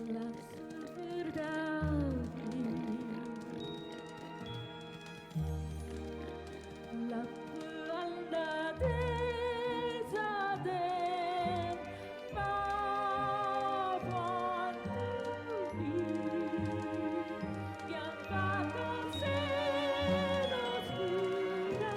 La verdade, la grandeza de ma che ha fatto se oscura.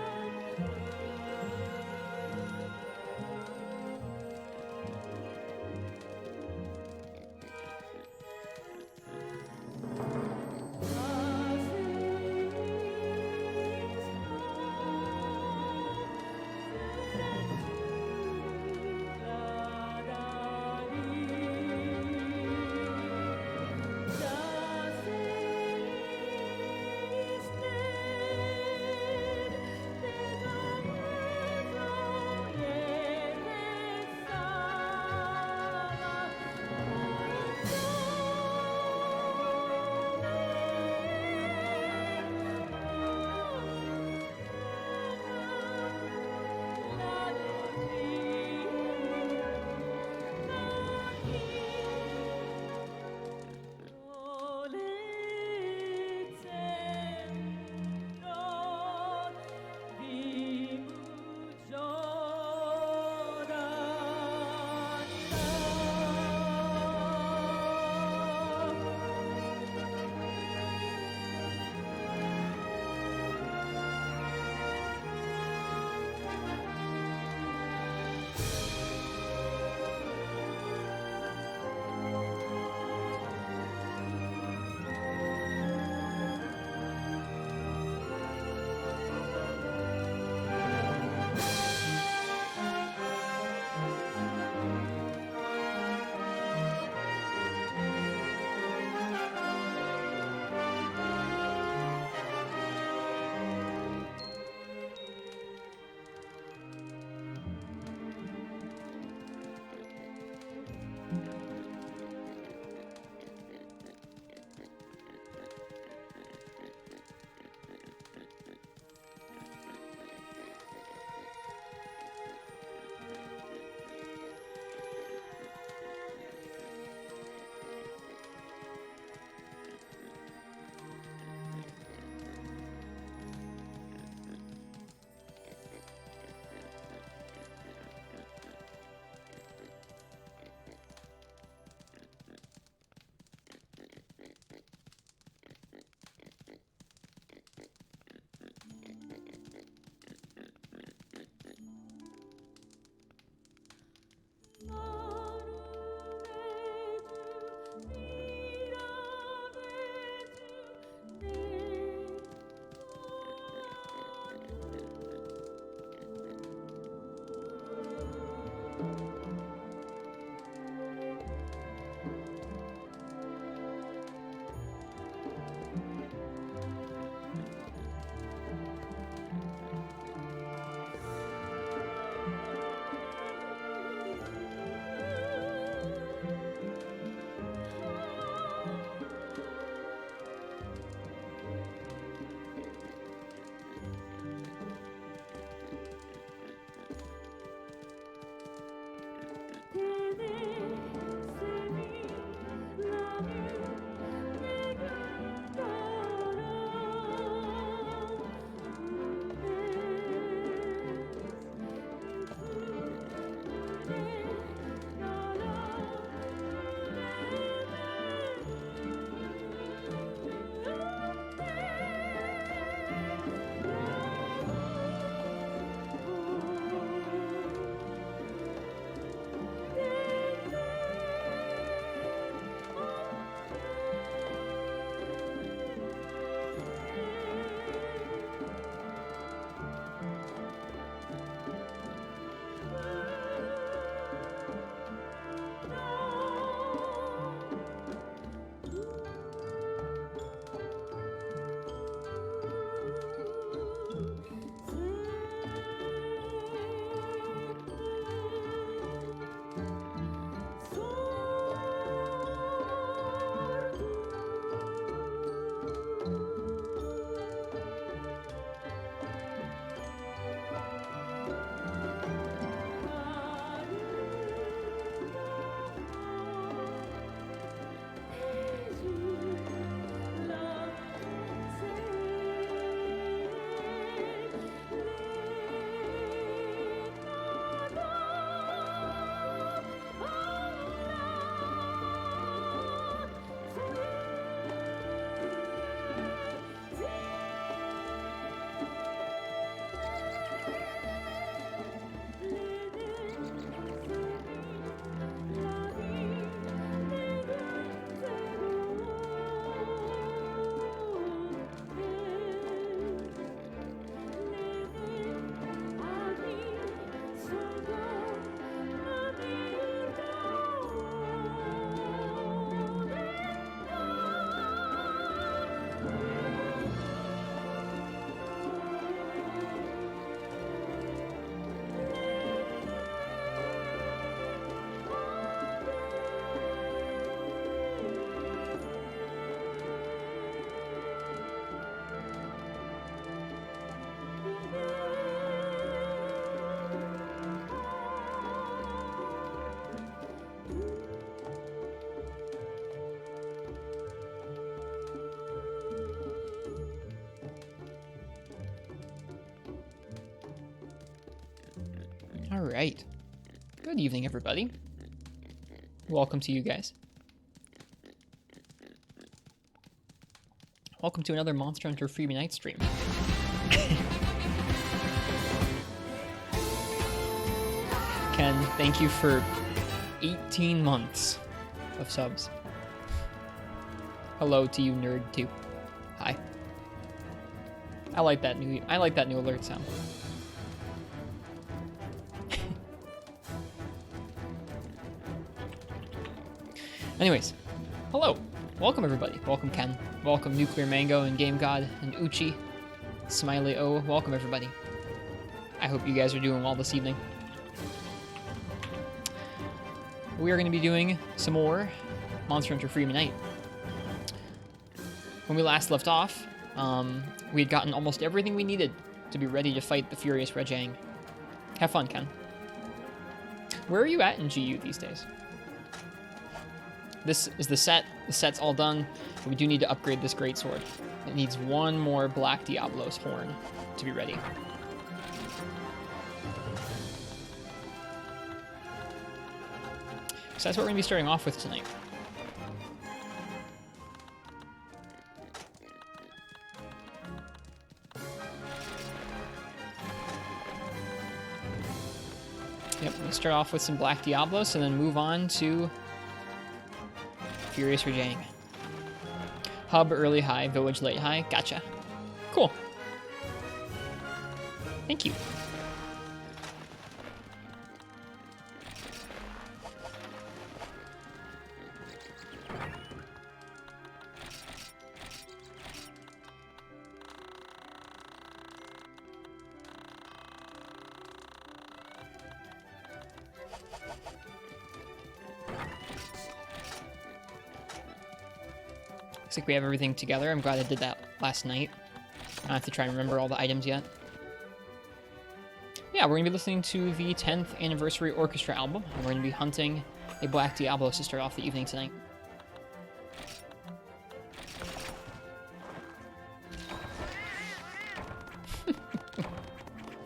All right. Good evening, everybody. Welcome to you guys. Welcome to another Monster Hunter Freebie Night stream. Ken, thank you for 18 months of subs. Hello to you, nerd too. Hi. I like that new alert sound. Anyways, hello. Welcome everybody. Welcome Ken. Welcome Nuclear Mango and Game God and Uchi. Smiley O. Welcome everybody. I hope you guys are doing well this evening. We are going to be doing some more Monster Hunter Freebie Night. When we last left off, we had gotten almost everything we needed to be ready to fight the Furious Rejang. Have fun, Ken. Where are you at in GU these days? This is the set. The set's all done. But we do need to upgrade this greatsword. It needs one more Black Diablo's horn to be ready. So that's what we're going to be starting off with tonight. Yep, we'll start off with some Black Diablos and then move on to Furious Rejang. Hub early high, village late high. Gotcha. Cool. Thank you. Looks like we have everything together. I'm glad I did that last night. I don't have to try and remember all the items yet. Yeah, we're going to be listening to the 10th Anniversary Orchestra album. And we're going to be hunting a Black Diablo to start off the evening tonight.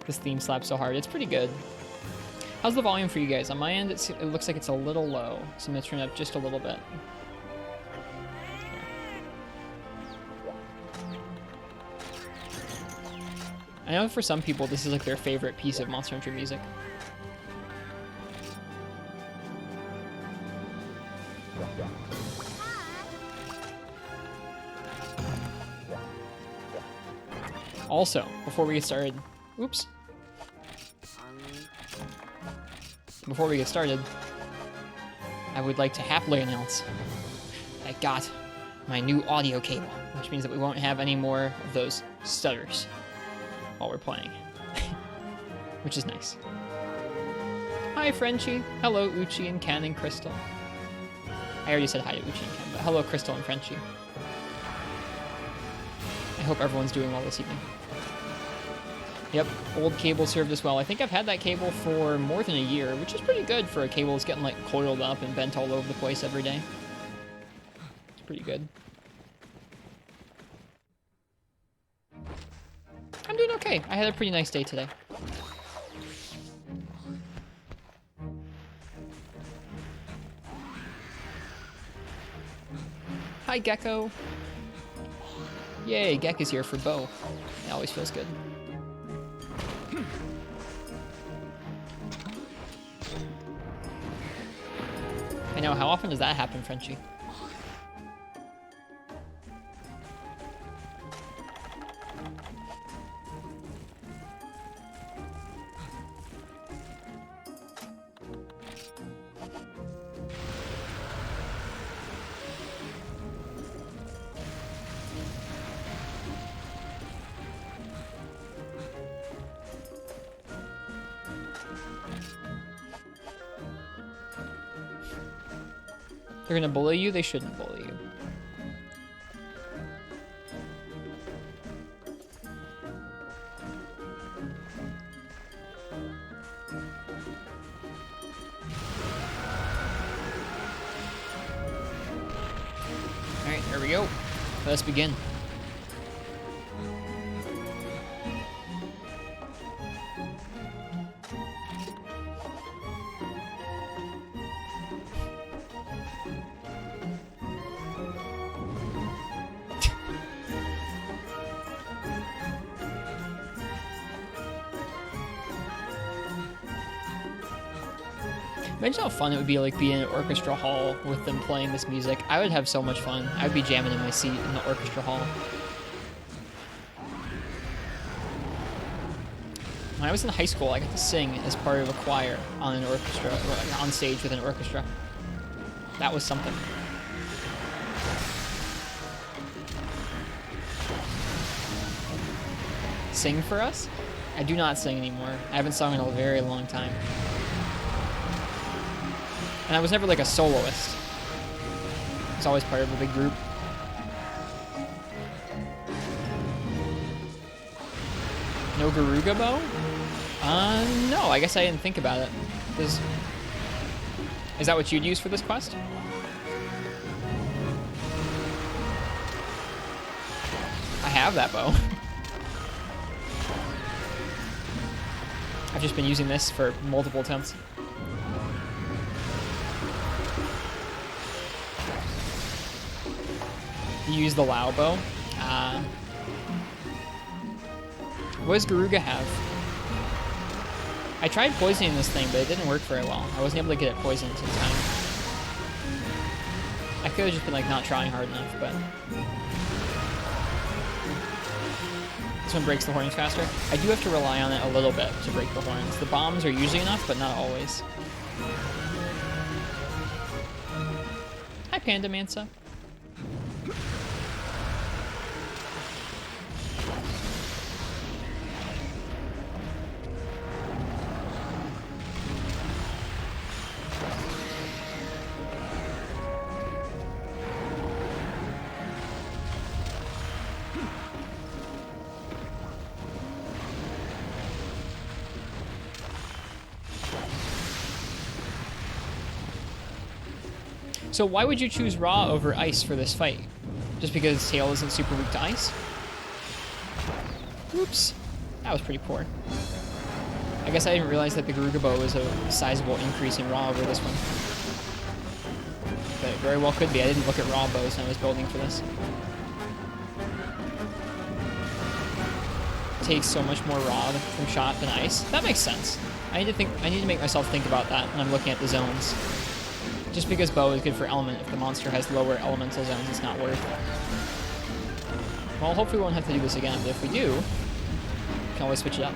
This theme slaps so hard. It's pretty good. How's the volume for you guys? On my end, it looks like it's a little low. So I'm going to turn it up just a little bit. I know for some people this is like their favorite piece of Monster Hunter music. Also, before we get started, oops. Before we get started, I would like to happily announce I got my new audio cable, which means that we won't have any more of those stutters while we're playing, which is nice. Hi, Frenchie. Hello, Uchi and Ken and Crystal. I already said hi to Uchi and Ken, but hello, Crystal and Frenchie. I hope everyone's doing well this evening. Yep, old cable served us well. I think I've had that cable for more than a year, which is pretty good for a cable that's getting like coiled up and bent all over the place every day. It's pretty good. I'm doing okay. I had a pretty nice day today. Hi, Gecko. Yay, Gek is here for Bo. It always feels good. I know, how often does that happen, Frenchie? They're gonna bully you? They shouldn't bully you. Alright, here we go. Let's begin. Imagine how fun it would be like be in an orchestra hall with them playing this music. I would have so much fun. I would be jamming in my seat in the orchestra hall. When I was in high school, I got to sing as part of a choir on an orchestra, or on stage with an orchestra. That was something. Sing for us? I do not sing anymore. I haven't sung in a very long time. And I was never like a soloist. I was always part of a big group. No Garuga bow? No, I guess I didn't think about it. Is that what you'd use for this quest? I have that bow. I've just been using this for multiple attempts. You use the Lao bow. What does Garuga have? I tried poisoning this thing, but it didn't work very well. I wasn't able to get it poisoned in time. I could have just been like not trying hard enough, but this one breaks the horns faster. I do have to rely on it a little bit to break the horns. The bombs are usually enough, but not always. Hi, Panda Mansa. So why would you choose Raw over Ice for this fight? Just because Tail isn't super weak to Ice? Oops. That was pretty poor. I guess I didn't realize that the Garuga bow was a sizable increase in Raw over this one. But it very well could be. I didn't look at Raw bows when I was building for this. It takes so much more Raw from shot than Ice. That makes sense. I need to make myself think about that when I'm looking at the zones. Just because bow is good for element, if the monster has lower elemental zones, it's not worth. Well, hopefully we won't have to do this again, but if we do, we can always switch it up.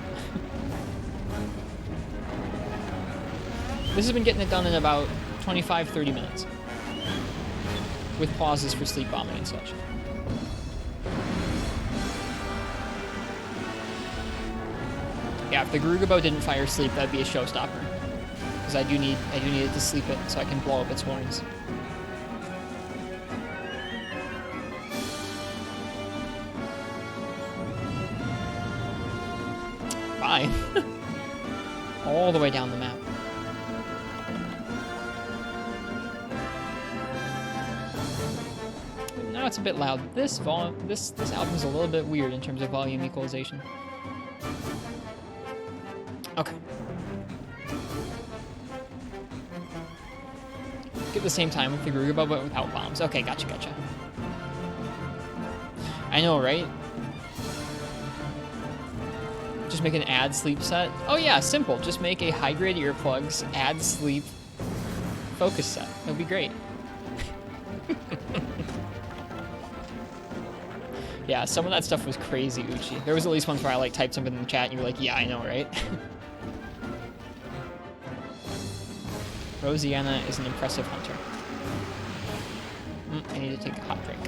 This has been getting it done in about 25-30 minutes. With pauses for sleep bombing and such. Yeah, if the Garuga bow didn't fire sleep, that'd be a showstopper. Because I do need it to sleep it so I can blow up its horns. Bye. All the way down the map. Now it's a bit loud. This album's a little bit weird in terms of volume equalization. Okay. At the same time with the Garuga bow, but without bombs. Okay, gotcha. I know, right? Just make an add sleep set. Oh yeah, simple. Just make a high-grade earplugs, add sleep, focus set. That would be great. Yeah, some of that stuff was crazy, Uchi. There was at least once where I like typed something in the chat and you were like, yeah, I know, right? Rosianna is an impressive hunter. I need to take a hot drink.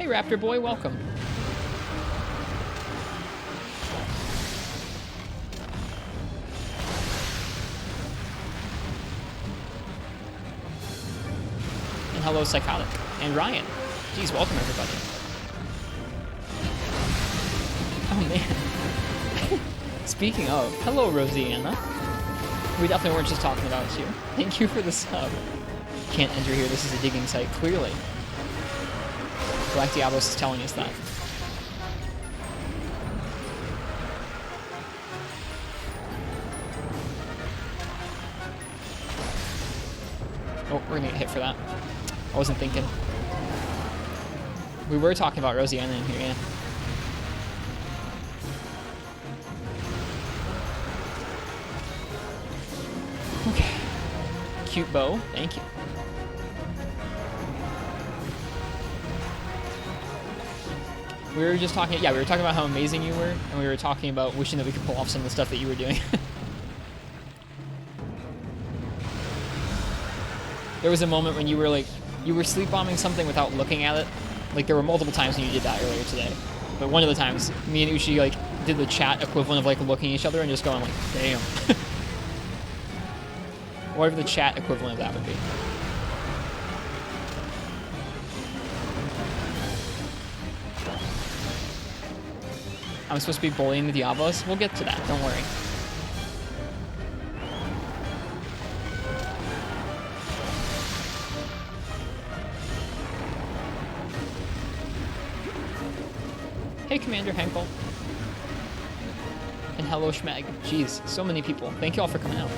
Raptor boy, welcome. And hello, Psychotic. And Ryan. Geez, welcome everybody. Oh man. Speaking of, hello, Rosianna. We definitely weren't just talking about you. Thank you for the sub. Can't enter here. This is a digging site, clearly. Black Diablos is telling us that. Oh, we're gonna get hit for that. I wasn't thinking. We were talking about Rosianna in here, yeah. Okay. Cute bow, thank you. We were just talking, yeah, we were talking about how amazing you were, and we were talking about wishing that we could pull off some of the stuff that you were doing. There was a moment when you were like, you were sleep bombing something without looking at it. Like, there were multiple times when you did that earlier today. But one of the times, me and Uchi, like, did the chat equivalent of, like, looking at each other and just going, like, damn. Whatever the chat equivalent of that would be. I'm supposed to be bullying the Diablos? We'll get to that, don't worry. Hey, Commander Henkel. And hello, Schmeg. Jeez, so many people. Thank you all for coming out.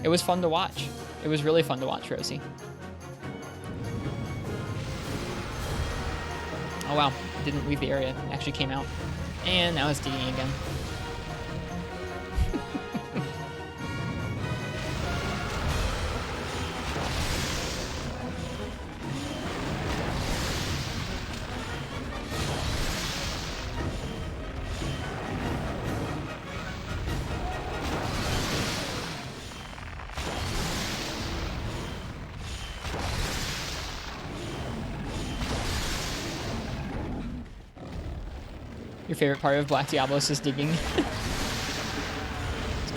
It was fun to watch. It was really fun to watch, Rosie. Oh wow, it didn't leave the area. It actually came out. And now it's digging again. Your favorite part of Black Diablos is digging. It's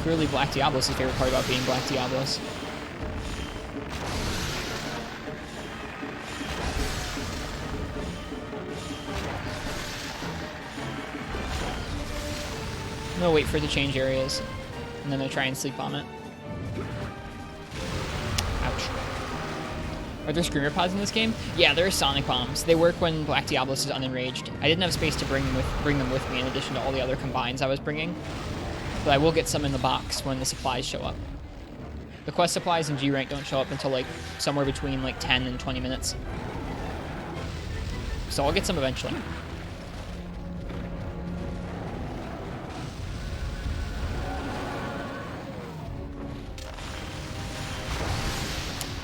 clearly Black Diablos' favorite part about being Black Diablos. I'm gonna wait for it to change areas, and then I'm gonna try and sleep bomb it. Ouch. Are there screamer pods in this game? Yeah, there are sonic bombs. They work when Black Diablos is unenraged. I didn't have space to bring them with me in addition to all the other combines I was bringing. But I will get some in the box when the supplies show up. The quest supplies in G rank don't show up until like somewhere between like 10 and 20 minutes. So I'll get some eventually.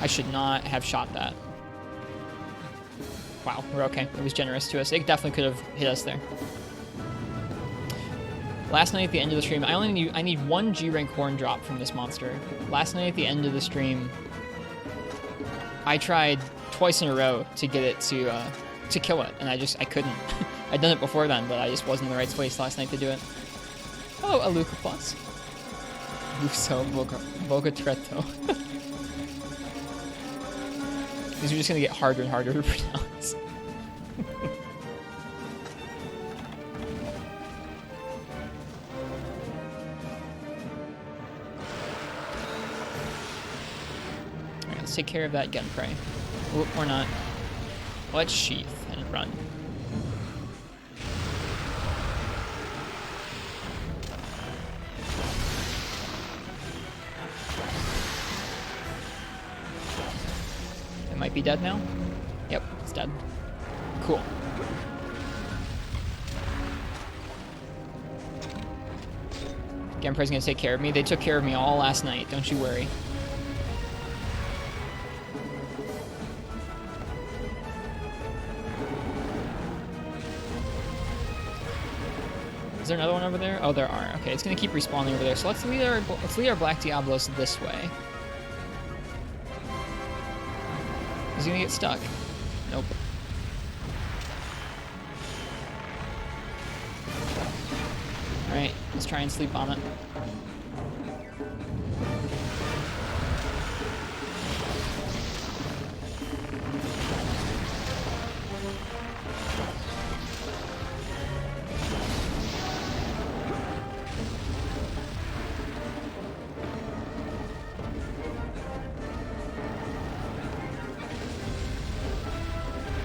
I should not have shot that. Wow, we're okay. It was generous to us. It definitely could have hit us there. Last night at the end of the stream, I need one G rank horn drop from this monster. Last night at the end of the stream, I tried twice in a row to get it to kill it, and I couldn't. I'd done it before then, but I just wasn't in the right place last night to do it. Oh, a Luca Plus. Luso Ristretto. These are just gonna get harder and harder to pronounce. Alright, let's take care of that gun prey. Or not. Let's sheath and run. Might be dead now. Yep, it's dead. Cool. Genpray's gonna take care of me. They took care of me all last night, don't you worry. Is there another one over there? Oh, there are. Okay, it's gonna keep respawning over there. So let's lead our Black Diablos this way. He's gonna get stuck. Nope. Alright, let's try and sleep on it.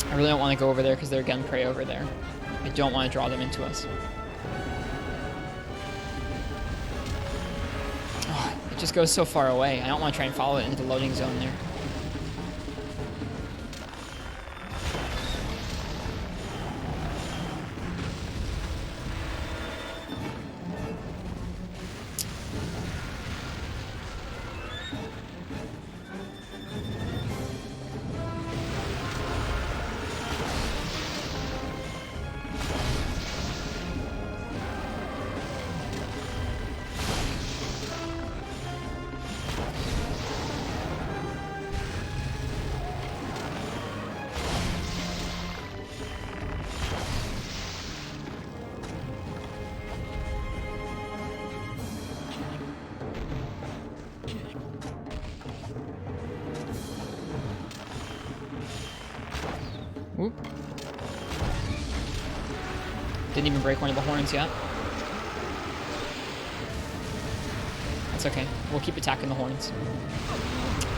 I really don't want to go over there because they're gun prey over there. I don't want to draw them into us. Oh, it just goes so far away. I don't want to try and follow it into the loading zone there. Oop. Didn't even break one of the horns yet. That's okay. We'll keep attacking the horns.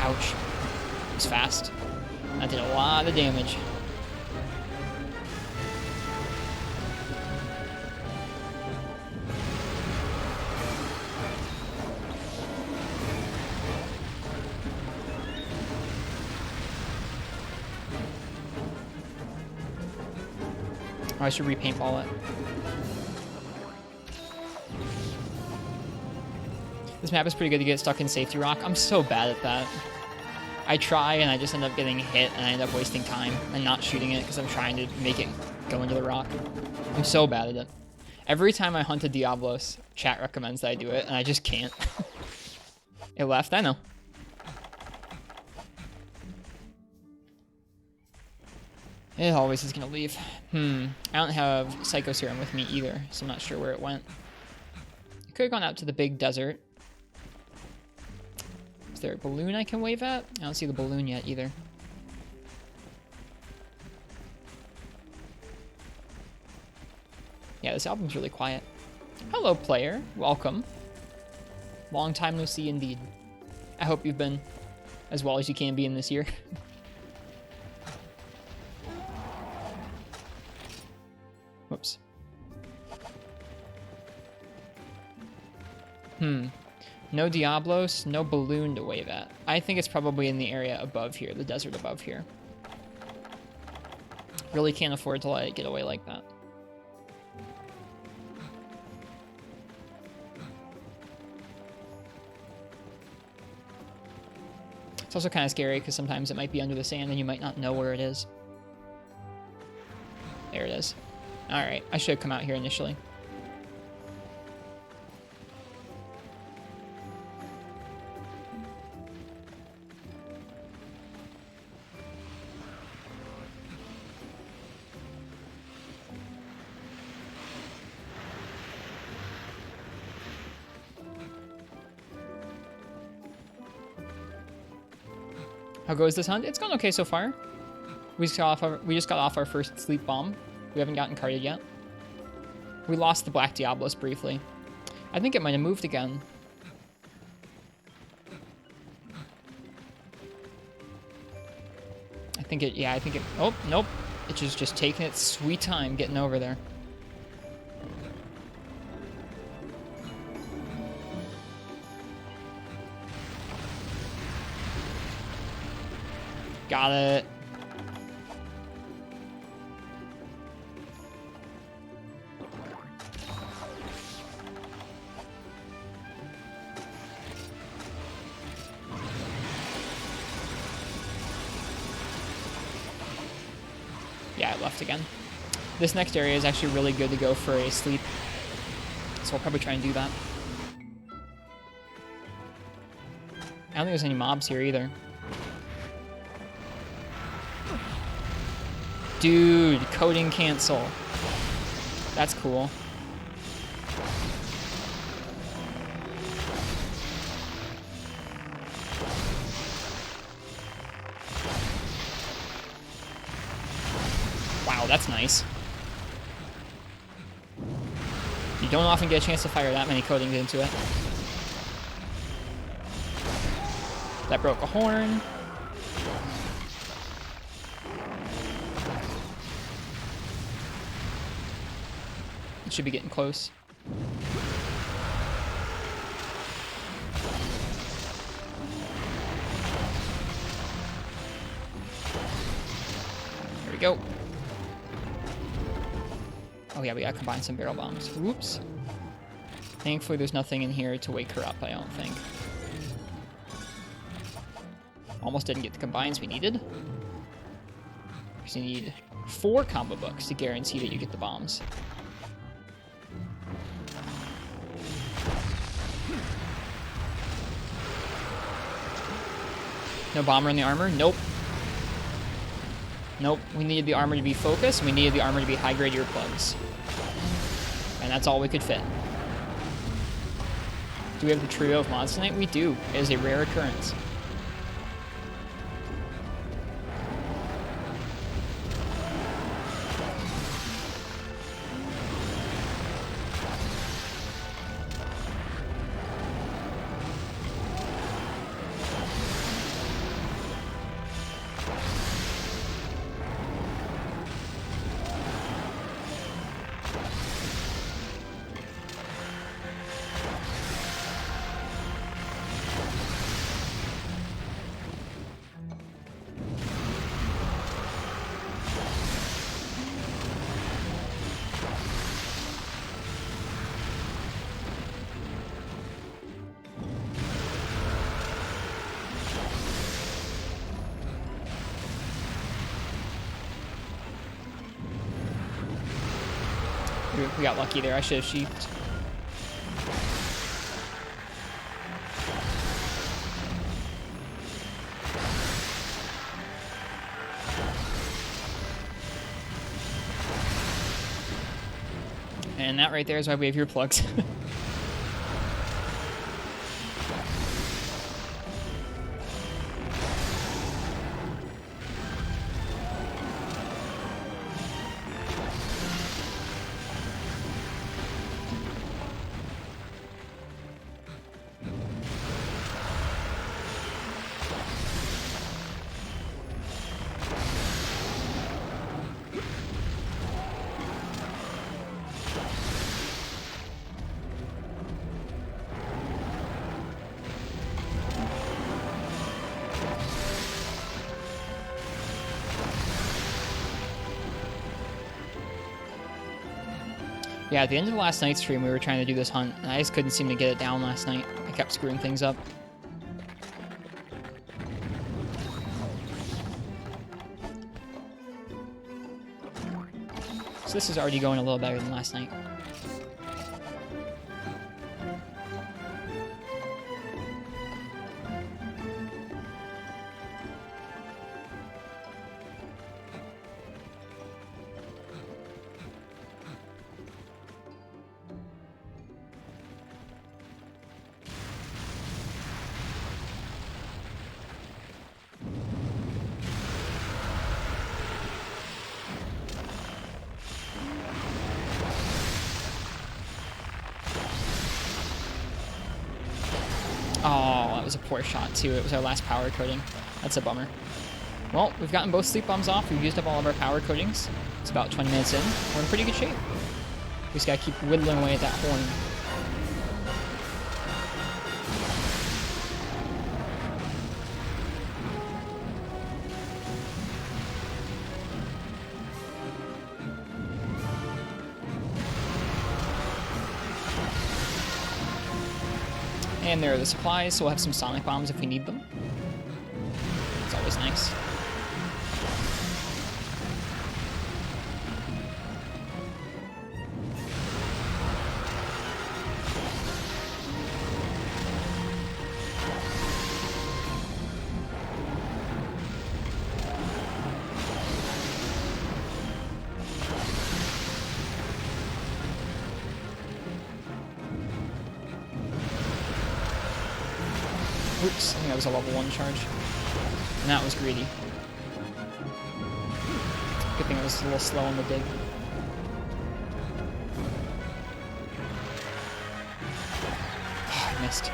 Ouch. It was fast. That did a lot of damage. Oh, I should repaintball it. This map is pretty good to get stuck in safety rock. I'm so bad at that. I try and I just end up getting hit and I end up wasting time and not shooting it because I'm trying to make it go into the rock. I'm so bad at it. Every time I hunt a Diablos, chat recommends that I do it and I just can't. It left, I know. It always is gonna leave. I don't have Psycho Serum with me either, so I'm not sure where it went. I could have gone out to the big desert. Is there a balloon I can wave at? I don't see the balloon yet either. Yeah, this album's really quiet. Hello, player. Welcome. Long time no see indeed. I hope you've been as well as you can be in this year. Whoops. No Diablos, no balloon to wave at. I think it's probably in the area above here, the desert above here. Really can't afford to let it get away like that. It's also kind of scary because sometimes it might be under the sand and you might not know where it is. There it is. Alright, I should have come out here initially. How goes this hunt? It's gone okay so far. We just got off our first sleep bomb. We haven't gotten carded yet. We lost the Black Diablos briefly. I think it might have moved again. I think it, oh, nope. It's just taking its sweet time getting over there. Got it. Yeah, it left again. This next area is actually really good to go for a sleep, so I'll probably try and do that. I don't think there's any mobs here either. Dude, coding cancel. That's cool. Oh, that's nice. You don't often get a chance to fire that many coatings into it. That broke a horn. It should be getting close. There we go. Oh yeah, we gotta combine some barrel bombs. Whoops. Thankfully there's nothing in here to wake her up, I don't think. Almost didn't get the combines we needed. Because you need 4 combo books to guarantee that you get the bombs. No bomber in the armor? Nope. Nope. We needed the armor to be focused, and we needed the armor to be high-grade earplugs. And that's all we could fit. Do we have the trio of mods tonight? We do. It is a rare occurrence. We got lucky there. I should have sheathed. And that right there is why we have earplugs. Yeah, at the end of the last night's stream, we were trying to do this hunt, and I just couldn't seem to get it down last night. I kept screwing things up. So this is already going a little better than last night. Oh, that was a poor shot, too. It was our last power coating. That's a bummer. Well, we've gotten both sleep bombs off. We've used up all of our power coatings. It's about 20 minutes in. We're in pretty good shape. We just gotta keep whittling away at that horn. And there are the supplies, so we'll have some sonic bombs if we need them. It's always nice. Oops, I think that was a level 1 charge. And that was greedy. Good thing it was a little slow on the dig. I missed.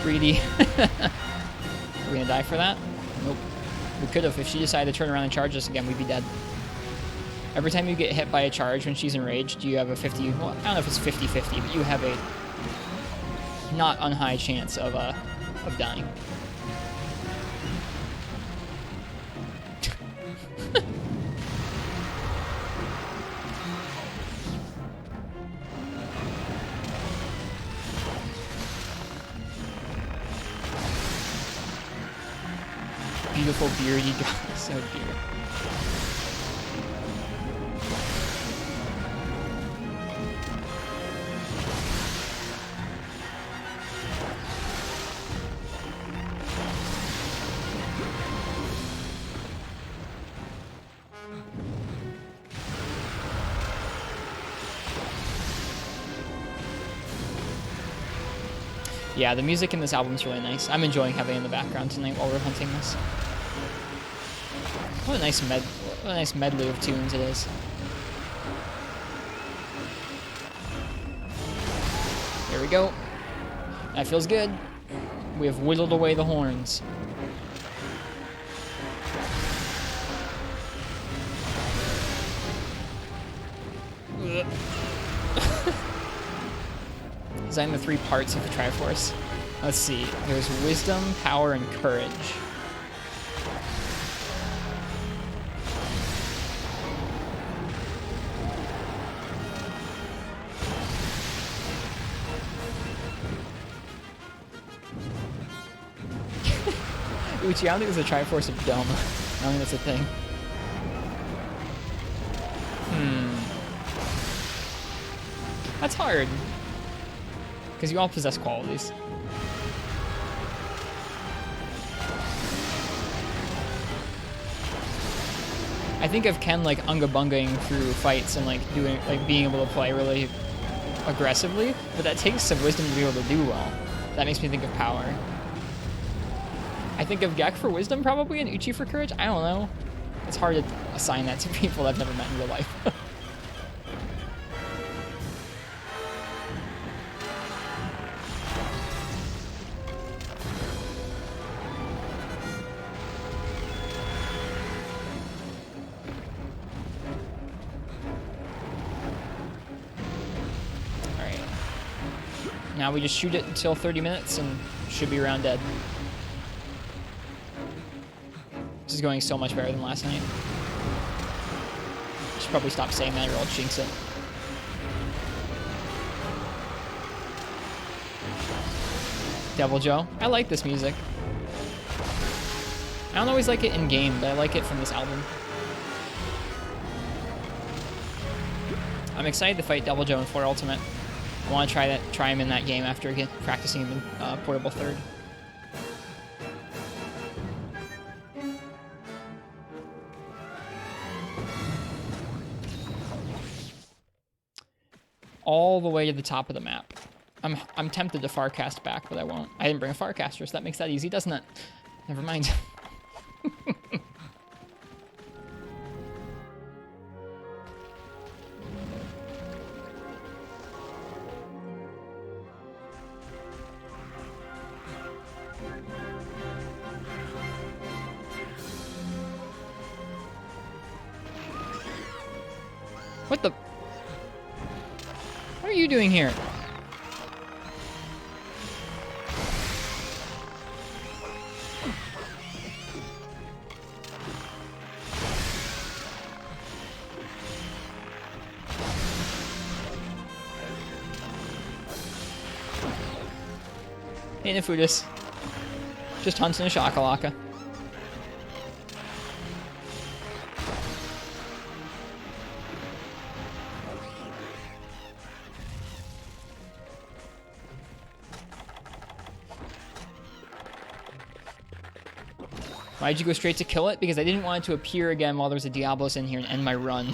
Greedy. Are we gonna die for that? Nope. We could have. If she decided to turn around and charge us again, we'd be dead. Every time you get hit by a charge when she's enraged, you have a 50... Well, I don't know if it's 50-50, but you have a not unhigh chance of dying. Beautiful beardy guy, so cute. Yeah, the music in this album is really nice. I'm enjoying having it in the background tonight while we're hunting this. What a nice medley of tunes it is. There we go. That feels good. We have whittled away the horns. Design the 3 parts of the Triforce. Let's see. There's wisdom, power, and courage. Uchi, I don't think it's a Triforce of dumb. I don't think that's a thing. That's hard. Because you all possess qualities. I think of Ken like unga-bungaing through fights and like being able to play really aggressively, but that takes some wisdom to be able to do well. That makes me think of power. I think of Gek for wisdom probably and Uchi for courage. I don't know. It's hard to assign that to people I've never met in real life. Now we just shoot it until 30 minutes and should be around dead. This is going so much better than last night. Should probably stop saying that or I'll jinx it. Devil Joe. I like this music. I don't always like it in game, but I like it from this album. I'm excited to fight Devil Joe in 4 Ultimate. I want to try him in that game after practicing him in Portable 3rd. All the way to the top of the map. I'm tempted to Farcast back, but I won't. I didn't bring a Farcaster, so that makes that easy, doesn't it? Never mind. What the? What are you doing here? Hey, Nefudis. Just hunting a Shakalaka. Why'd you go straight to kill it? Because I didn't want it to appear again while there's a Diablos in here and end my run.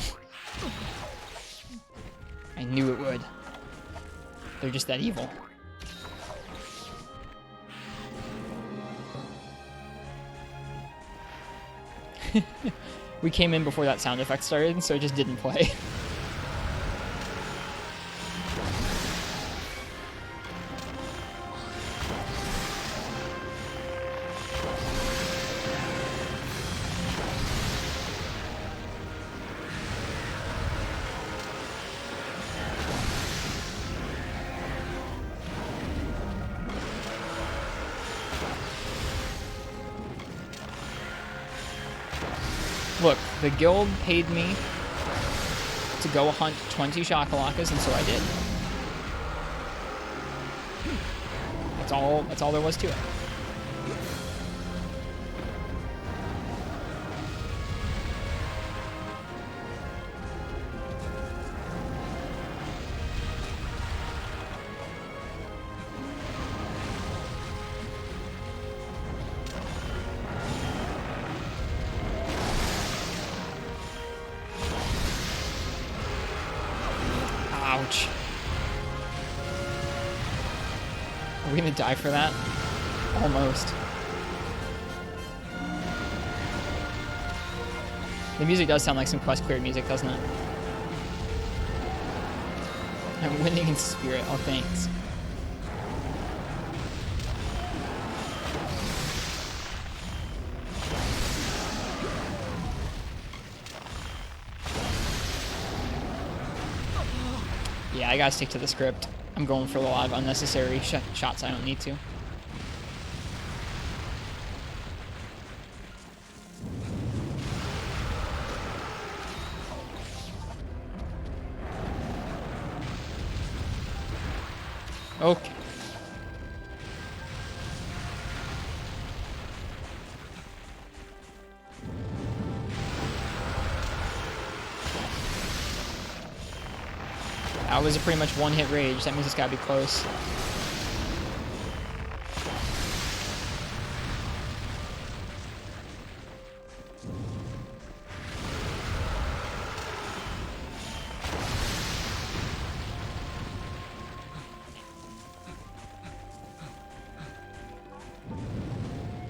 I knew it would. They're just that evil. We came in before that sound effect started, so it just didn't play. Look, the guild paid me to go hunt 20 Shakalakas, and so I did. That's all there was to it. Ouch. Are we gonna die for that? Almost. The music does sound like some quest clear music, doesn't it? I'm winning in spirit. Oh, thanks. Yeah, I gotta stick to the script. I'm going for a lot of unnecessary shots I don't need to. Okay. That was a pretty much one-hit rage. That means it's gotta be close.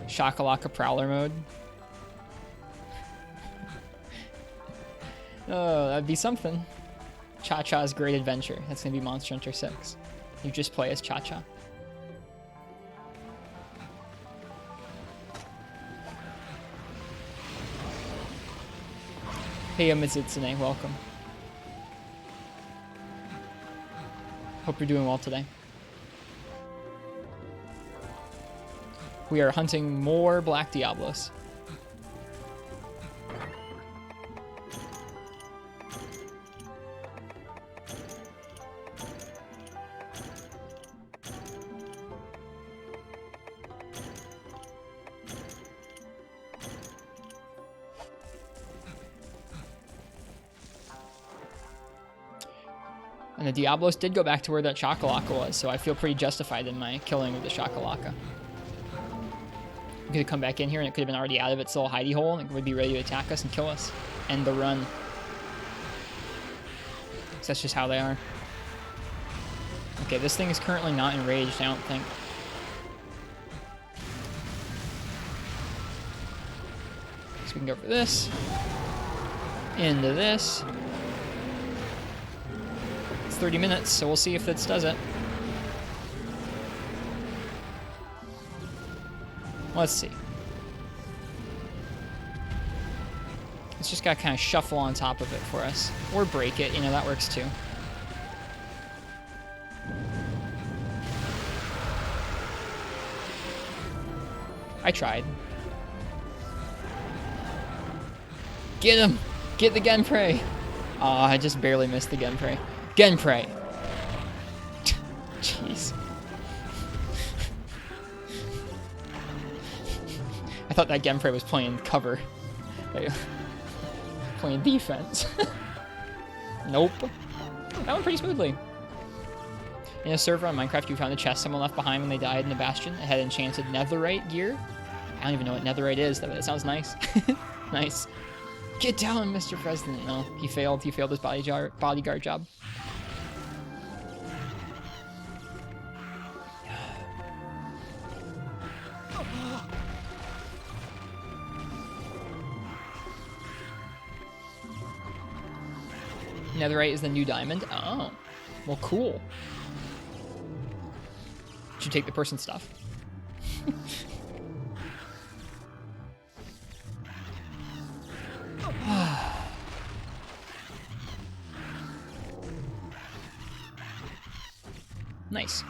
Shakalaka Prowler mode. Oh, that'd be something. Cha-Cha's Great Adventure. That's gonna be Monster Hunter 6. You just play as Cha-Cha. Hey, Mitsune, welcome. Hope you're doing well today. We are hunting more Black Diablos. And the Diablos did go back to where that Shakalaka was, so I feel pretty justified in my killing of the Shakalaka. We could have come back in here and it could have been already out of its little hidey hole and it would be ready to attack us and kill us. End the run. So that's just how they are. Okay, this thing is currently not enraged, I don't think. So we can go for this. Into this. It's 30 minutes, so we'll see if this does it. Let's see. It's just got to kind of shuffle on top of it for us. Or break it, you know, that works too. I tried. Get him! Get the Genprei! Aw, I just barely missed the Genprei. Genprei! Jeez. I thought that Genprei was playing cover. Playing defense. Nope. That went pretty smoothly. In a server on Minecraft, you found a chest someone left behind when they died in the Bastion. It had enchanted netherite gear. I don't even know what netherite is, though. That sounds nice. Nice. Get down, Mr. President. No, he failed. He failed his bodyguard job. Netherite is the new diamond. Oh. Well, cool. Should take the person's stuff. Nice.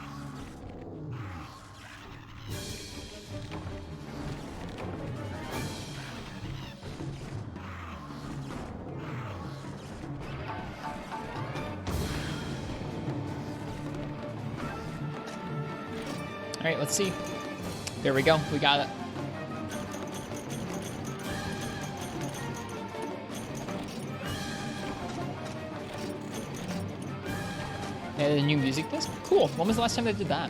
All right, let's see. There we go. We got it. They added a new music disc? Cool. When was the last time they did that?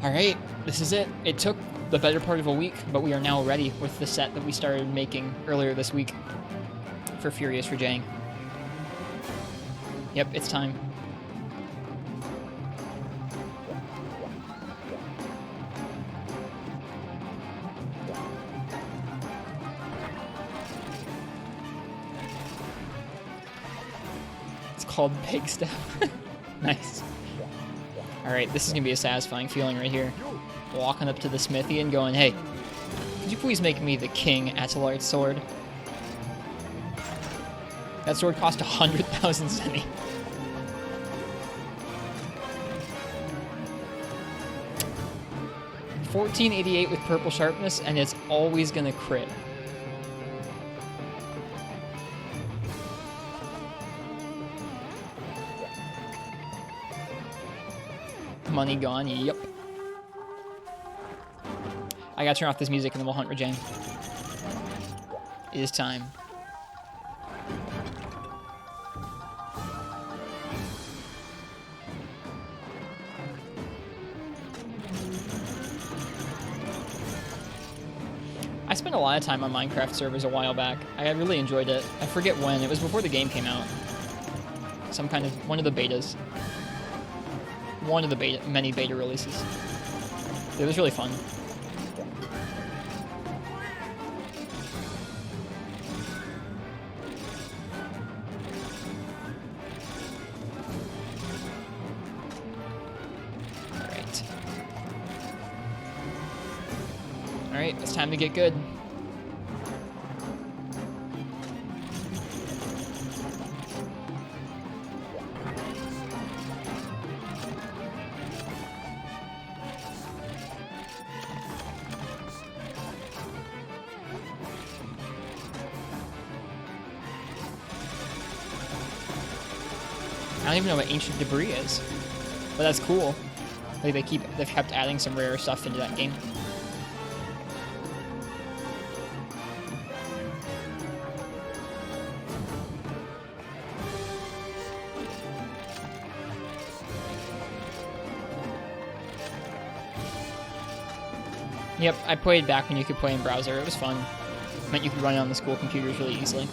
Alright, this is it. It took the better part of a week, but we are now ready with the set that we started making earlier this week for Furious for Jang. Yep, it's time. Called Big Step. Nice. Alright, this is gonna be a satisfying feeling right here. Walking up to the smithy and going, hey, could you please make me the King Atalart's sword? That sword cost 100,000 semi. $1488 with purple sharpness, and it's always gonna crit. Money gone, yep. I gotta turn off this music and then we'll hunt Rajang. It is time. I spent a lot of time on Minecraft servers a while back. I really enjoyed it. I forget when. It was before the game came out. One of the betas. One of the many beta releases. It was really fun. Alright, it's time to get good. I don't even know what ancient debris is, but that's cool. Like they've kept adding some rare stuff into that game. Yep, I played back when you could play in browser. It was fun. It meant you could run it on the school computers really easily.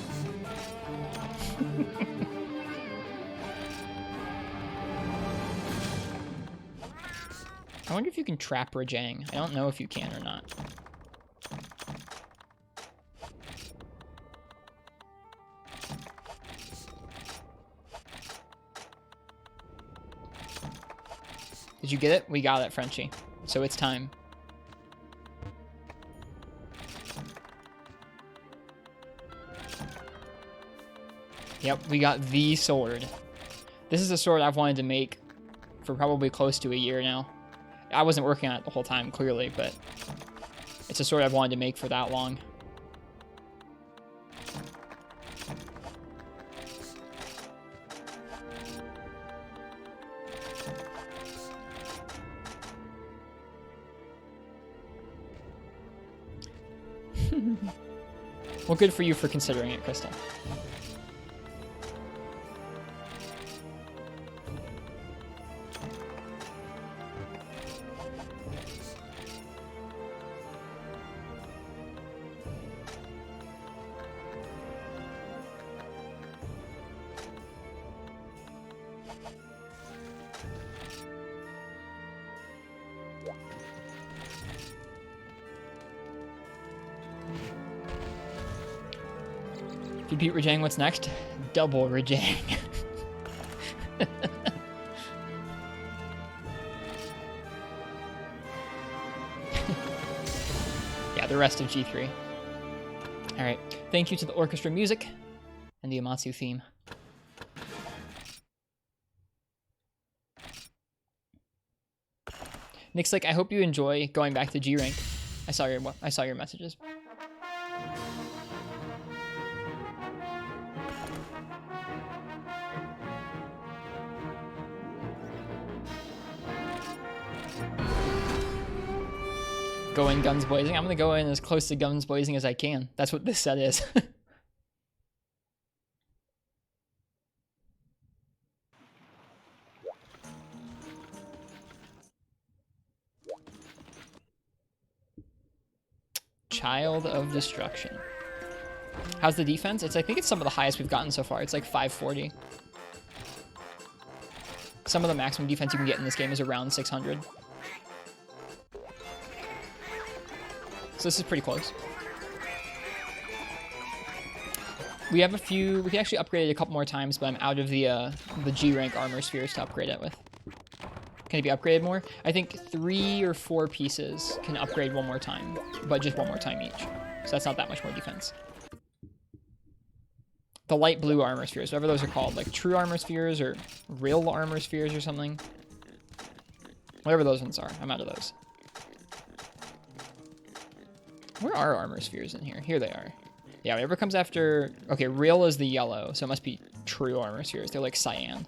I wonder if you can trap Rajang. I don't know if you can or not. Did you get it? We got it, Frenchie. So it's time. Yep, we got the sword. This is a sword I've wanted to make for probably close to a year now. I wasn't working on it the whole time, clearly, but it's a sword I've wanted to make for that long. Well, good for you for considering it, Crystal. If you beat Rajang, what's next? Double Rajang. Yeah, the rest of G3. Alright, thank you to the orchestra music and the Amatsu theme. Nick's like, I hope you enjoy going back to G rank. I saw your messages. Go in guns blazing. I'm gonna go in as close to guns blazing as I can. That's what this set is. Child of Destruction. How's the defense? I think it's some of the highest we've gotten so far. It's like 540. Some of the maximum defense you can get in this game is around 600. So this is pretty close. We have a few, we can actually upgrade it a couple more times, but I'm out of the G rank armor spheres to upgrade it with. Can it be upgraded more? I think 3 or 4 pieces can upgrade one more time, but just one more time each. So that's not that much more defense. The light blue armor spheres, whatever those are called, like true armor spheres or real armor spheres or something. Whatever those ones are, I'm out of those. Where are armor spheres in here? Here they are. Yeah, whatever comes after... Okay, real is the yellow, so it must be true armor spheres. They're like cyan.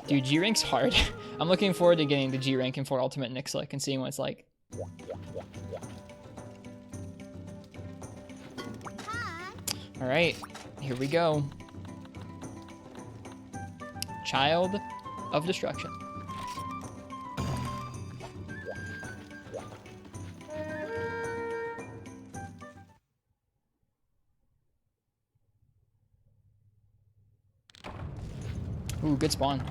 Dude, G-Rank's hard. I'm looking forward to getting the G-Rank in 4 Ultimate Nixlick and seeing what it's like. Alright, here we go. Child of Destruction. Ooh, good spawn.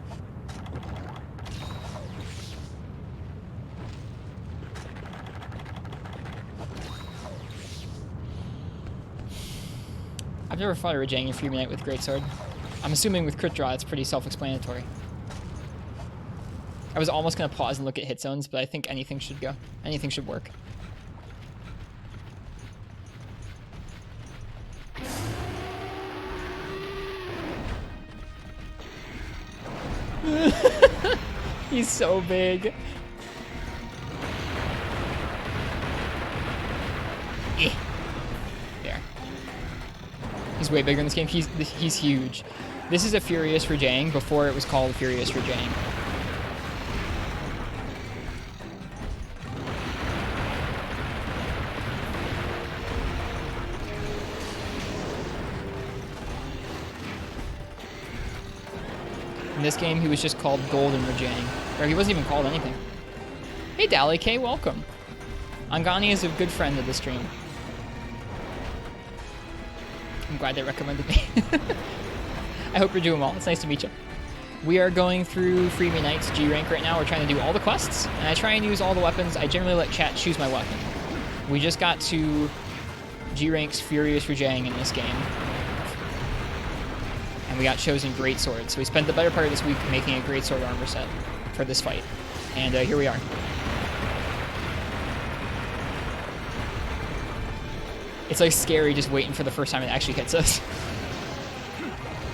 I've never fought a Rajang in Free Knight with Greatsword. I'm assuming with crit draw it's pretty self-explanatory. I was almost going to pause and look at hit zones, but I think anything should go. Anything should work. He's so big. There. He's way bigger in this game. He's huge. This is a Furious Rajang before it was called Furious Rajang. In this game, he was just called Golden Rajang. Or he wasn't even called anything. Hey, Dally K, welcome. Angani is a good friend of the stream. I'm glad they recommended me. I hope you're doing well. It's nice to meet you. We are going through Freebie Knight's G rank right now. We're trying to do all the quests, and I try and use all the weapons. I generally let chat choose my weapon. We just got to G rank's Furious Rajang in this game. And we got chosen Greatsword. So we spent the better part of this week making a Greatsword armor set for this fight. And here we are. It's like scary just waiting for the first time it actually hits us.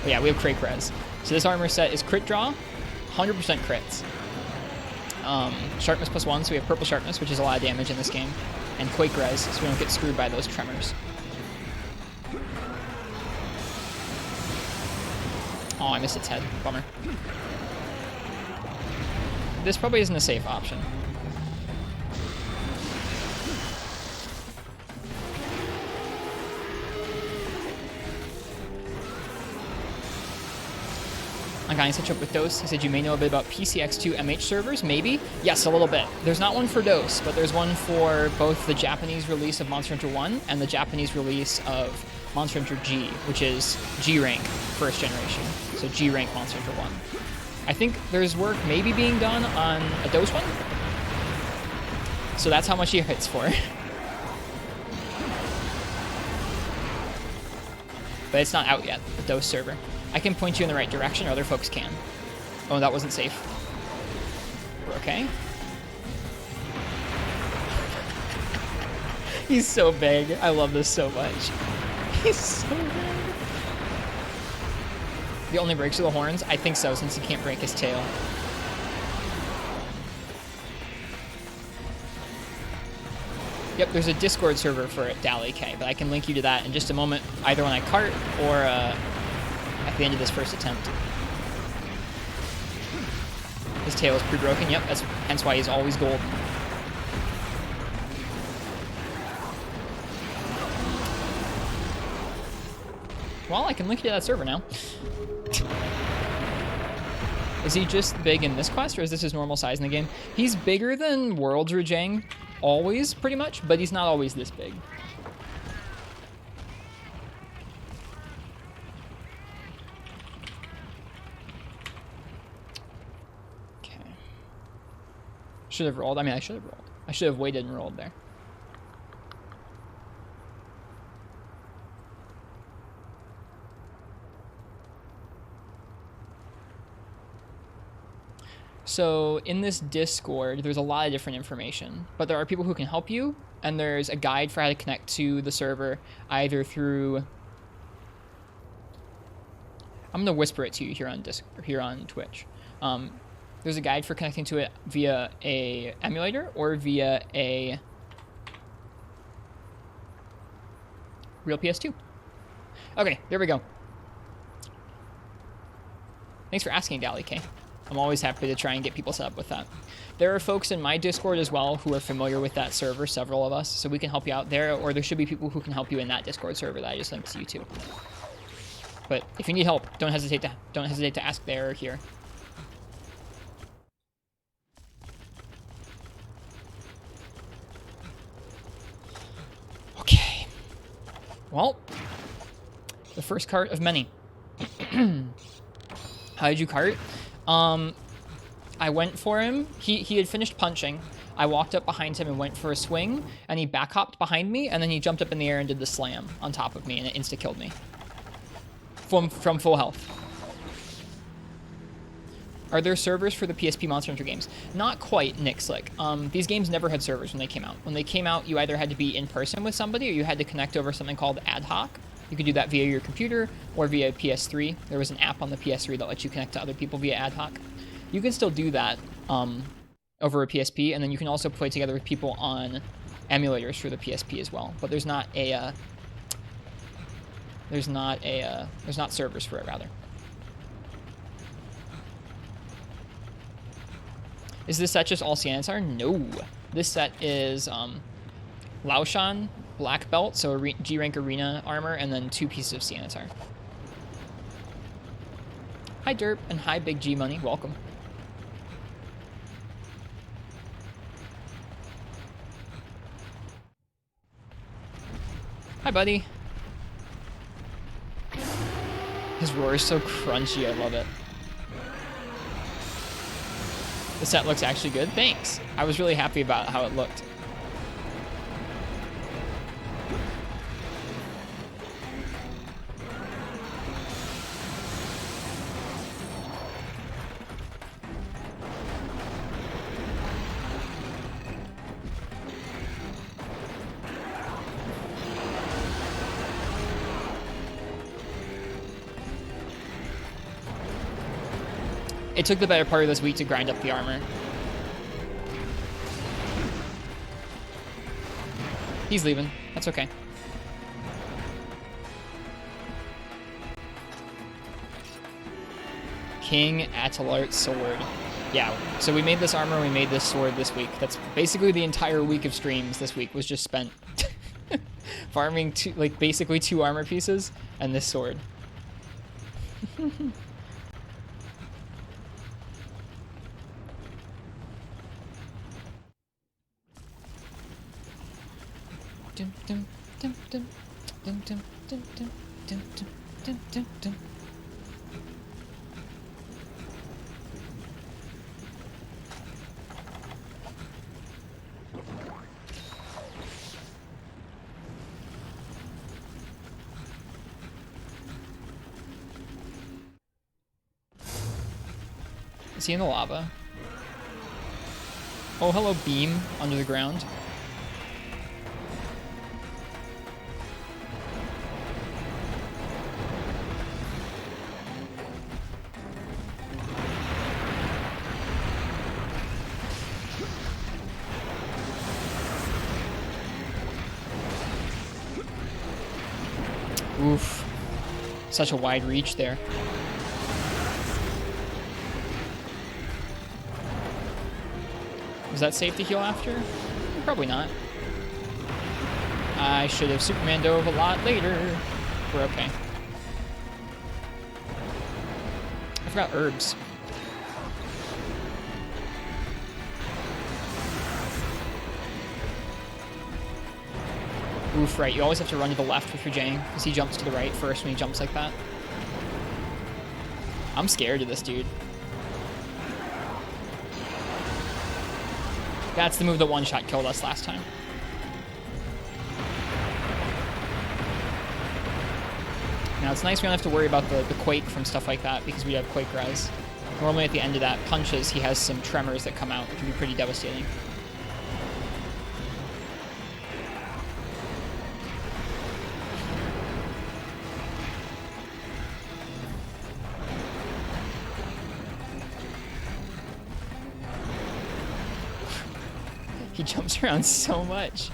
But yeah, we have Crate Res. So this armor set is crit draw, 100% crits. Sharpness +1, so we have purple sharpness, which is a lot of damage in this game. And Quake Res, so we don't get screwed by those tremors. Oh, I missed its head. Bummer. This probably isn't a safe option. I'm going to catch up with Dose. He said you may know a bit about PCX2 MH servers, maybe? Yes, a little bit. There's not one for Dose, but there's one for both the Japanese release of Monster Hunter 1 and the Japanese release of Monster Hunter G, which is G-Rank first generation. So G-Rank Monster Hunter 1. I think there's work maybe being done on a Dose one. So that's how much he hits for. but it's not out yet, the Dose server. I can point you in the right direction, or other folks can. Oh, that wasn't safe. We're okay. He's so big. I love this so much. He's so big. The only breaks are the horns? I think so, since he can't break his tail. Yep, there's a Discord server for it, Dally K, but I can link you to that in just a moment, either when I cart or at the end of this first attempt. His tail is pre-broken. Yep, that's hence why he's always gold. Well, I can link you to that server now. Is he just big in this quest, or is this his normal size in the game? He's bigger than World's Rajang, always, pretty much, but he's not always this big. Okay. Should have rolled. I mean, I should have rolled. I should have waited and rolled there. So in this Discord, there's a lot of different information, but there are people who can help you, and there's a guide for how to connect to the server, either through... I'm gonna whisper it to you here on Twitch. There's a guide for connecting to it via a emulator or via a real PS2. Okay, there we go. Thanks for asking, Dally K. I'm always happy to try and get people set up with that. There are folks in my Discord as well who are familiar with that server, several of us, so we can help you out there, or there should be people who can help you in that Discord server that I just linked to you to. But if you need help, don't hesitate to ask there or here. Okay. Well, the first cart of many. How did you cart? I went for him. He had finished punching. I walked up behind him and went for a swing, and he back hopped behind me, and then he jumped up in the air and did the slam on top of me, and it insta-killed me. From full health. Are there servers for the PSP Monster Hunter games? Not quite, Nick Slick. These games never had servers when they came out. When they came out, you either had to be in person with somebody, or you had to connect over something called ad hoc. You could do that via your computer or via PS3. There was an app on the PS3 that lets you connect to other people via ad hoc. You can still do that over a PSP, and then you can also play together with people on emulators for the PSP as well. But there's not servers for it, rather. Is this set just all Sanitar? No. This set is Laoshan, black belt, so G rank arena armor, and then 2 pieces of Sanitar. Hi Derp, and hi Big G Money, welcome. Hi buddy. His roar is so crunchy, I love it. The set looks actually good, thanks. I was really happy about how it looked. It took the better part of this week to grind up the armor. He's leaving. That's okay. King Atalart's sword. Yeah, so we made this armor, we made this sword this week. That's basically the entire week of streams this week was just spent farming basically 2 armor pieces and this sword. Is he in the lava? Oh, hello, beam under the ground. Oof. Such a wide reach there. Was that safe to heal after? Probably not. I should have Superman dove a lot later. We're okay. I forgot herbs. Oof, right. You always have to run to the left with your Jang, because he jumps to the right first when he jumps like that. I'm scared of this dude. That's the move that one-shot killed us last time. Now, it's nice we don't have to worry about the Quake from stuff like that, because we have Quake res. Normally at the end of that punches, he has some tremors that come out, which can be pretty devastating. He jumps around so much.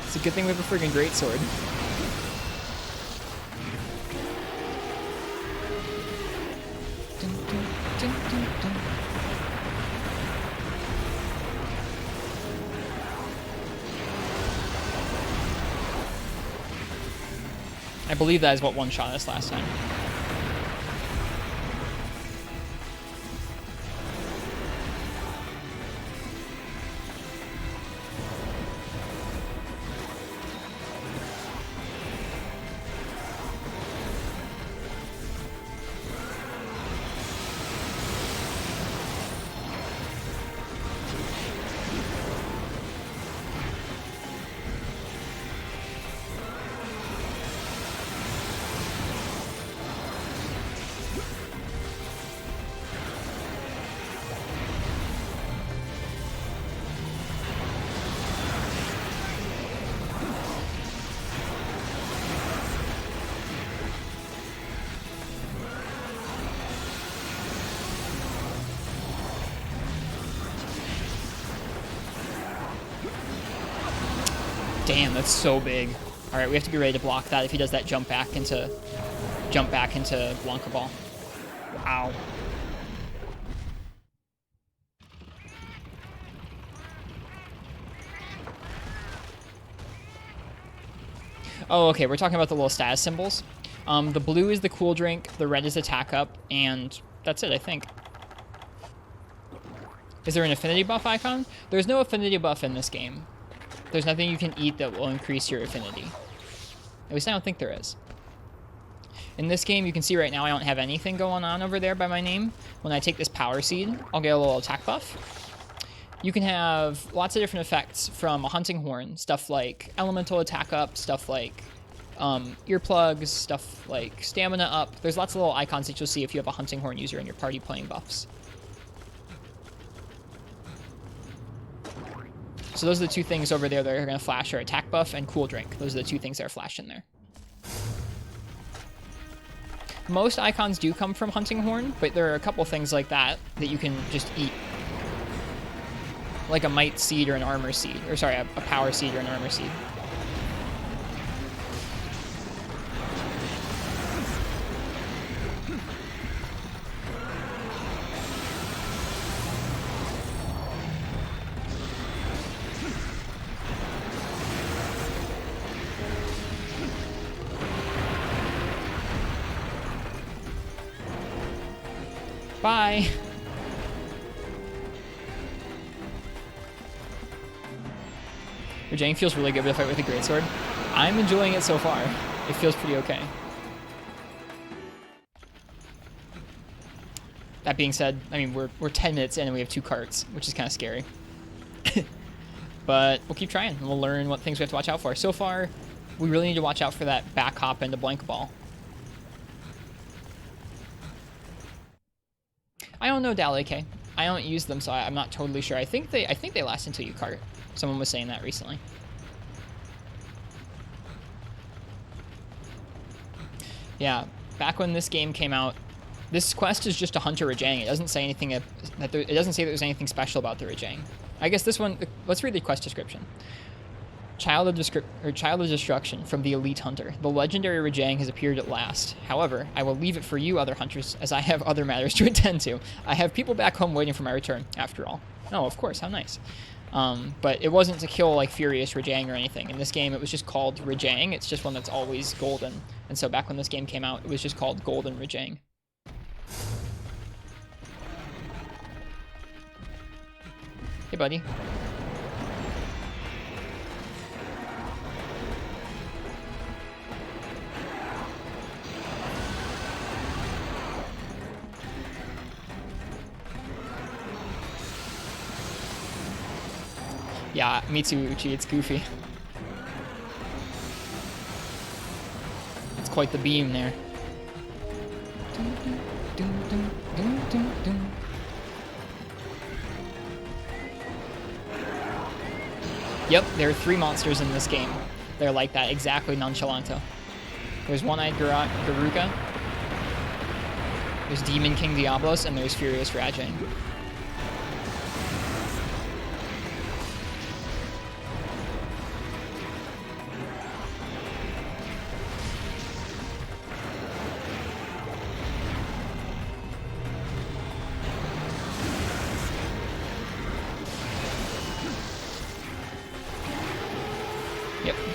It's a good thing we have a friggin' greatsword. I believe that is what one-shot us last time. Damn, that's so big. All right, we have to be ready to block that if he does that jump back into Blanca Ball. Wow. Oh, okay, we're talking about the little status symbols. The blue is the cool drink, the red is attack up, and that's it, I think. Is there an affinity buff icon? There's no affinity buff in this game. There's nothing you can eat that will increase your affinity. At least I don't think there is. In this game, you can see right now I don't have anything going on over there by my name. When I take this power seed, I'll get a little attack buff. You can have lots of different effects from a hunting horn, stuff like elemental attack up, stuff like earplugs, stuff like stamina up. There's lots of little icons that you'll see if you have a hunting horn user in your party playing buffs. So those are the two things over there that are going to flash are attack buff and cool drink. Those are the two things that are flashing there. Most icons do come from hunting horn, but there are a couple things like that that you can just eat. Like a might seed or an armor seed. Or sorry, a power seed or an armor seed. Bye. Your Jang feels really good to fight with a greatsword. I'm enjoying it so far. It feels pretty okay. That being said, I mean, we're 10 minutes in and we have 2 carts, which is kind of scary. But we'll keep trying and we'll learn what things we have to watch out for. So far, we really need to watch out for that back hop into Blank Ball. I don't know Dalek. I don't use them, so I'm not totally sure. I think they last until you cart. Someone was saying that recently. Yeah, back when this game came out, this quest is just a hunter Rajang. It doesn't say anything it doesn't say that there's anything special about the Rajang. I guess this one. Let's read the quest description. Child of Destruction from the Elite Hunter. The legendary Rajang has appeared at last. However, I will leave it for you, other hunters, as I have other matters to attend to. I have people back home waiting for my return, after all. Oh, of course, how nice. But it wasn't to kill, like, Furious Rajang or anything. In this game, it was just called Rajang. It's just one that's always golden. And so back when this game came out, it was just called Golden Rajang. Hey, buddy. Yeah, me too, Uchi. It's goofy. It's quite the beam there. Yep, there are 3 monsters in this game. They're like that, exactly nonchalanto. There's One-Eyed Garuka, there's Demon King Diablos, and there's Furious Rajang.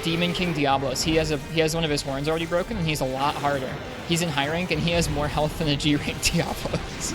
Demon King Diablos. He has one of his horns already broken, and he's a lot harder. He's in high rank, and he has more health than a G rank Diablos.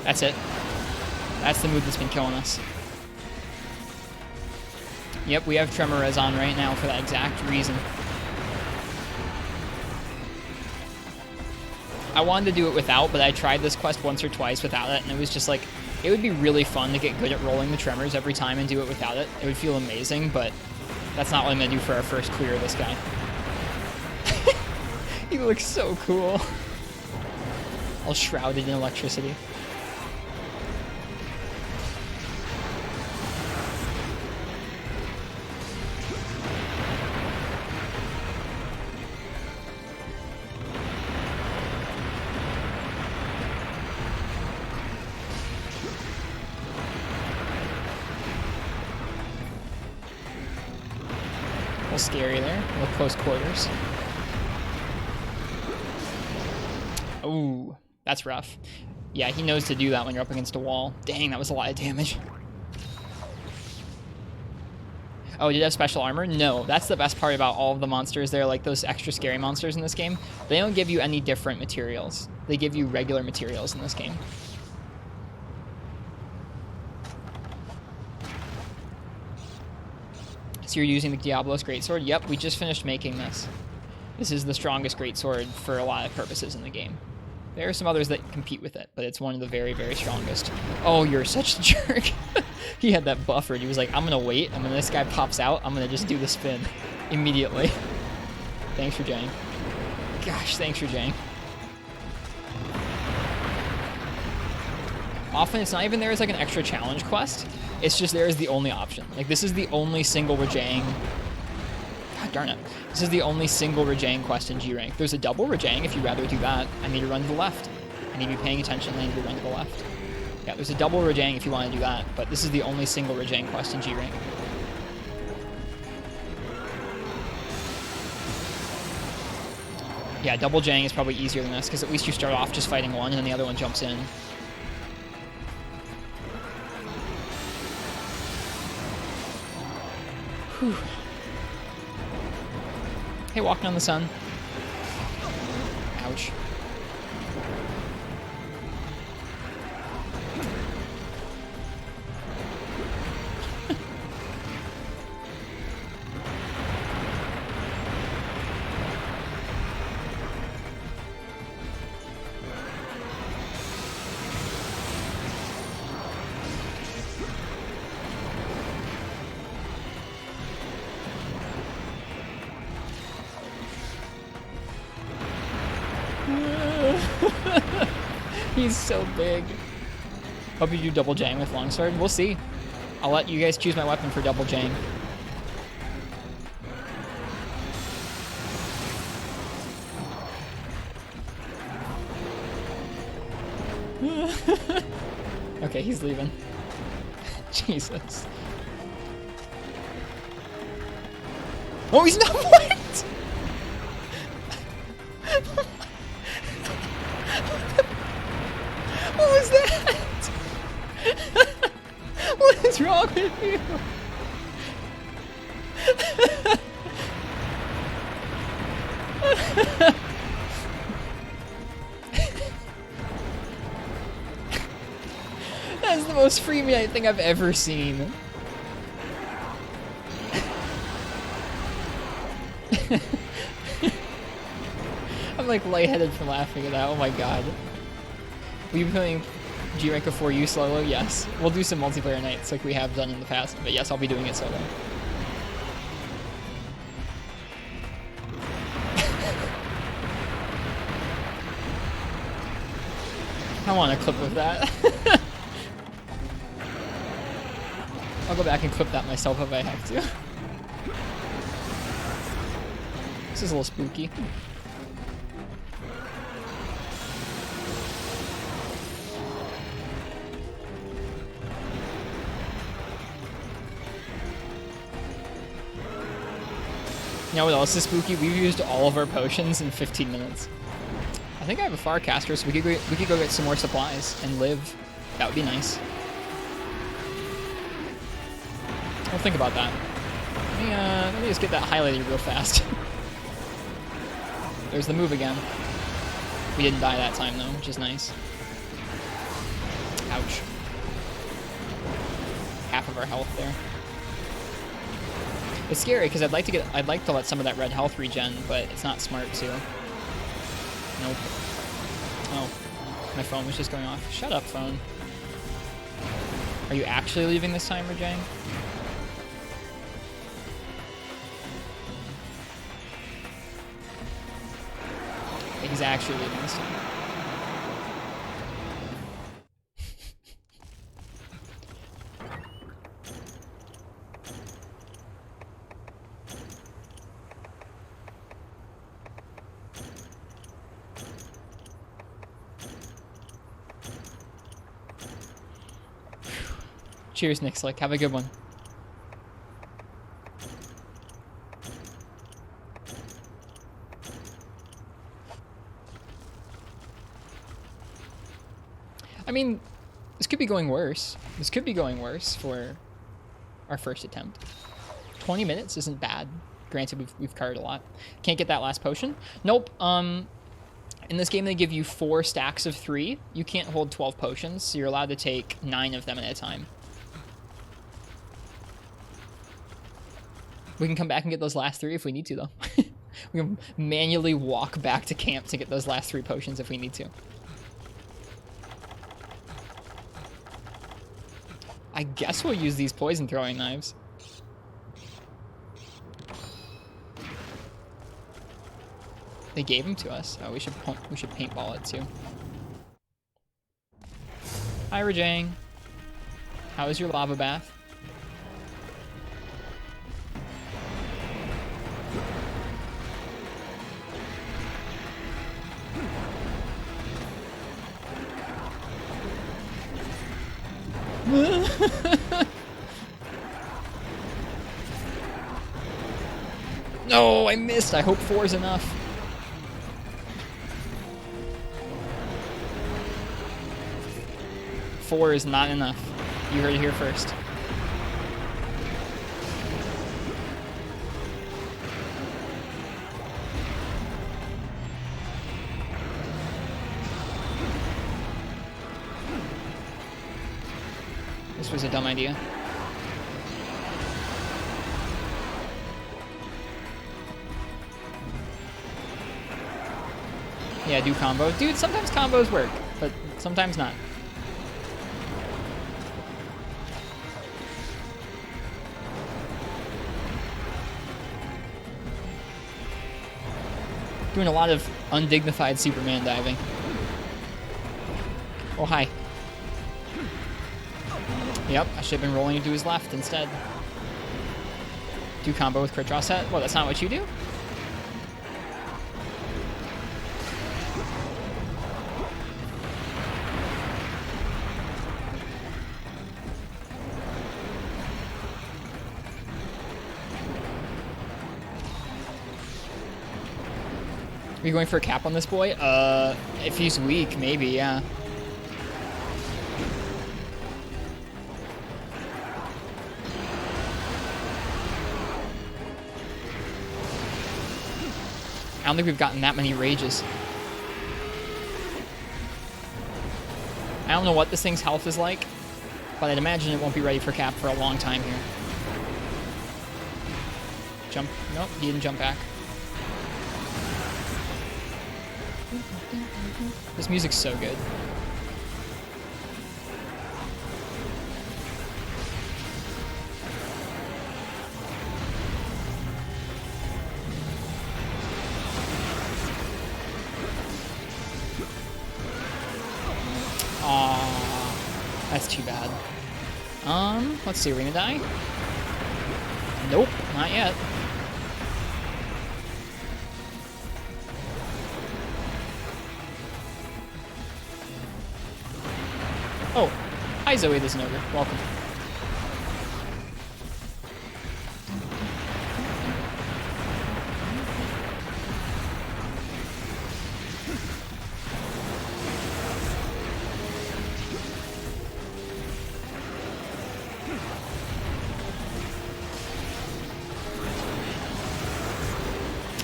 That's it. That's the move that's been killing us. Yep, we have Tremorez on right now for that exact reason. I wanted to do it without, but I tried this quest once or twice without it, and it was just like, it would be really fun to get good at rolling the Tremors every time and do it without it. It would feel amazing, but that's not what I'm going to do for our first clear of this guy. He looks so cool. All shrouded in electricity. Scary there, a little close quarters. Ooh, that's rough. Yeah, he knows to do that when you're up against a wall. Dang, that was a lot of damage. Oh, did it have special armor? No, that's the best part about all of the monsters. They're like those extra scary monsters in this game. They don't give you any different materials. They give you regular materials in this game. So you're using the Diablos Greatsword? Yep, we just finished making this. This is the strongest Greatsword for a lot of purposes in the game. There are some others that compete with it, but it's one of the very, very strongest. Oh, you're such a jerk. He had that buffered. He was like, I'm going to wait, and when this guy pops out, I'm going to just do the spin immediately. Thanks for Jang. Gosh, thanks for Jang. Often it's not even there as like an extra challenge quest. It's just there as the only option. Like, this is the only single Rajang. God darn it. This is the only single Rajang quest in G rank. There's a double Rajang if you'd rather do that. I need to run to the left. I need to be paying attention. I need to run to the left. Yeah, there's a double Rajang if you want to do that, but this is the only single Rajang quest in G rank. Yeah, double Jang is probably easier than this, because at least you start off just fighting one, and then the other one jumps in. Whew. Hey, walking on the sun. Ouch. He's so big. Hope you do double jang with longsword. We'll see. I'll let you guys choose my weapon for double jang. Okay, he's leaving. Jesus. Oh, he's not. What? What was that? What is wrong with you? That's the most free me I think I've ever seen. I'm like lightheaded from laughing at that. Oh my god. Will you be playing G rank before you solo? Yes. We'll do some multiplayer nights like we have done in the past, but yes, I'll be doing it solo. I want a clip of that. I'll go back and clip that myself if I have to. This is a little spooky. You know what else is spooky? We've used all of our potions in 15 minutes. I think I have a Farcaster, so we could go get some more supplies and live. That would be nice. I'll think about that. Let me just get that highlighted real fast. There's the move again. We didn't die that time though, which is nice. Ouch. Half of our health there. It's scary because I'd like to let some of that red health regen, but it's not smart to. Nope. Oh, my phone was just going off. Shut up, phone. Are you actually leaving this time, Rajang? He's actually leaving this time. Cheers, Nick Slick. Have a good one. I mean, this could be going worse. This could be going worse for our first attempt. 20 minutes isn't bad. Granted, we've carried a lot. Can't get that last potion. Nope. In this game, they give you 4 stacks of 3. You can't hold 12 potions, so you're allowed to take 9 of them at a time. We can come back and get those last 3 if we need to, though. We can manually walk back to camp to get those last 3 potions if we need to. I guess we'll use these poison throwing knives. They gave them to us. Oh, we should paintball it too. Hi, Rajang. How is your lava bath? No, I missed. I hope 4 is enough. Four is not enough. You heard it here first. This was a dumb idea. Yeah, do combo. Dude, sometimes combos work, but sometimes not. Doing a lot of undignified Superman diving. Oh, hi. Yep, I should have been rolling into his left instead. Do combo with crit draw set? Well, that's not what you do? Are you going for a cap on this boy? If he's weak, maybe, yeah. I don't think we've gotten that many rages. I don't know what this thing's health is like, but I'd imagine it won't be ready for cap for a long time here. Jump. Nope, he didn't jump back. This music's so good. Aw, that's too bad. Let's see, are we gonna die? Nope, not yet. Oh, hi Zoe, this is Ogre. Welcome.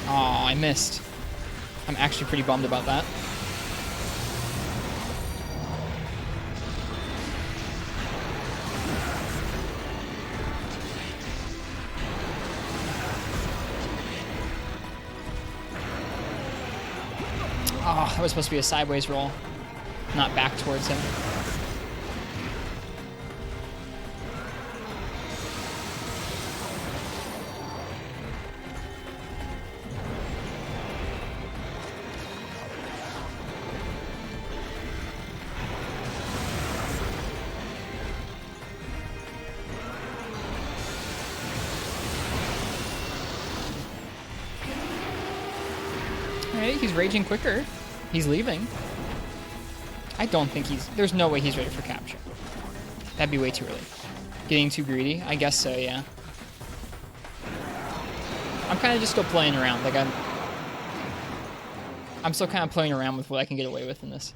Aw, I missed. I'm actually pretty bummed about that. Oh, that was supposed to be a sideways roll, not back towards him. Alright, he's raging quicker. He's leaving. I don't think he's... There's no way he's ready for capture. That'd be way too early. Getting too greedy? I guess so, yeah. I'm kind of just still playing around. Like, I'm still kind of playing around with what I can get away with in this.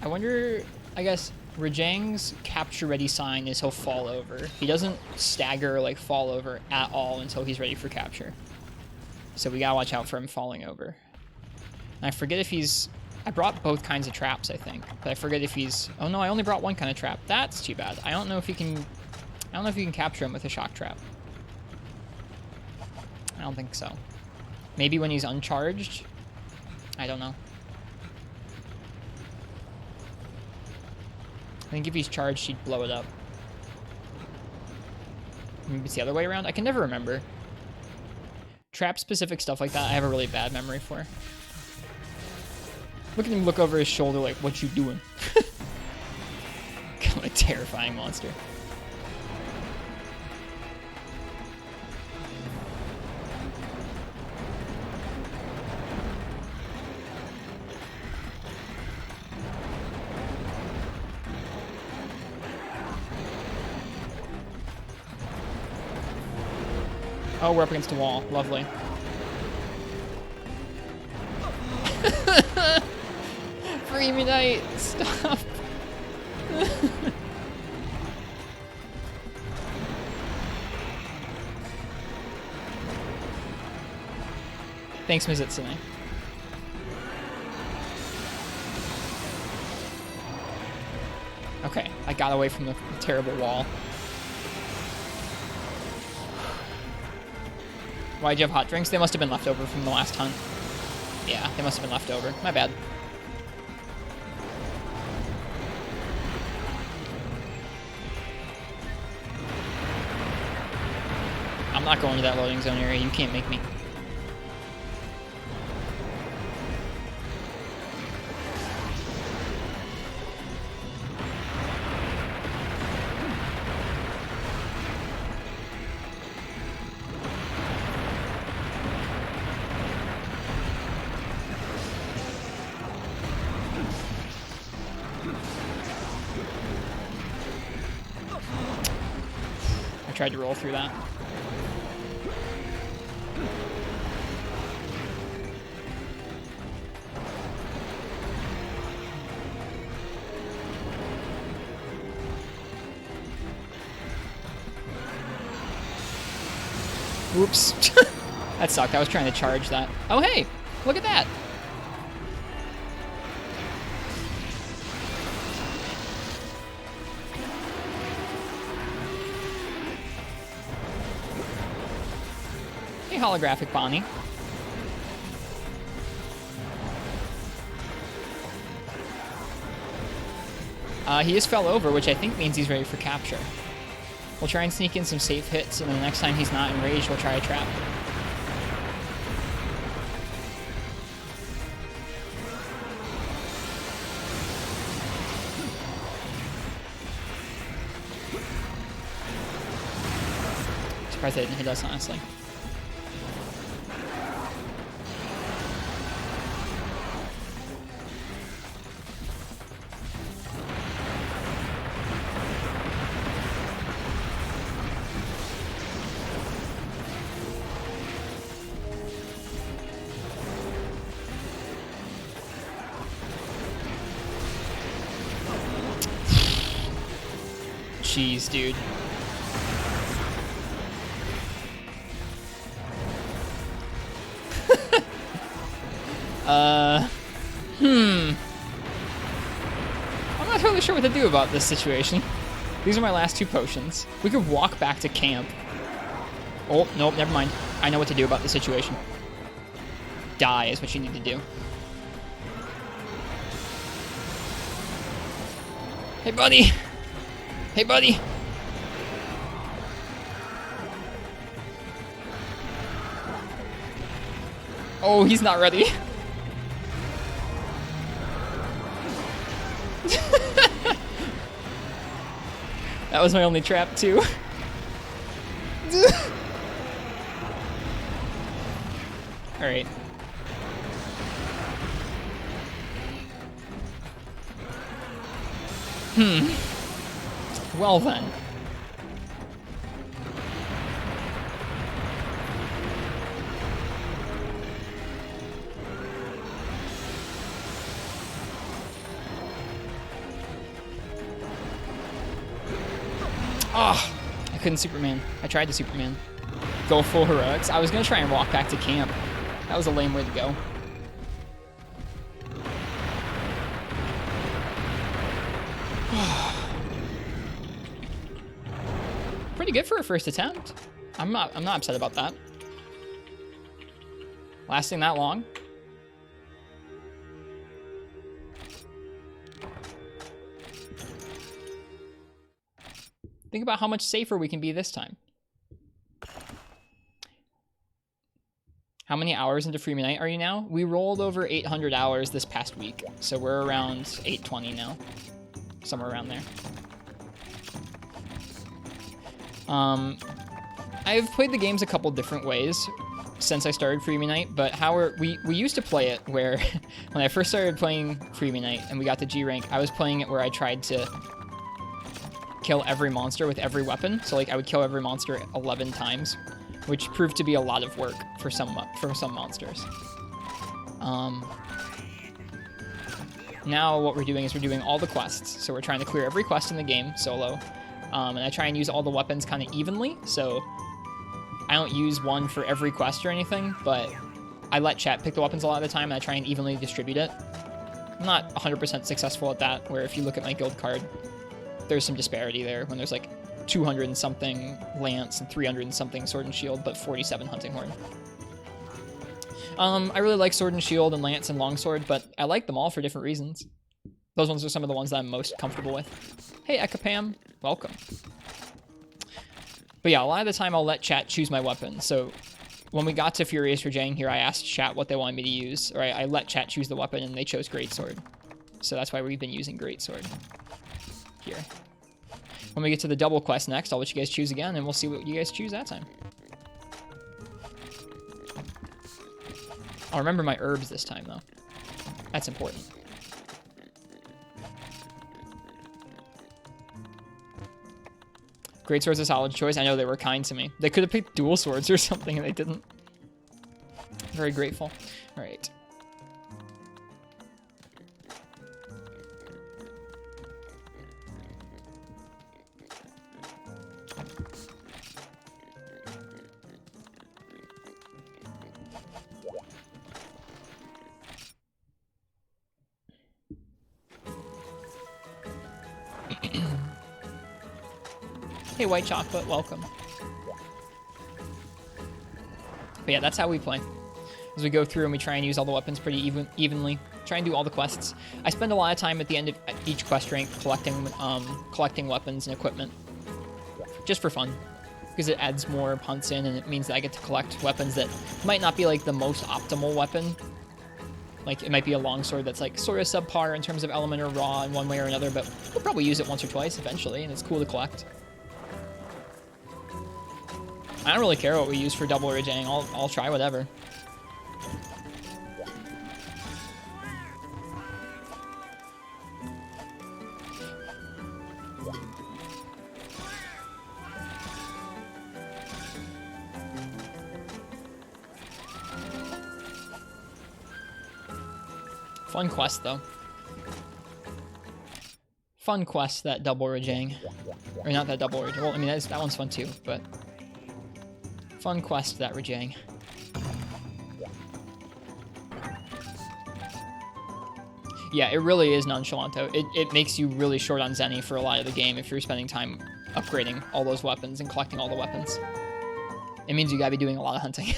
I wonder... I guess... Rajang's capture ready sign is he'll fall over. He doesn't stagger or like fall over at all until he's ready for capture. So we gotta watch out for him falling over. And I forget if he's... I brought both kinds of traps, I think. But I forget if he's... Oh no, I only brought one kind of trap. That's too bad. I don't know if he can... I don't know if you can capture him with a shock trap. I don't think so. Maybe when he's uncharged? I don't know. I think if he's charged, he'd blow it up. Maybe it's the other way around? I can never remember. Trap-specific stuff like that, I have a really bad memory for. Look at him look over his shoulder like, what you doing? Kind of a terrifying monster. Oh, we're up against a wall. Lovely. Free me, Knight! Stop! Thanks, Mizitsune. Okay, I got away from the terrible wall. Why'd you have hot drinks? They must have been left over from the last hunt. Yeah, they must have been left over. My bad. I'm not going to that loading zone area. You can't make me. I tried to roll through that. Oops. That sucked. I was trying to charge that. Oh, hey! Look at that! Hey, holographic Bonnie. He just fell over, which I think means he's ready for capture. We'll try and sneak in some safe hits, and then the next time he's not enraged, we'll try a trap. Surprised they didn't hit us, honestly. Jeez, dude. I'm not totally sure what to do about this situation. These are my last 2 potions. We could walk back to camp. Oh, nope, never mind. I know what to do about the situation. Die is what you need to do. Hey, buddy! Hey, buddy! Oh, he's not ready. That was my only trap, too. Alright. Well then. Oh, I couldn't Superman. I tried to Superman. Go full heroics. I was gonna try and walk back to camp. That was a lame way to go. Pretty good for a first attempt. I'm not upset about that. Lasting that long. Think about how much safer we can be this time. How many hours into Free Night are you now? We rolled over 800 hours this past week, so we're around 820 now. Somewhere around there. I've played the games a couple different ways since I started Freebie Night, but we used to play it where, when I first started playing Freebie Night and we got to G rank, I was playing it where I tried to kill every monster with every weapon. So like I would kill every monster 11 times, which proved to be a lot of work for some monsters. Now what we're doing is we're doing all the quests. So we're trying to clear every quest in the game solo. And I try and use all the weapons kind of evenly, so I don't use one for every quest or anything, but I let chat pick the weapons a lot of the time, and I try and evenly distribute it. I'm not 100% successful at that, where if you look at my guild card, there's some disparity there, when there's like 200 and something lance and 300 and something sword and shield, but 47 hunting horn. I really like sword and shield and lance and longsword, but I like them all for different reasons. Those ones are some of the ones that I'm most comfortable with. Hey, Ekapam, welcome. But yeah, a lot of the time I'll let chat choose my weapon. So when we got to Furious Rajang here, I asked chat what they wanted me to use. Or I let chat choose the weapon, and they chose Greatsword. So that's why we've been using Greatsword here. When we get to the double quest next, I'll let you guys choose again, and we'll see what you guys choose that time. I'll remember my herbs this time, though. That's important. Greatsword's a solid choice. I know they were kind to me. They could have picked dual swords or something, and they didn't. Very grateful. All right. Hey, White Chocolate, welcome. But yeah, that's how we play. As we go through and we try and use all the weapons pretty evenly. Try and do all the quests. I spend a lot of time at the end of each quest rank collecting weapons and equipment. Just for fun. Because it adds more punts in, and it means that I get to collect weapons that might not be like the most optimal weapon. Like, it might be a longsword that's like sort of subpar in terms of element or raw in one way or another, but we'll probably use it once or twice eventually, and it's cool to collect. I don't really care what we use for double Rajang. I'll try whatever. Fun quest, though. Fun quest, that double Rajang. Or not that double Rajang. Well, I mean, that one's fun too, but... Fun quest, that Rajang. Yeah, it really is nonchalant, though. It makes you really short on Zenny for a lot of the game if you're spending time upgrading all those weapons and collecting all the weapons. It means you gotta be doing a lot of hunting.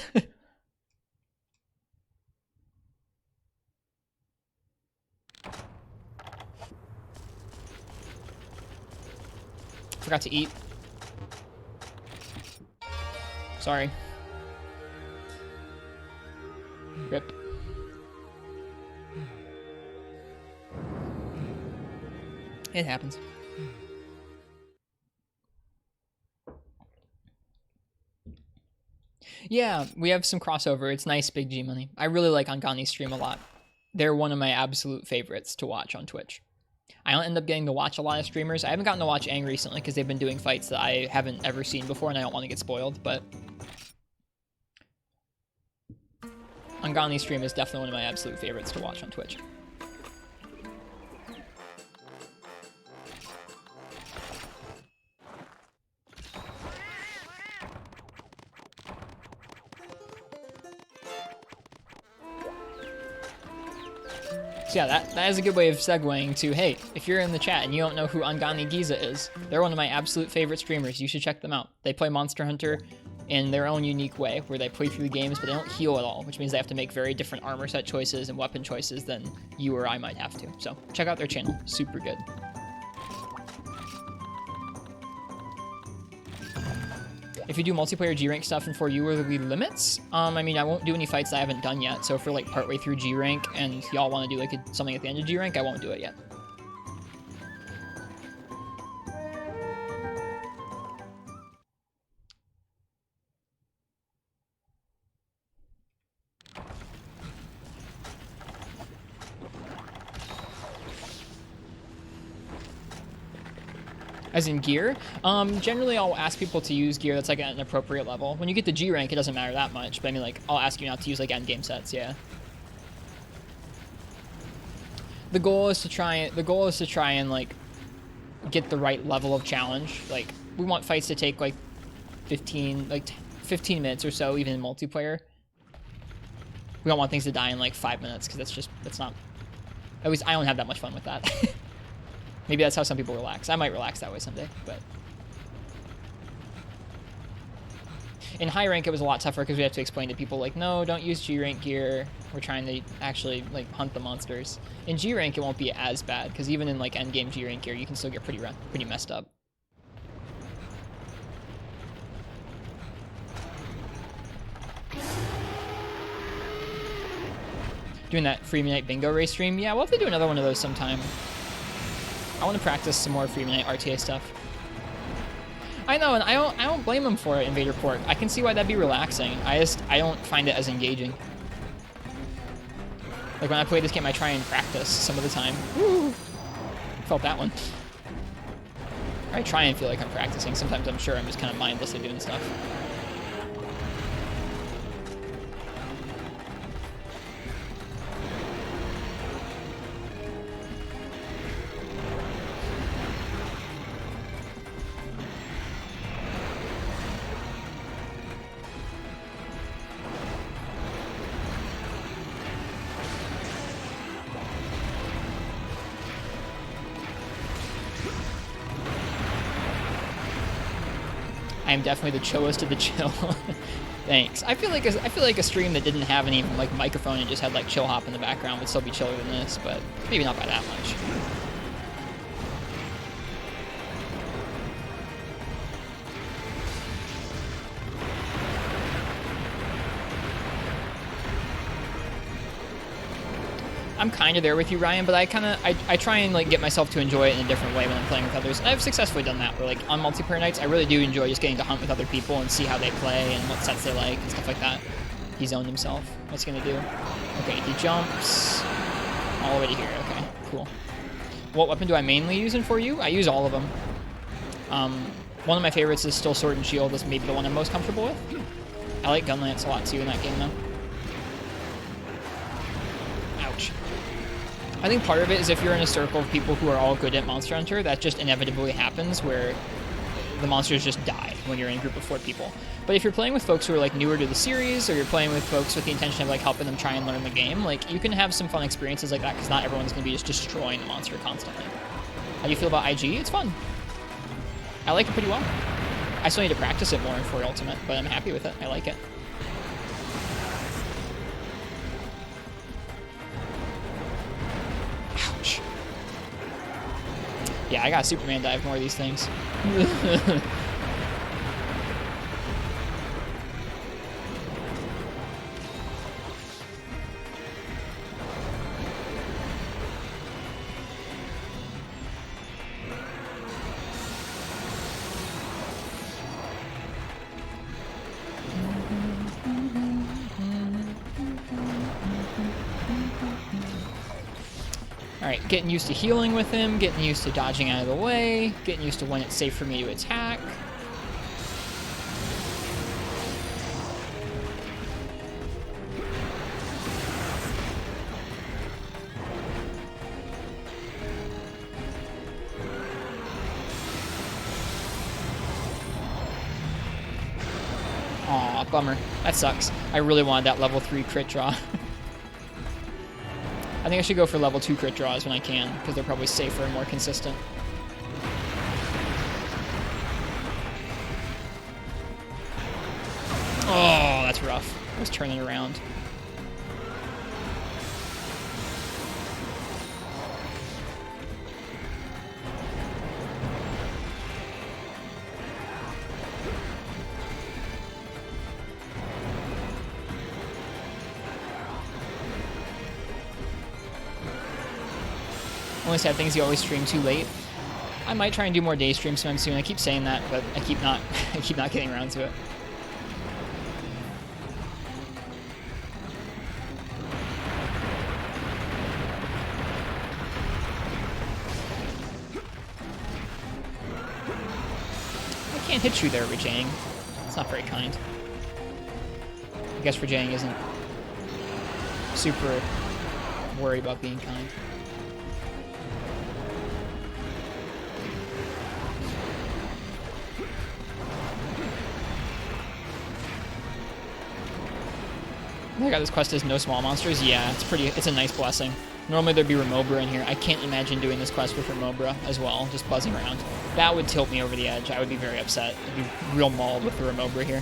Forgot to eat. Sorry. Rip. It happens. Yeah, we have some crossover. It's nice, Big G Money. I really like Angani's stream a lot. They're one of my absolute favorites to watch on Twitch. I don't end up getting to watch a lot of streamers. I haven't gotten to watch Aang recently because they've been doing fights that I haven't ever seen before and I don't want to get spoiled, but... Angani's stream is definitely one of my absolute favorites to watch on Twitch. So yeah, that is a good way of segueing to, hey, if you're in the chat and you don't know who Angani Giza is, they're one of my absolute favorite streamers. You should check them out. They play Monster Hunter in their own unique way, where they play through the games, but they don't heal at all, which means they have to make very different armor set choices and weapon choices than you or I might have to. So check out their channel. Super good. If you do multiplayer G-Rank stuff and for you, will there be limits? I mean, I won't do any fights that I haven't done yet, so if we're like partway through G-Rank and y'all want to do like something at the end of G-Rank, I won't do it yet. As in gear? Generally I'll ask people to use gear that's like at an appropriate level. When you get to G rank, it doesn't matter that much, but I mean like, I'll ask you not to use like end game sets, yeah. The goal is to try and like get the right level of challenge. Like, we want fights to take like 15 minutes or so, even in multiplayer. We don't want things to die in like 5 minutes because that's not. At least I don't have that much fun with that. Maybe that's how some people relax. I might relax that way someday, but. In high rank, it was a lot tougher because we have to explain to people like, no, don't use G rank gear. We're trying to actually like hunt the monsters. In G rank, it won't be as bad because even in like end game G rank gear, you can still get pretty messed up. Doing that Free Night Bingo race stream, yeah, we'll have to do another one of those sometime. I want to practice some more Free Night RTA stuff. I know, and I don't blame him for it, Invader Pork. I can see why that'd be relaxing. I don't find it as engaging. Like when I play this game, I try and practice some of the time. Woo! Felt that one. I try and feel like I'm practicing. Sometimes I'm sure I'm just kind of mindlessly doing stuff. I am definitely the chillest of the chill. Thanks. I feel like a stream that didn't have any like microphone and just had like chill hop in the background would still be chiller than this, but maybe not by that much. I'm kind of there with you, Ryan, but I try and like get myself to enjoy it in a different way when I'm playing with others. And I've successfully done that. Where like on multiplayer nights, I really do enjoy just getting to hunt with other people and see how they play and what sets they like and stuff like that. He zoned himself. What's he gonna do? Okay, he jumps all the way to here. Okay, cool. What weapon do I mainly use in For You? I use all of them. One of my favorites is still Sword and Shield. That's maybe the one I'm most comfortable with. I like Gun Lance a lot too in that game though. Ouch. I think part of it is if you're in a circle of people who are all good at Monster Hunter, that just inevitably happens where the monsters just die when you're in a group of 4 people. But if you're playing with folks who are like newer to the series, or you're playing with folks with the intention of like helping them try and learn the game, like you can have some fun experiences like that because not everyone's going to be just destroying the monster constantly. How do you feel about IG? It's fun. I like it pretty well. I still need to practice it more in 4 Ultimate, but I'm happy with it. I like it. Ouch. Yeah, I got Superman dive more of these things. Alright, getting used to healing with him, getting used to dodging out of the way, getting used to when it's safe for me to attack. Aw, bummer. That sucks. I really wanted that level 3 crit draw. I think I should go for level 2 crit draws when I can, because they're probably safer and more consistent. Oh, that's rough. I was turning around. Only sad thing is you always stream too late. I might try and do more day streams soon. I keep saying that, but I keep not getting around to it. I can't hit you there, Rajang. It's not very kind. I guess Rajang isn't super worried about being kind. I got this quest as no small monsters. Yeah, it's a nice blessing. Normally there'd be Remobra in here. I can't imagine doing this quest with Remobra as well, just buzzing around. That would tilt me over the edge. I would be very upset. I'd be real mauled with the Remobra here.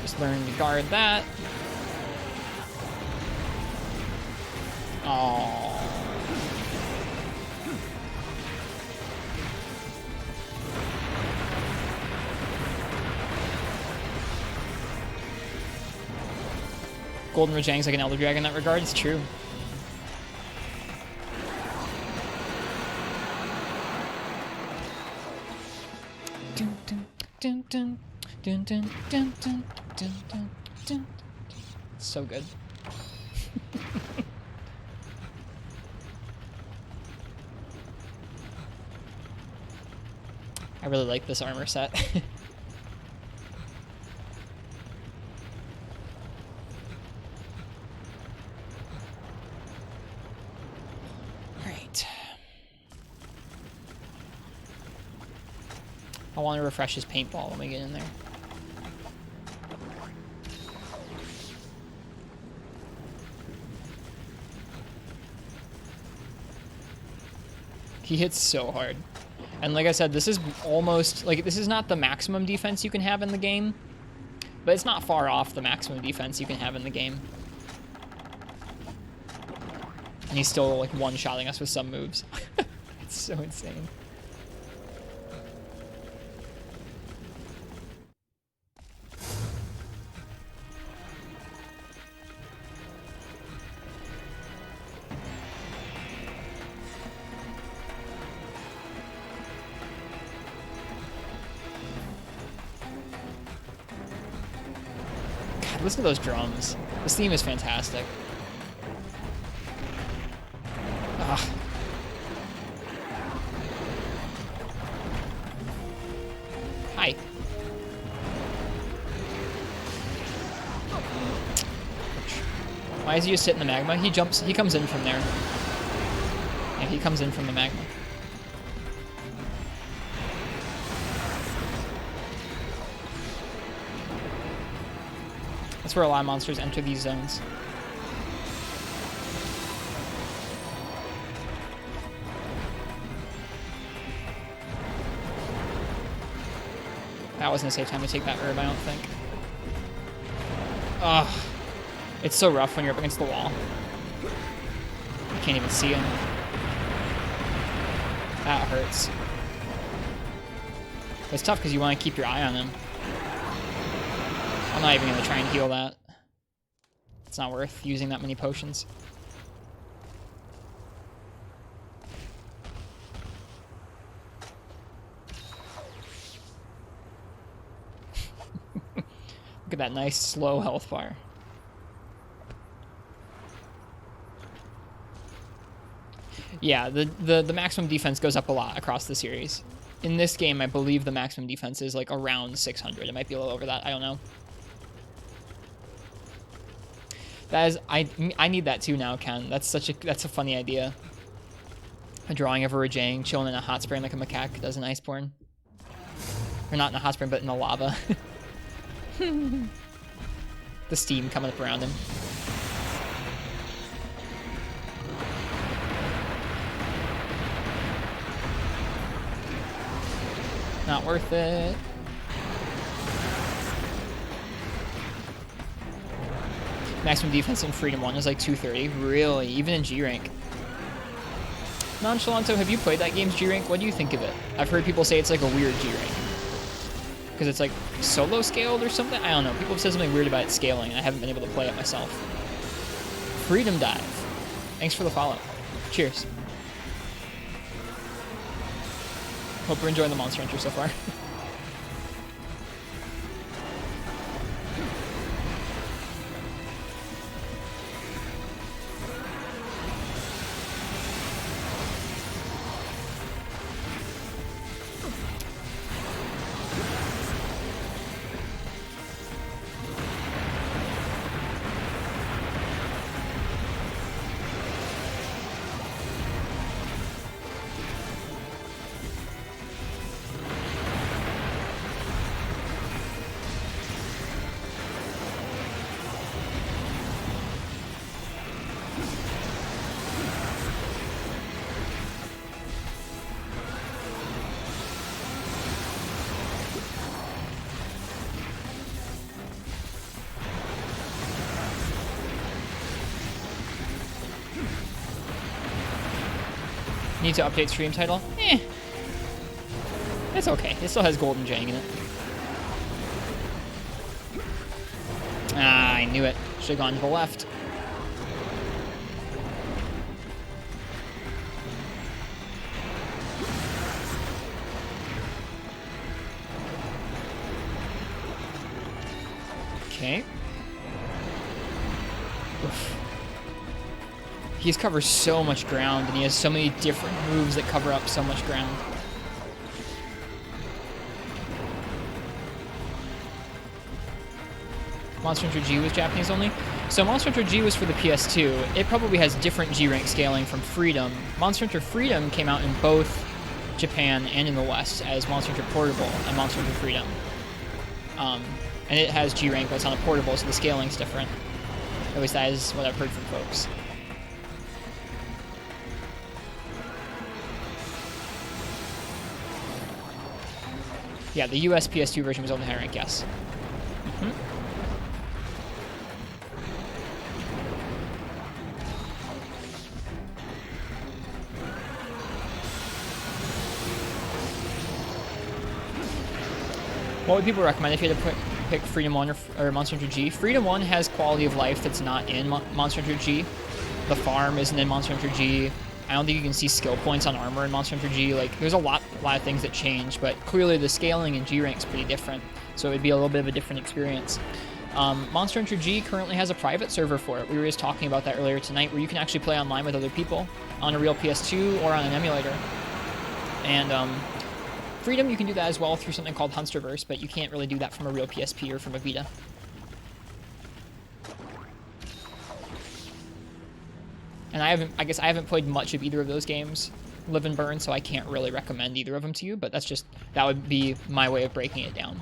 Just learn to guard that. Oh. Golden Rajang's like an Elder Dragon in that regard. It's true. Dun, dun, dun, dun, dun, dun, dun, dun, dun, dun, dun. So good. I really like this armor set. Alright. I want to refresh his paintball when we get in there. He hits so hard. And like I said, this is almost, like, this is not the maximum defense you can have in the game, but it's not far off the maximum defense you can have in the game. And he's still, like, one-shotting us with some moves. It's so insane. Listen to those drums. This theme is fantastic. Ugh. Hi. Why is he just sitting in the magma? He comes in from there. Yeah, he comes in from the magma. That's where a lot of monsters enter these zones. That wasn't a safe time to take that herb, I don't think. Ugh. It's so rough when you're up against the wall. You can't even see him. That hurts. But it's tough because you want to keep your eye on him. I'm not even going to try and heal that. It's not worth using that many potions. Look at that nice, slow health bar. Yeah, the maximum defense goes up a lot across the series. In this game, I believe the maximum defense is like around 600. It might be a little over that. I don't know. That is, I need that too now, Ken. That's a funny idea. A drawing of a Rajang chilling in a hot spring like a macaque does an Iceborne. Or not in a hot spring, but in the lava. The steam coming up around him. Not worth it. Maximum defense in Freedom 1 is like 230. Really? Even in G rank? Nonchalanto, have you played that game's G rank? What do you think of it? I've heard people say it's like a weird G rank. Because it's like solo scaled or something? I don't know. People have said something weird about it scaling, and I haven't been able to play it myself. Freedom Dive. Thanks for the follow. Cheers. Hope you're enjoying the Monster Hunter so far. Need to update stream title? It's okay. It still has Golden Jang in it. Ah, I knew it. Should have gone to the left. Okay. Oof. He's covers so much ground, and he has so many different moves that cover up so much ground. Monster Hunter G was Japanese only. So Monster Hunter G was for the PS2. It probably has different G rank scaling from Freedom. Monster Hunter Freedom came out in both Japan and in the West as Monster Hunter Portable and Monster Hunter Freedom. And it has G rank, but it's on a portable, so the scaling's different. At least that is what I've heard from folks. Yeah, the US PS2 version was only high rank, yes. What would people recommend if you had to pick Freedom 1 or Monster Hunter G? Freedom 1 has quality of life that's not in Monster Hunter G. The farm isn't in Monster Hunter G. I don't think you can see skill points on armor in Monster Hunter G. Like, there's a lot of things that change, but clearly the scaling in G rank is pretty different, so it would be a little bit of a different experience. Monster Hunter G currently has a private server for it. We were just talking about that earlier tonight, where you can actually play online with other people on a real PS2 or on an emulator. And Freedom, you can do that as well through something called Hunsterverse, but you can't really do that from a real PSP or from a Vita. And I guess I haven't played much of either of those games, Live and Burn, so I can't really recommend either of them to you, but that would be my way of breaking it down.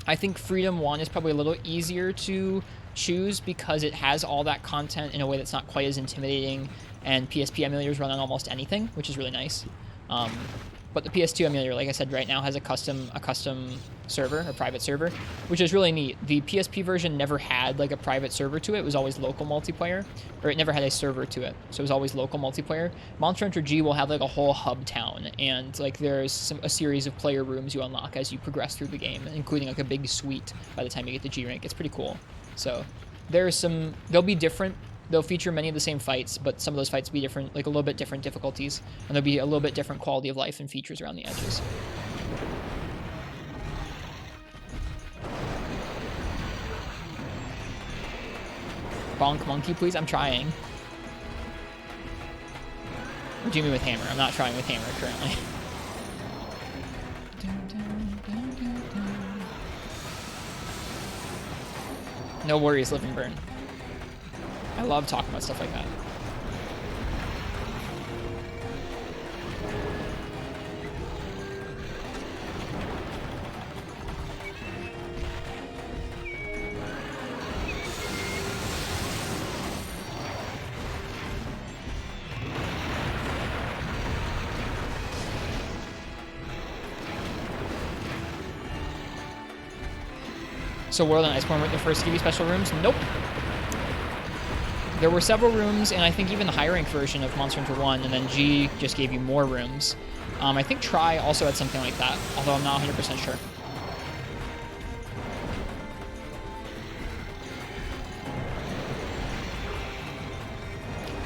I think Freedom 1 is probably a little easier to choose because it has all that content in a way that's not quite as intimidating, and PSP emulators run on almost anything, which is really nice. But the PS2 emulator, like I said, right now has a custom server, a private server, which is really neat. The PSP version never had like a private server to it. It was always local multiplayer, or it never had a server to it. So it was always local multiplayer. Monster Hunter G will have like a whole hub town, and like there's a series of player rooms you unlock as you progress through the game, including like a big suite by the time you get to G rank. It's pretty cool. So they'll be different. They'll feature many of the same fights, but some of those fights will be different, like a little bit different difficulties, and there'll be a little bit different quality of life and features around the edges. Bonk monkey, please? I'm trying. What do you mean with hammer? I'm not trying with hammer currently. No worries, Live and Burn. I love talking about stuff like that. So World and Iceborne weren't the first to give you special rooms? Nope. There were several rooms, and I think even the high rank version of Monster Hunter 1, and then G just gave you more rooms. I think Tri also had something like that, although I'm not 100% sure.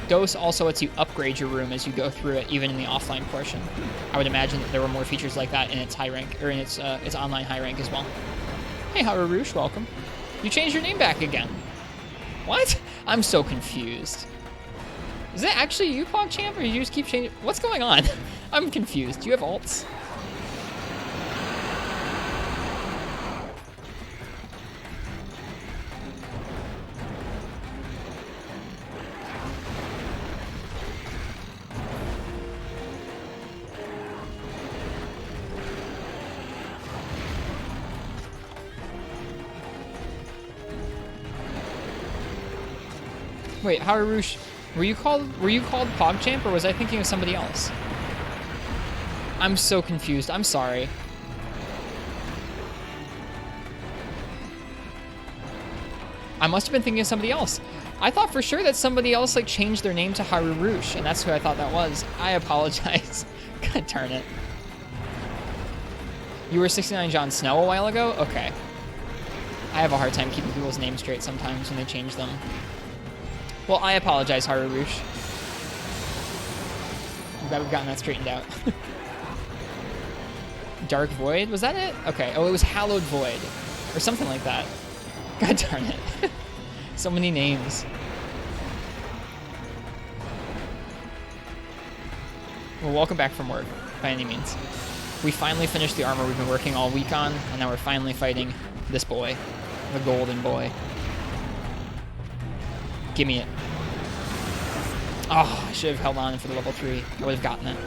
DOS also lets you upgrade your room as you go through it, even in the offline portion. I would imagine that there were more features like that in its high rank, or in its online high rank as well. Hey, Harurush, welcome. You changed your name back again. What? I'm so confused. Is that actually you, PogChamp, or you just keep changing? What's going on? I'm confused. Do you have alts? Wait, Harurush, were you called PogChamp, or was I thinking of somebody else? I'm so confused. I'm sorry. I must have been thinking of somebody else. I thought for sure that somebody else like changed their name to Harurush, and that's who I thought that was. I apologize. God darn it. You were 69 Jon Snow a while ago? Okay. I have a hard time keeping people's names straight sometimes when they change them. Well, I apologize, Harurush. I'm glad we've gotten that straightened out. Dark Void? Was that it? Okay. Oh, it was Hallowed Void. Or something like that. God darn it. So many names. Well, welcome back from work, by any means. We finally finished the armor we've been working all week on, and now we're finally fighting this boy. The golden boy. Give me it. Oh, I should have held on for the level 3. I would have gotten it.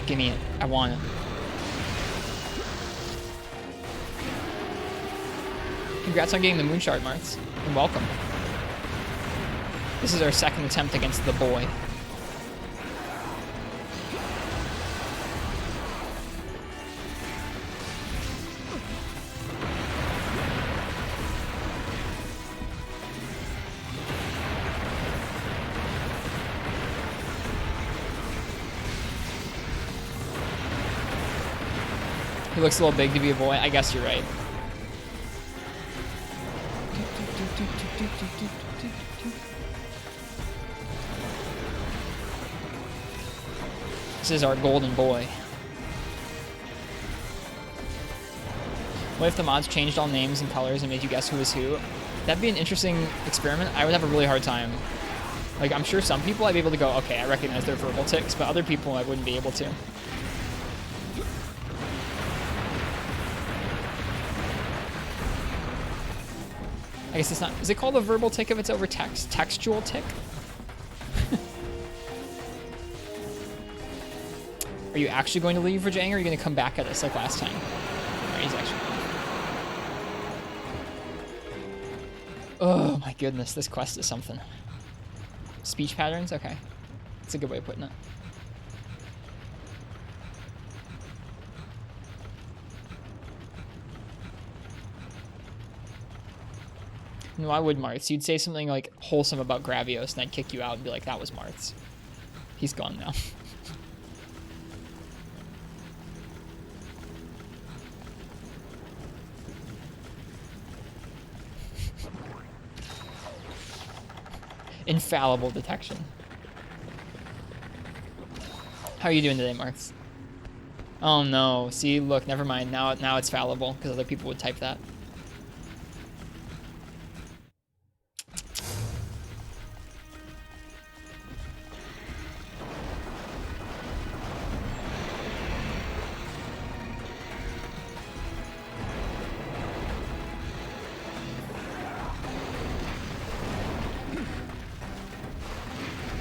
Give me it. I want it. Congrats on getting the Moon Shard, Martz. And welcome. This is our second attempt against the boy. He looks a little big to be a boy. I guess you're right. This is our golden boy. What if the mods changed all names and colors and made you guess who was who? That'd be an interesting experiment. I would have a really hard time. Like, I'm sure some people I'd be able to go, okay, I recognize their verbal tics, but other people I wouldn't be able to. I guess it's not. Is it called a verbal tick if it's over text? Textual tick? Are you actually going to leave, Rajang, or are you going to come back at us like last time? Alright, he's actually. Oh my goodness, this quest is something. Speech patterns? Okay. That's a good way of putting it. No, I would Marths. You'd say something like wholesome about Gravios, and I'd kick you out and be like, that was Marths. He's gone now. Infallible detection. How are you doing today, Marths? Oh no. See, look, never mind. Now it's fallible, because other people would type that.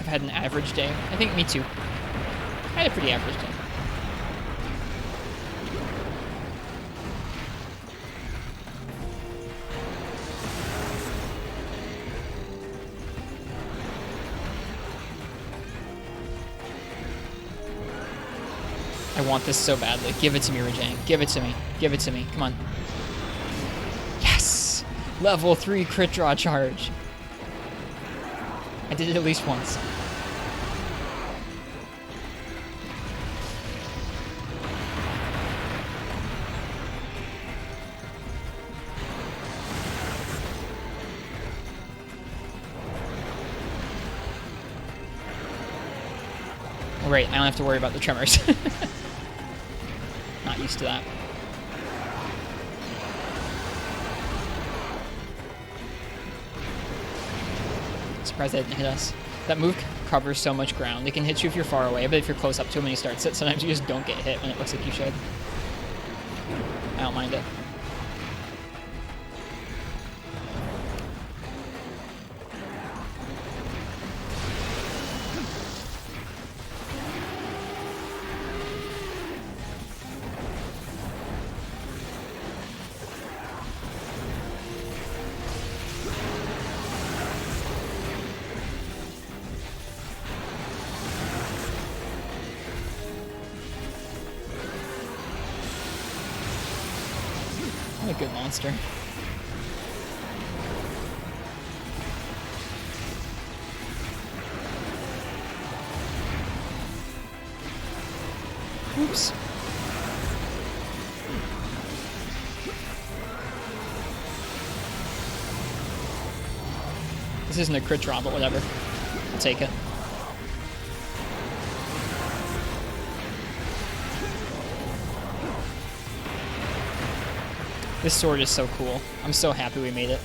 Had an average day. I think me too. I had a pretty average day. I want this so badly. Give it to me, Rajang. Give it to me. Give it to me. Come on. Yes! Level 3 crit draw charge. I did it at least once. Right, I don't have to worry about the tremors. Not used to that. Surprised that didn't hit us. That move covers so much ground. It can hit you if you're far away, but if you're close up to him and he starts it, sometimes you just don't get hit when it looks like you should. I don't mind it. What a good monster. Oops. This isn't a crit draw, but whatever. I'll take it. This sword is so cool. I'm so happy we made it.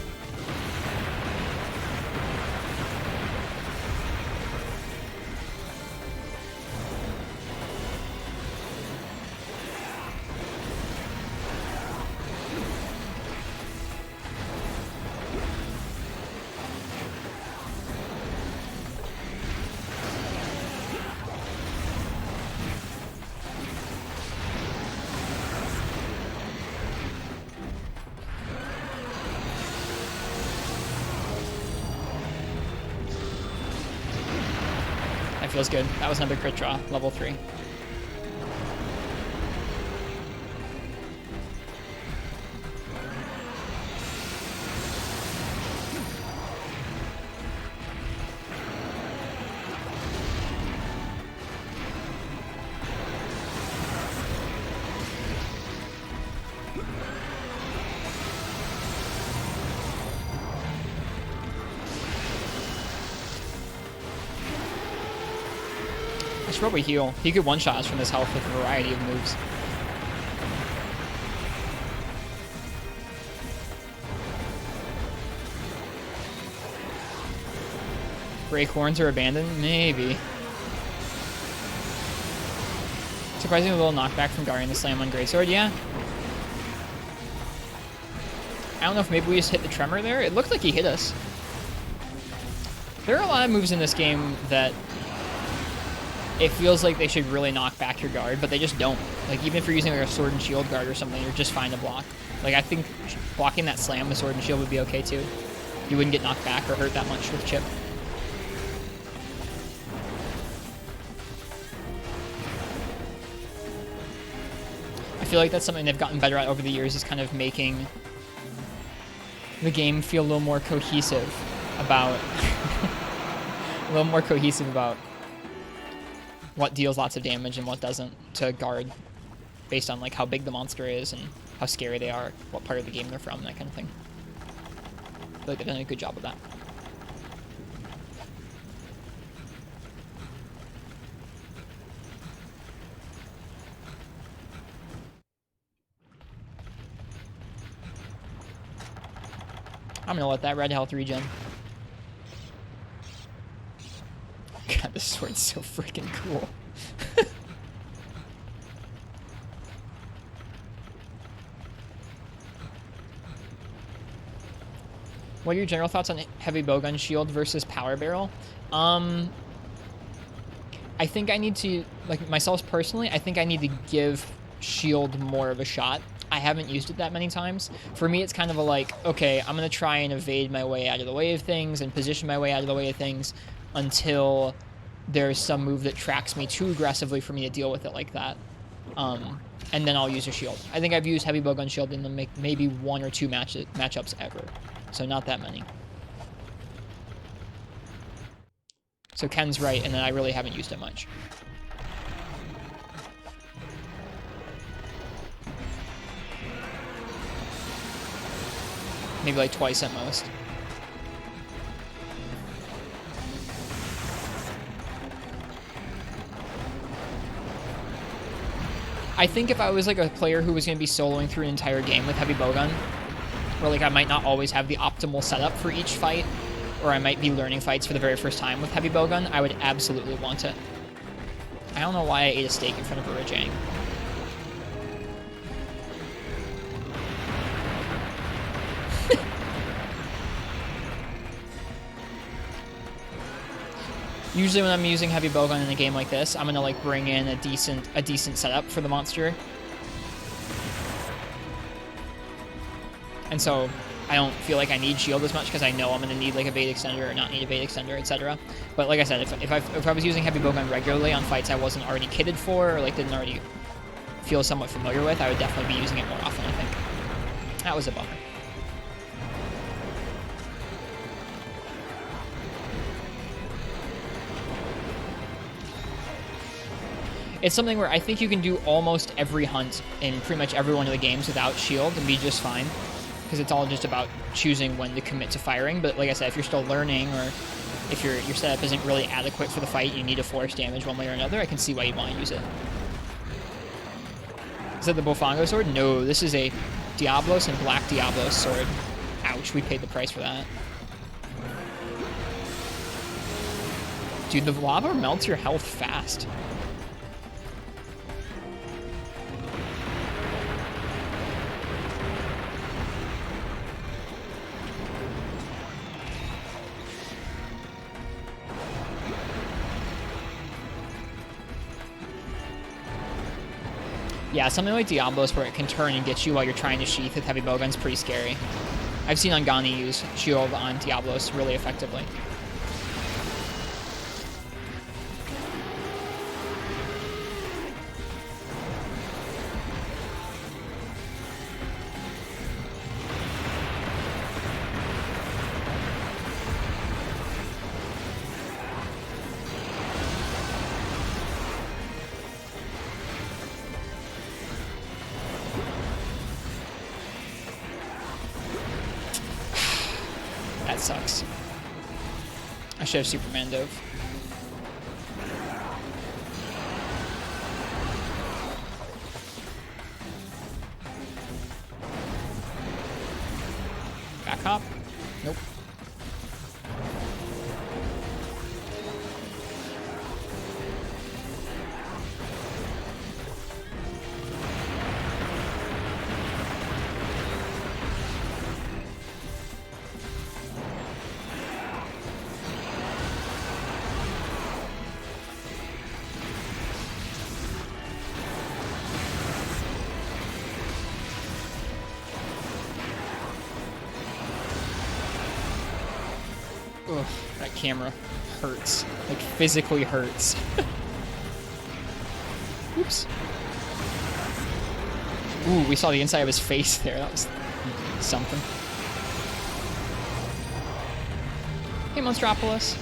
That feels good. That was another crit draw, level 3. I should probably heal. He could one-shot us from his health with a variety of moves. Break horns are abandoned? Maybe. Surprisingly little knockback from Guardian the Slam on Greatsword, yeah. I don't know if maybe we just hit the tremor there. It looked like he hit us. There are a lot of moves in this game that it feels like they should really knock back your guard, but they just don't. Like, even if you're using like a sword and shield guard or something, you're just fine to block. Like, I think blocking that slam with sword and shield would be okay too. You wouldn't get knocked back or hurt that much with chip. I feel like that's something they've gotten better at over the years, is kind of making the game feel a little more cohesive about what deals lots of damage and what doesn't to guard, based on like how big the monster is and how scary they are, what part of the game they're from, that kind of thing. I feel like they've done a good job of that. I'm gonna let that red health regen. God, this sword's so freaking cool. What are your general thoughts on heavy bowgun shield versus power barrel? I think I need to, like, myself personally, I think I need to give shield more of a shot. I haven't used it that many times. For me, it's kind of a like, okay, I'm going to try and evade my way out of the way of things and position my way out of the way of things until there's some move that tracks me too aggressively for me to deal with it like that. And then I'll use a shield. I think I've used heavy bowgun shield in the maybe 1 or 2 matchups ever. So not that many. So Ken's right, and then I really haven't used it much. Maybe like twice at most. I think if I was like a player who was going to be soloing through an entire game with heavy bowgun, where like I might not always have the optimal setup for each fight, or I might be learning fights for the very first time with heavy bowgun, I would absolutely want it. I don't know why I ate a steak in front of a Rajang. Usually when I'm using heavy bowgun in a game like this, I'm gonna like bring in a decent setup for the monster. And so I don't feel like I need shield as much because I know I'm gonna need like a bait extender or not need a bait extender, etc. But like I said, if I was using heavy bowgun regularly on fights I wasn't already kitted for or like didn't already feel somewhat familiar with, I would definitely be using it more often, I think. That was a bummer. It's something where I think you can do almost every hunt in pretty much every one of the games without shield and be just fine. Because it's all just about choosing when to commit to firing. But like I said, if you're still learning or if your setup isn't really adequate for the fight, you need to force damage one way or another, I can see why you'd want to use it. Is that the Bofongo sword? No, this is a Diablos and Black Diablos sword. Ouch, we paid the price for that. Dude, the lava melts your health fast. Yeah, something like Diablos where it can turn and get you while you're trying to sheath with heavy bowgun's pretty scary. I've seen Ungani use shield on Diablos really effectively. That sucks. I should have Superman dove. Back hop? Nope. Ugh, that camera hurts. Like, physically hurts. Oops. Ooh, we saw the inside of his face there. That was something. Hey, Monstropolis.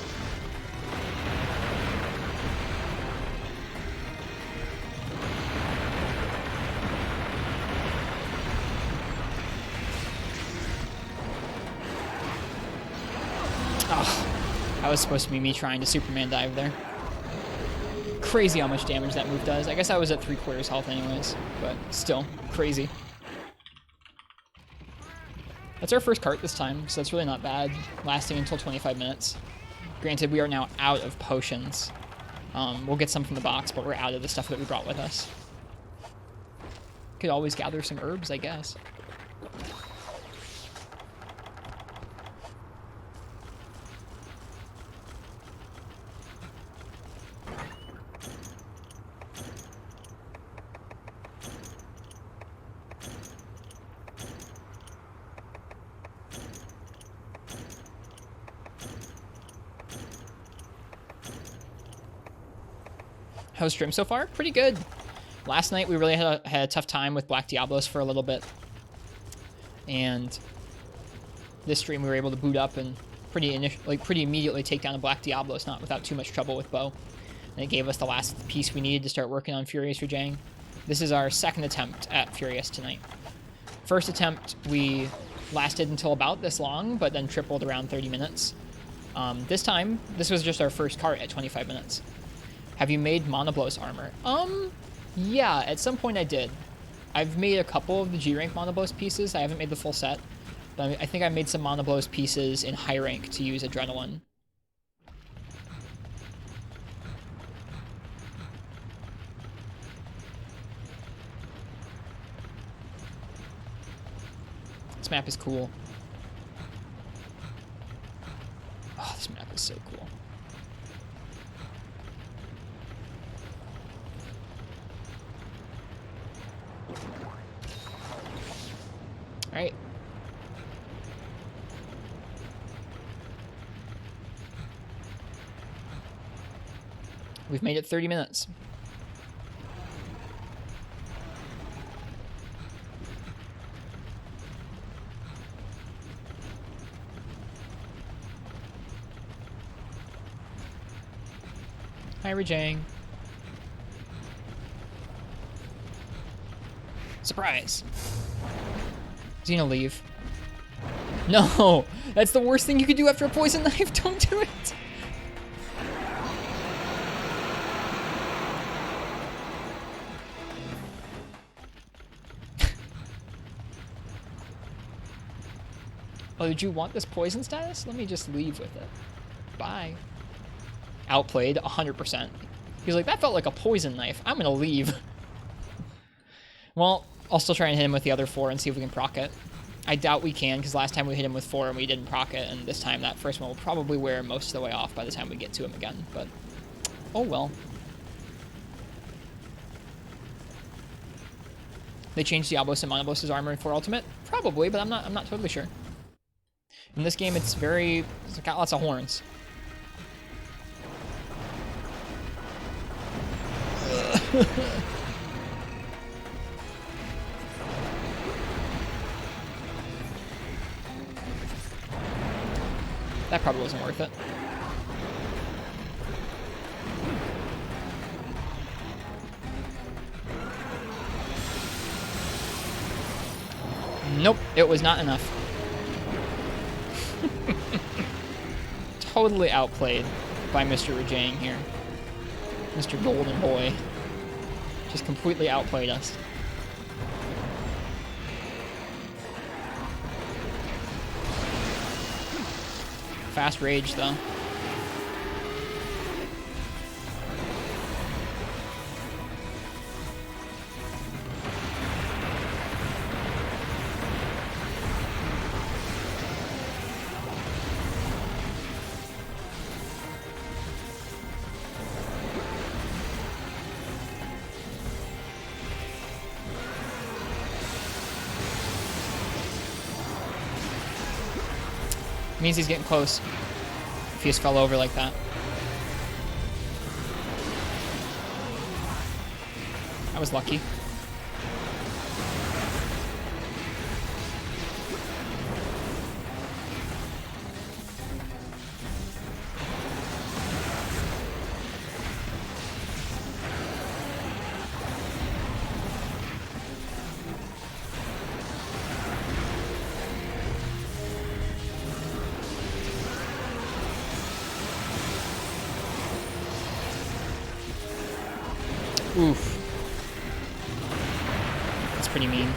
That was supposed to be me trying to Superman dive there. Crazy how much damage that move does. I guess I was at 3/4 health anyways, but still, crazy. That's our first cart this time, so that's really not bad. Lasting until 25 minutes. Granted, we are now out of potions. We'll get some from the box, but we're out of the stuff that we brought with us. Could always gather some herbs, I guess. How's stream so far? Pretty good. Last night we really had a tough time with Black Diablos for a little bit. And this stream we were able to boot up and pretty immediately take down a Black Diablos, not without too much trouble with bow. And it gave us the last piece we needed to start working on Furious Rajang. This is our second attempt at Furious tonight. First attempt we lasted until about this long, but then tripled around 30 minutes. This time, this was just our first cart at 25 minutes. Have you made Monoblos armor? Yeah, at some point I did. I've made a couple of the G-rank Monoblos pieces. I haven't made the full set. But I think I made some Monoblos pieces in high rank to use Adrenaline. This map is cool. Oh, this map is so cool. All right. We've made it 30 minutes. Hi, Rajang. Surprise. Is he gonna leave? No! That's the worst thing you could do after a poison knife. Don't do it! Oh, did you want this poison status? Let me just leave with it. Bye. Outplayed 100%. He's like, that felt like a poison knife. I'm gonna leave. Well, I'll still try and hit him with the other 4 and see if we can proc it. I doubt we can, because last time we hit him with 4 and we didn't proc it, and this time that first one will probably wear most of the way off by the time we get to him again, but oh well. They changed Diablos and Monobos' armor for Ultimate? Probably, but I'm not totally sure. In this game, it's got lots of horns. That probably wasn't worth it. Nope, it was not enough. Totally outplayed by Mr. Rajang here. Mr. Golden Boy. Just completely outplayed us. Fast rage, though. Means he's getting close. If he just fell over like that. I was lucky. Oof. That's pretty mean.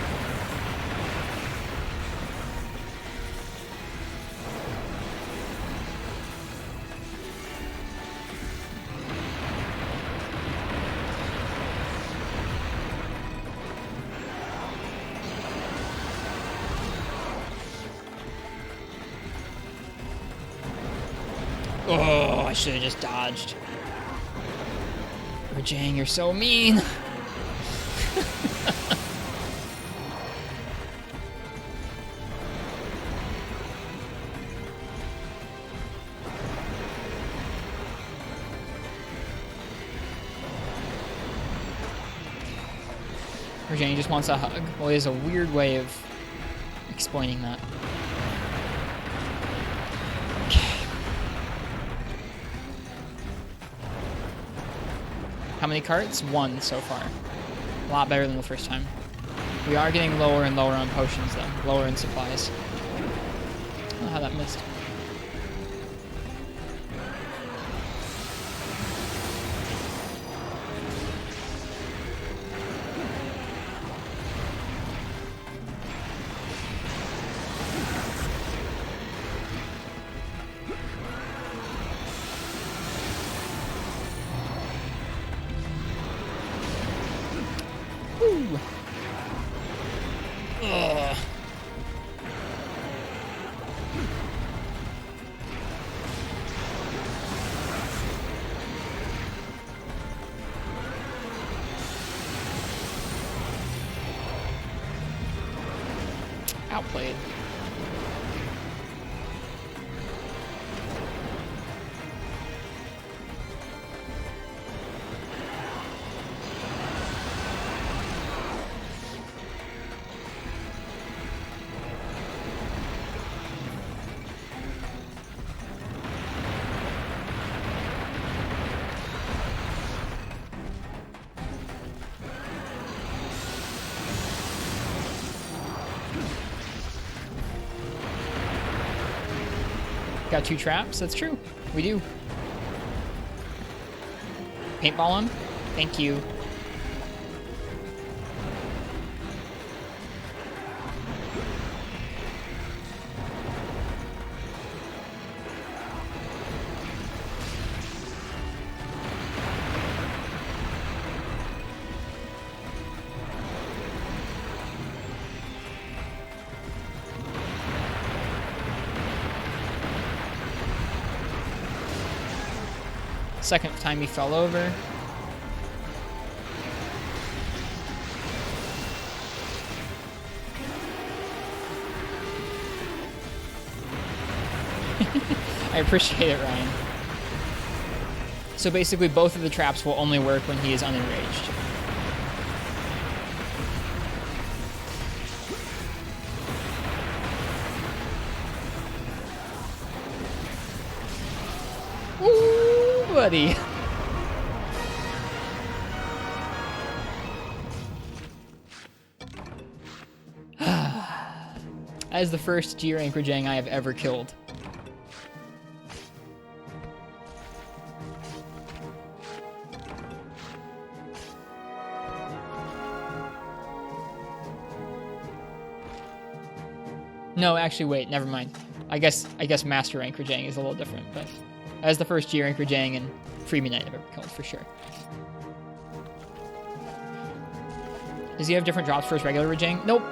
Oh, I should have just dodged. Rajang, you're so mean. Rajang just wants a hug. Well, there's a weird way of explaining that. How many carts? 1 so far. A lot better than the first time. We are getting lower and lower on potions, though. Lower in supplies. I don't know how that missed. Woo! Ugh. Outplayed. got 2 traps. That's true. We do. Paintball him. Thank you. Second time he fell over. I appreciate it, Ryan. So basically both of the traps will only work when he is unenraged. Ooh, buddy. That is the first G rank Rajang I have ever killed. No, actually, wait, never mind. I guess Master Rank Rajang is a little different, but as the first G Rank Rajang and Freeman Knight I've ever killed, for sure. Does he have different drops for his regular Rajang? Nope.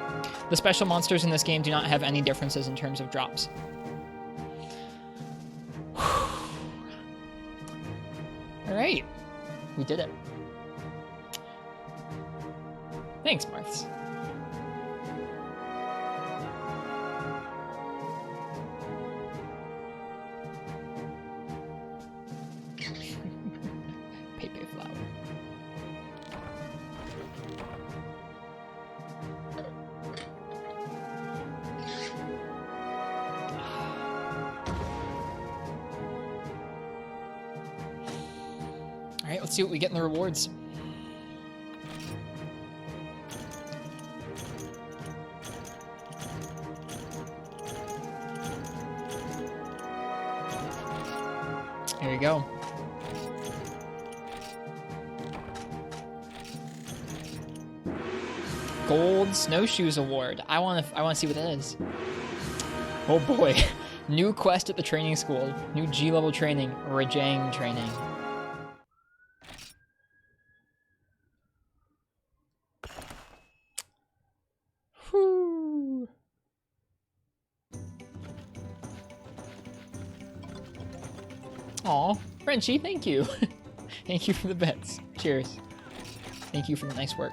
The special monsters in this game do not have any differences in terms of drops. Alright. We did it. Thanks, Marths. Pepe flower. Alright, let's see what we get in the rewards. Here you go. Gold Snowshoes Award. I want to see what that is. Oh boy. New quest at the training school. New G-level training. Rajang training. Whew. Aw, Frenchie, thank you. Thank you for the bets. Cheers. Thank you for the nice work.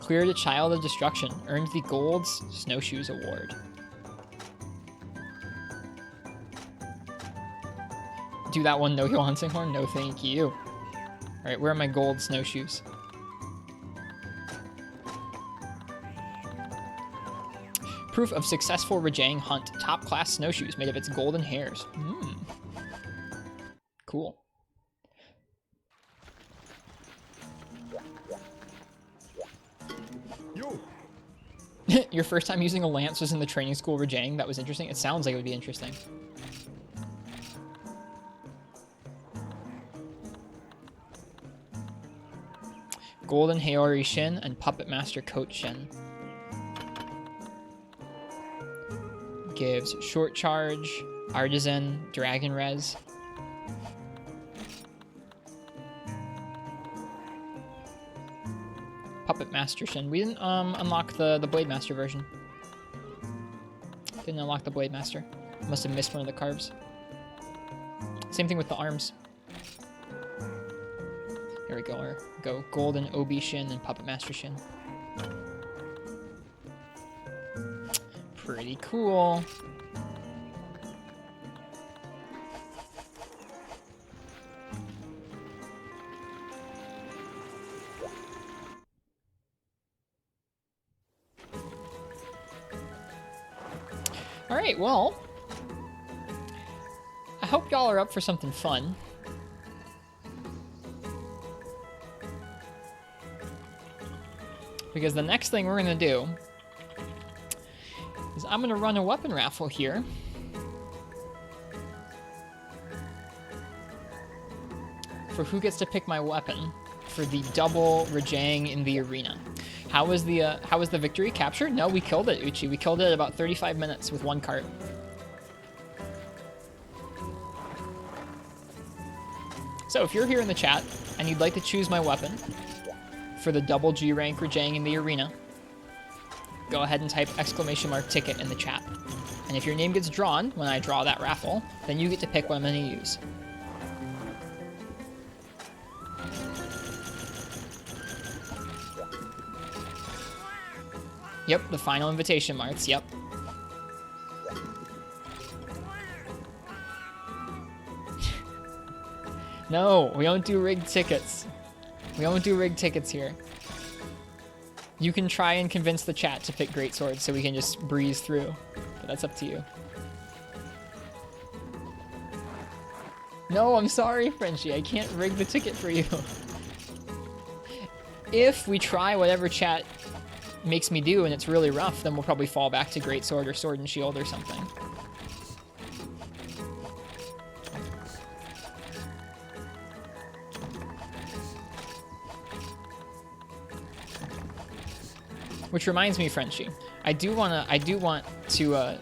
Cleared a Child of Destruction. Earned the Gold Snowshoes Award. Do that one, no heal hunting horn? No, thank you. Alright, where are my gold snowshoes? Proof of successful Rajang hunt. Top class snowshoes made of its golden hairs. Cool. Your first time using a lance was in the training school Rajang? That was interesting. It sounds like it would be interesting. Golden Haori Shin and Puppet Master Coat Shin. Gives Short Charge, Artisan, Dragon Res. Puppet Master Shin. We didn't unlock the Blade Master version. Didn't unlock the Blade Master. Must have missed one of the carves. Same thing with the arms. Here we go. Go Golden Obi Shin and Puppet Master Shin. Pretty cool. Alright, well, I hope y'all are up for something fun. Because the next thing we're going to do is I'm going to run a weapon raffle here. for who gets to pick my weapon for the double Rajang in the arena. How was the victory captured? No, we killed it, Uchi. We killed it in about 35 minutes with one cart. So if you're here in the chat and you'd like to choose my weapon for the double G rank Rajang in the arena, go ahead and type !ticket in the chat. And if your name gets drawn when I draw that raffle, then you get to pick what I'm going to use. Yep, the final invitation marks, yep. No, we don't do rigged tickets. We don't do rigged tickets here. You can try and convince the chat to pick great swords so we can just breeze through, but that's up to you. No, I'm sorry, Frenchie. I can't rig the ticket for you. If we try whatever chat makes me do and it's really rough, then we'll probably fall back to great sword or sword and shield or something. Which reminds me, Frenchie, I do want to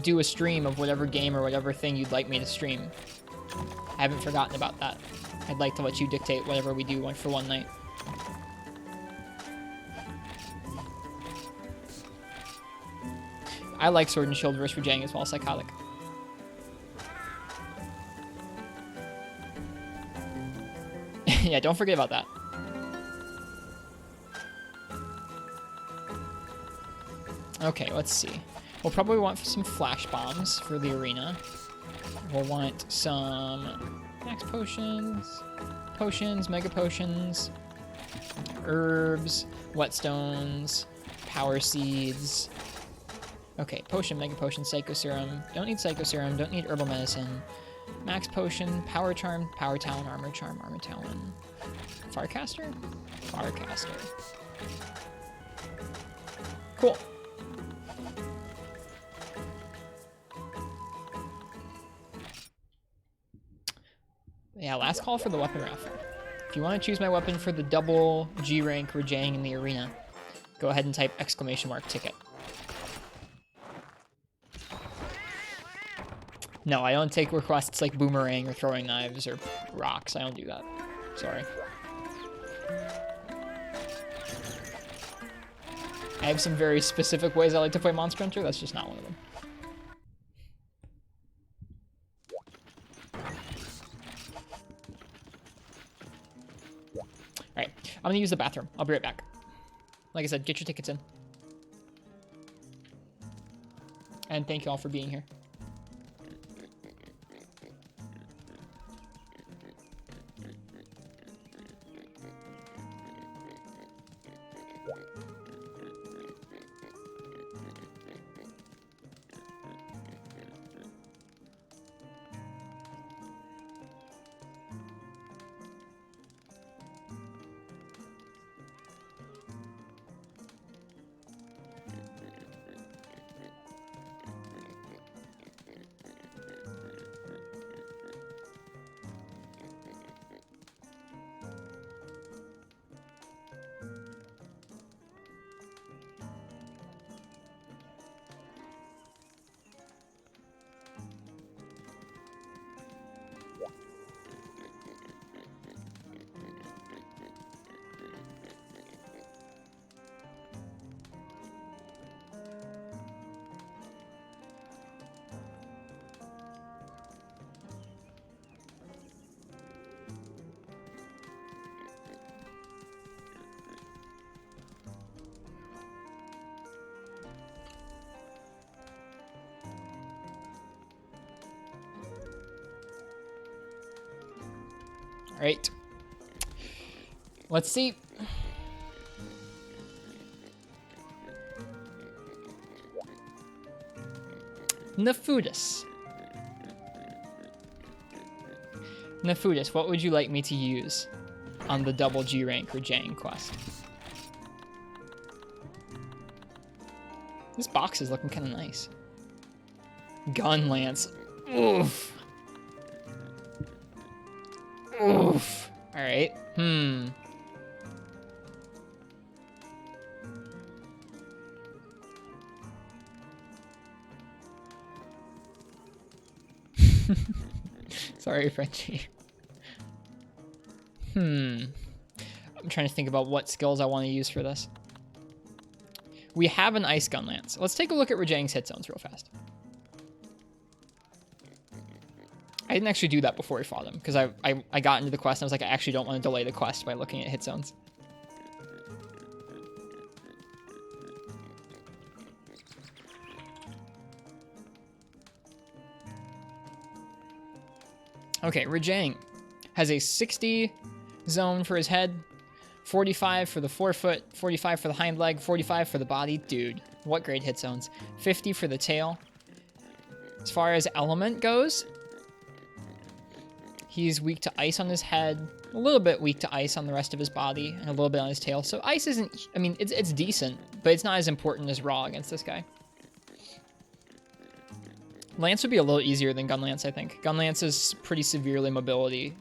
do a stream of whatever game or whatever thing you'd like me to stream. I haven't forgotten about that. I'd like to let you dictate whatever we do for one night. I like Sword and Shield versus Rajang as well, Psychotic. Yeah, don't forget about that. Okay, let's see. We'll probably want some flash bombs for the arena. We'll want some max potions, mega potions, herbs, whetstones, power seeds. Okay, potion, mega potion, psycho serum. Don't need psycho serum, don't need herbal medicine. Max potion, power charm, power talon, armor talon. Farcaster? Farcaster. Cool. Yeah, last call for the weapon raffle. If you want to choose my weapon for the double G rank Rajang in the arena, go ahead and type !ticket. No, I don't take requests like boomerang or throwing knives or rocks. I don't do that. Sorry. I have some very specific ways I like to play Monster Hunter. That's just not one of them. Alright, I'm gonna use the bathroom. I'll be right back. Like I said, get your tickets in. And thank you all for being here. All right. Let's see. Nefudis. Nefudis, what would you like me to use on the double G rank Rajang quest? This box is looking kind of nice. Gun lance. Oof. Oof. All right. Sorry, Frenchie. I'm trying to think about what skills I want to use for this. We have an Ice Gun Lance. Let's take a look at Rajang's hit zones real fast. I didn't actually do that before we fought him, because I got into the quest and I was like, I actually don't want to delay the quest by looking at hit zones. Okay, Rajang has a 60 zone for his head, 45 for the forefoot, 45 for the hind leg, 45 for the body. Dude, what great hit zones. 50 for the tail. As far as element goes, he's weak to ice on his head, a little bit weak to ice on the rest of his body, and a little bit on his tail. So ice isn't, I mean, it's decent, but it's not as important as raw against this guy. Lance would be a little easier than Gun Lance, I think. Gun Lance is pretty severely mobility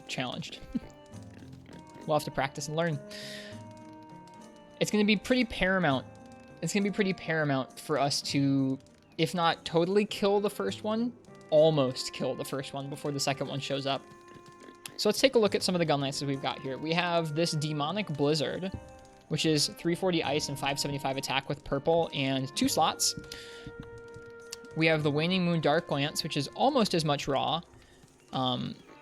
challenged. We'll have to practice and learn. It's going to be pretty paramount. It's going to be pretty paramount for us to, if not totally kill the first one, almost kill the first one before the second one shows up. So let's take a look at some of the Gun Lances we've got here. We have this Demonic Blizzard, which is 340 ice and 575 attack with purple and 2 slots. We have the Waning Moon Dark Lance, which is almost as much raw,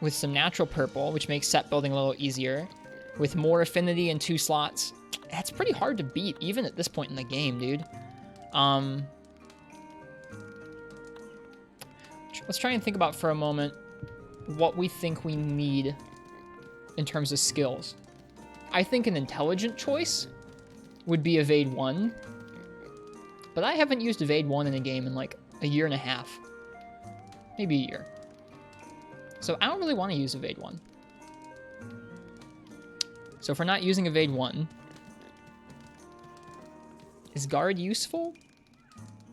with some natural purple, which makes set building a little easier, with more affinity and 2 slots. That's pretty hard to beat, even at this point in the game, dude. Let's try and think about for a moment what we think we need in terms of skills. I think an intelligent choice would be Evade 1, but I haven't used Evade 1 in a game in like a year and a half, maybe a year. So I don't really want to use Evade 1. So if we're not using Evade 1, is Guard useful?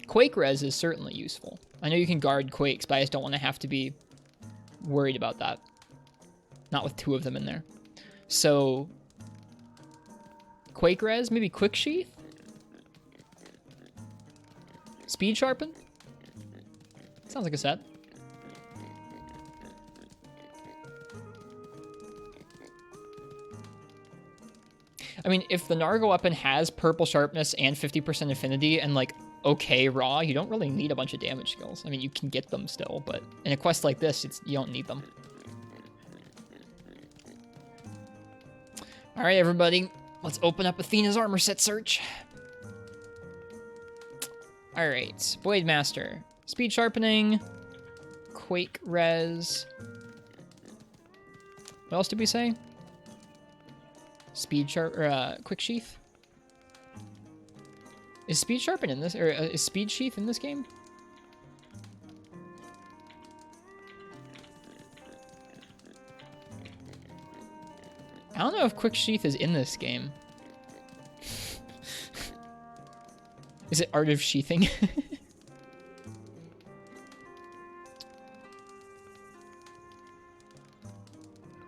Quake Res is certainly useful. I know you can guard Quakes, but I just don't want to have to be worried about that. Not with 2 of them in there. So Quake Res, maybe Quick Sheath? Speed Sharpen? Sounds like a set. I mean, if the Nargo weapon has purple sharpness and 50% affinity and like okay raw, you don't really need a bunch of damage skills. I mean, you can get them still, but in a quest like this, you don't need them. All right, everybody, let's open up Athena's armor set search. All right, Blade Master, Speed Sharpening, Quake Res. What else did we say? Quick Sheath. Is Speed Sharpen in this, or is Speed Sheath in this game? I don't know if Quick Sheath is in this game. Is it Art of Sheathing?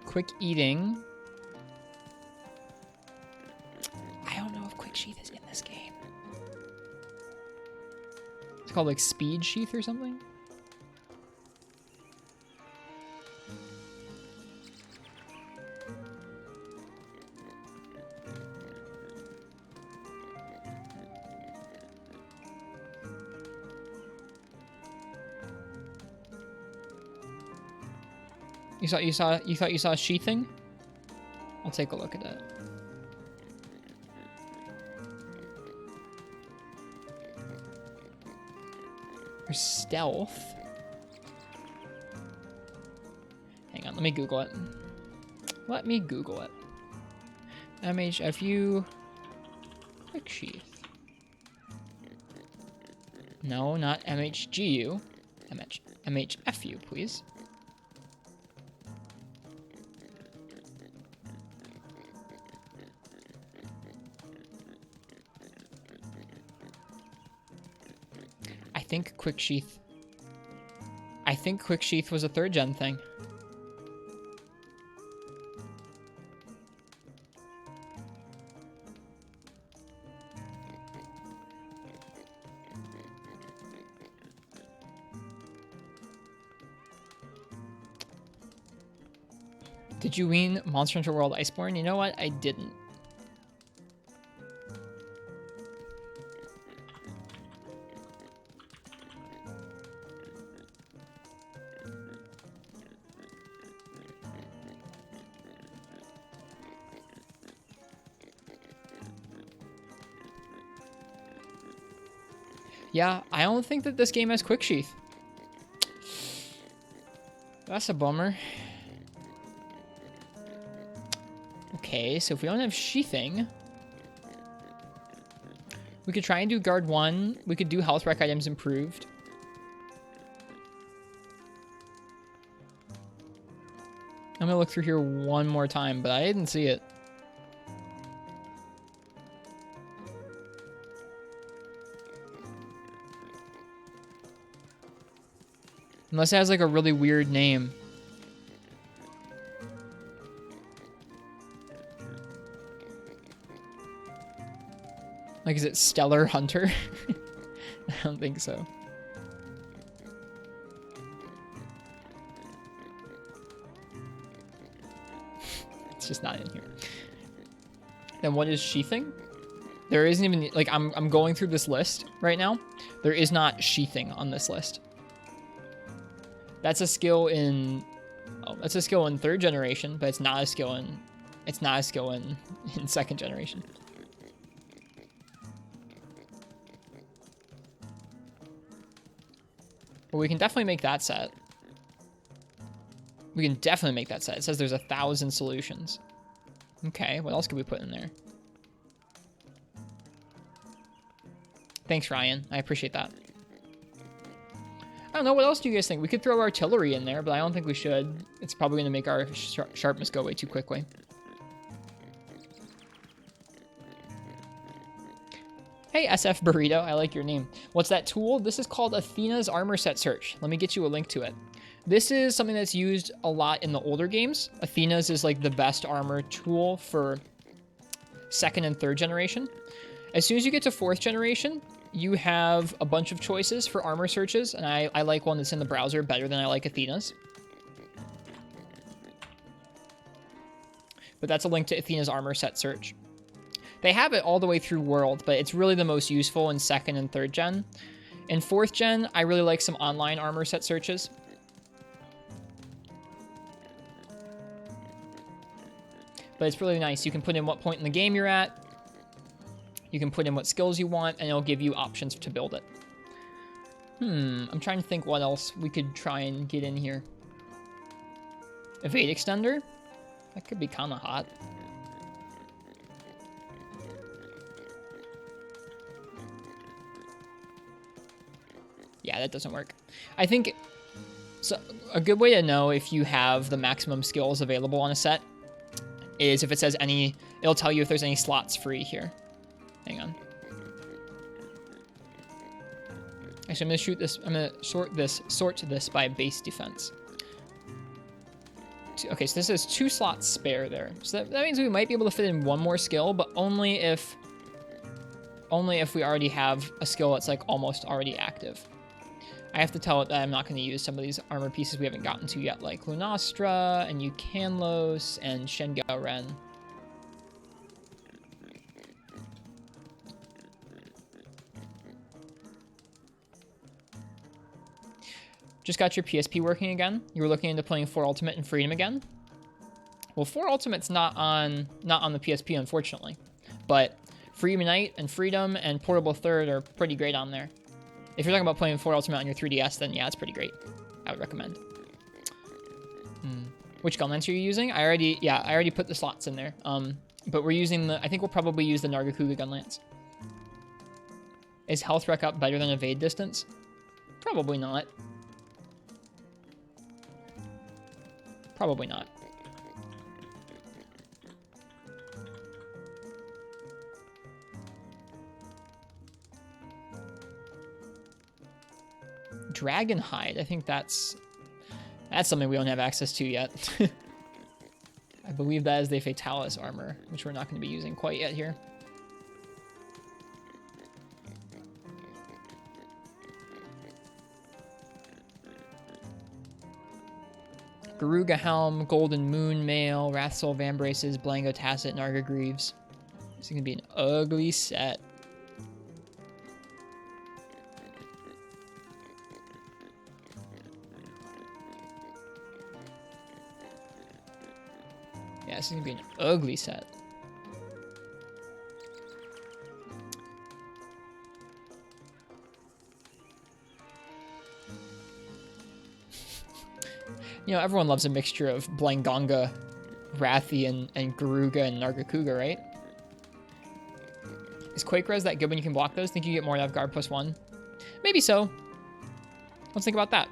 Quick Eating. I don't know if Quick Sheath is in this game. It's called like Speed Sheath or something. You thought you saw sheathing? I'll take a look at it. Or stealth. Hang on, let me Google it. Let me Google it. MHFU Quick Sheath. No, not MHGU. MHFU, please. I think Quick Sheath I think Quick Sheath was a 3rd gen thing. Did you win Monster Hunter World Iceborne? You know what? I didn't. Yeah, I don't think that this game has Quick Sheath. That's a bummer. Okay, so if we don't have sheathing, we could try and do guard 1. We could do health rec items improved. I'm gonna look through here one more time, but I didn't see it. Unless it has like a really weird name. Like, is it Stellar Hunter? I don't think so. It's just not in here. Then what is sheathing? There isn't even, like, I'm going through this list right now. There is not sheathing on this list. That's a skill in, oh, that's a skill in 3rd generation, but it's not a skill in, in 2nd generation. But we can definitely make that set. We can definitely make that set. It says there's 1,000 solutions. Okay, what else could we put in there? Thanks, Ryan. I appreciate that. I don't know, what else do you guys think? We could throw artillery in there, but I don't think we should. It's probably going to make our sharpness go way too quickly. Hey, SF Burrito, I like your name. What's that tool? This is called Athena's Armor Set Search. Let me get you a link to it. This is something that's used a lot in the older games. Athena's is like the best armor tool for 2nd and 3rd generation. As soon as you get to 4th generation, you have a bunch of choices for armor searches, and I like one that's in the browser better than I like Athena's. But that's a link to Athena's Armor Set Search. They have it all the way through World, but it's really the most useful in 2nd and 3rd gen. In 4th gen, I really like some online armor set searches. But it's really nice. You can put in what point in the game you're at. You can put in what skills you want, and it'll give you options to build it. I'm trying to think what else we could try and get in here. Evade extender? That could be kind of hot. Yeah, that doesn't work. I think so. A good way to know if you have the maximum skills available on a set is if it says any, it'll tell you if there's any slots free here. Hang on. Actually, I'm gonna shoot this. I'm gonna sort this by base defense. Okay, so this is 2 slots spare there. So that means we might be able to fit in one more skill, but only if we already have a skill that's like almost already active. I have to tell it that I'm not going to use some of these armor pieces we haven't gotten to yet, like Lunastra and Yukanlos and Shengao Ren. Just got your PSP working again. You were looking into playing 4 Ultimate and Freedom again. Well, 4 Ultimate's not on the PSP, unfortunately, but Freedom Unite and Freedom and Portable Third are pretty great on there. If you're talking about playing 4 Ultimate on your 3DS, then yeah, it's pretty great. I would recommend. Which gun lance are you using? I already put the slots in there. But we're using I think we'll probably use the Nargacuga gun lance. Is health rec up better than evade distance? Probably not. Probably not. dragon hide. I think that's something we don't have access to yet. I believe that is the Fatalis armor, which we're not going to be using quite yet here. Garuga Helm, Golden Moon Mail, Wrathsoul Vambraces, Blango Tacet, Narga Greaves. This is going to be an ugly set. Yeah, this is going to be an ugly set. You know, everyone loves a mixture of Blangonga, Rathian, and Garuga and Nargacuga, right? Is Quake Res that good when you can block those? Think you get more out of Guard +1? Maybe so. Let's think about that.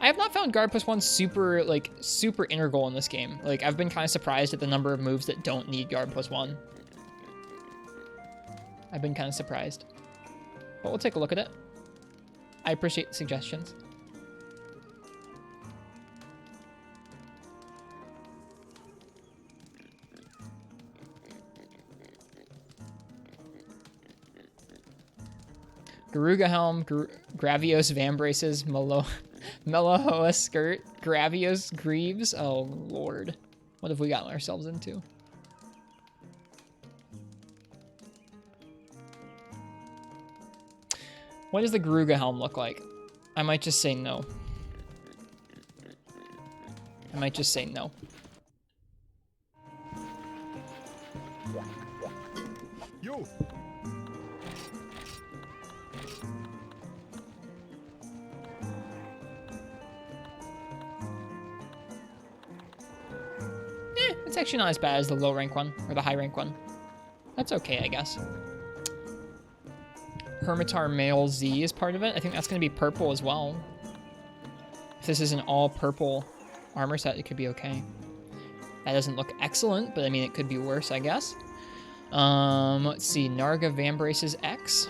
I have not found Guard +1 super integral in this game. Like, I've been kind of surprised at the number of moves that don't need Guard +1. I've been kind of surprised. But we'll take a look at it. I appreciate the suggestions. Garuga Helm, Gravios Vambraces, Melohoa Skirt, Gravios Greaves. Oh, Lord. What have we gotten ourselves into? What does the Garuga Helm look like? I might just say no. I might just say no. Yo. It's actually not as bad as the low rank one, or the high rank one. That's okay, I guess. Hermitar Male Z is part of it. I think that's going to be purple as well. If this is an all purple armor set, it could be okay. That doesn't look excellent, but I mean, it could be worse, I guess. Let's see, Narga Vambraces X.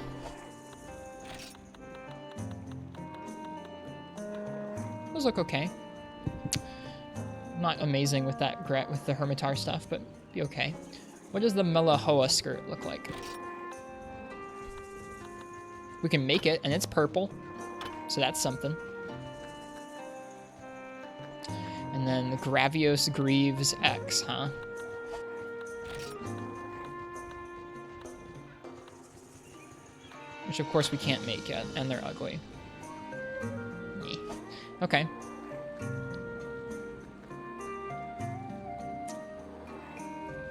Those look okay. Not amazing with that with the Hermitar stuff, but be okay. What does the Melohoa skirt look like? We can make it, and it's purple, so that's something. And then the Gravios Greaves X, huh? Which of course we can't make yet, and they're ugly. Okay.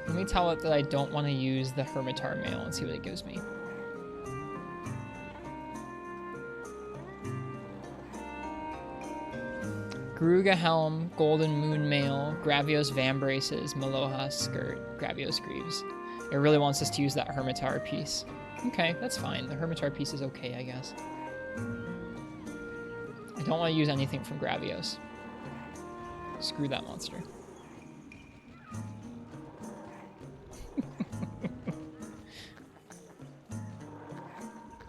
Let me tell it that I don't want to use the Hermitar Mail and see what it gives me. Garuga Helm, Golden Moon Mail, Gravios Vambraces, Meloha Skirt, Gravios Greaves. It really wants us to use that Hermitar piece. Okay, that's fine. The Hermitar piece is okay, I guess. I don't want to use anything from Gravios. Screw that monster.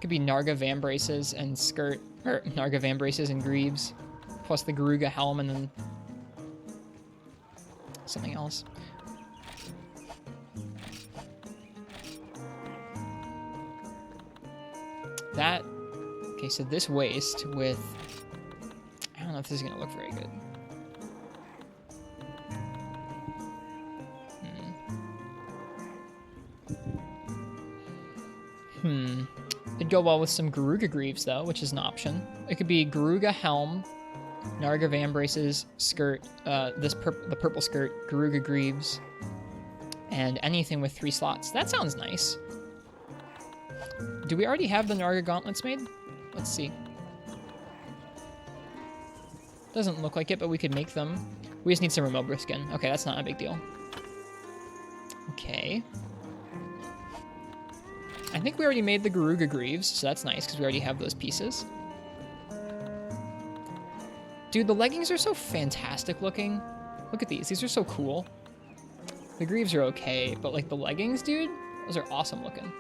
Could be Narga Vambraces and Skirt, or Narga Vambraces and Greaves, plus the Garuga Helm and then something else. That, okay, so this waist with, I don't know if this is going to look very good. It'd go well with some Garuga Greaves, though, which is an option. It could be Garuga Helm, Narga Vambraces, Skirt, the purple skirt, Garuga Greaves, and anything with 3 slots. That sounds nice. Do we already have the Narga gauntlets made? Let's see. Doesn't look like it, but we could make them. We just need some Remobra skin. Okay, that's not a big deal. Okay. I think we already made the Garuga Greaves, so that's nice, because we already have those pieces. Dude, the leggings are so fantastic looking. Look at these. These are so cool. The Greaves are okay, but, like, the leggings, dude, those are awesome looking.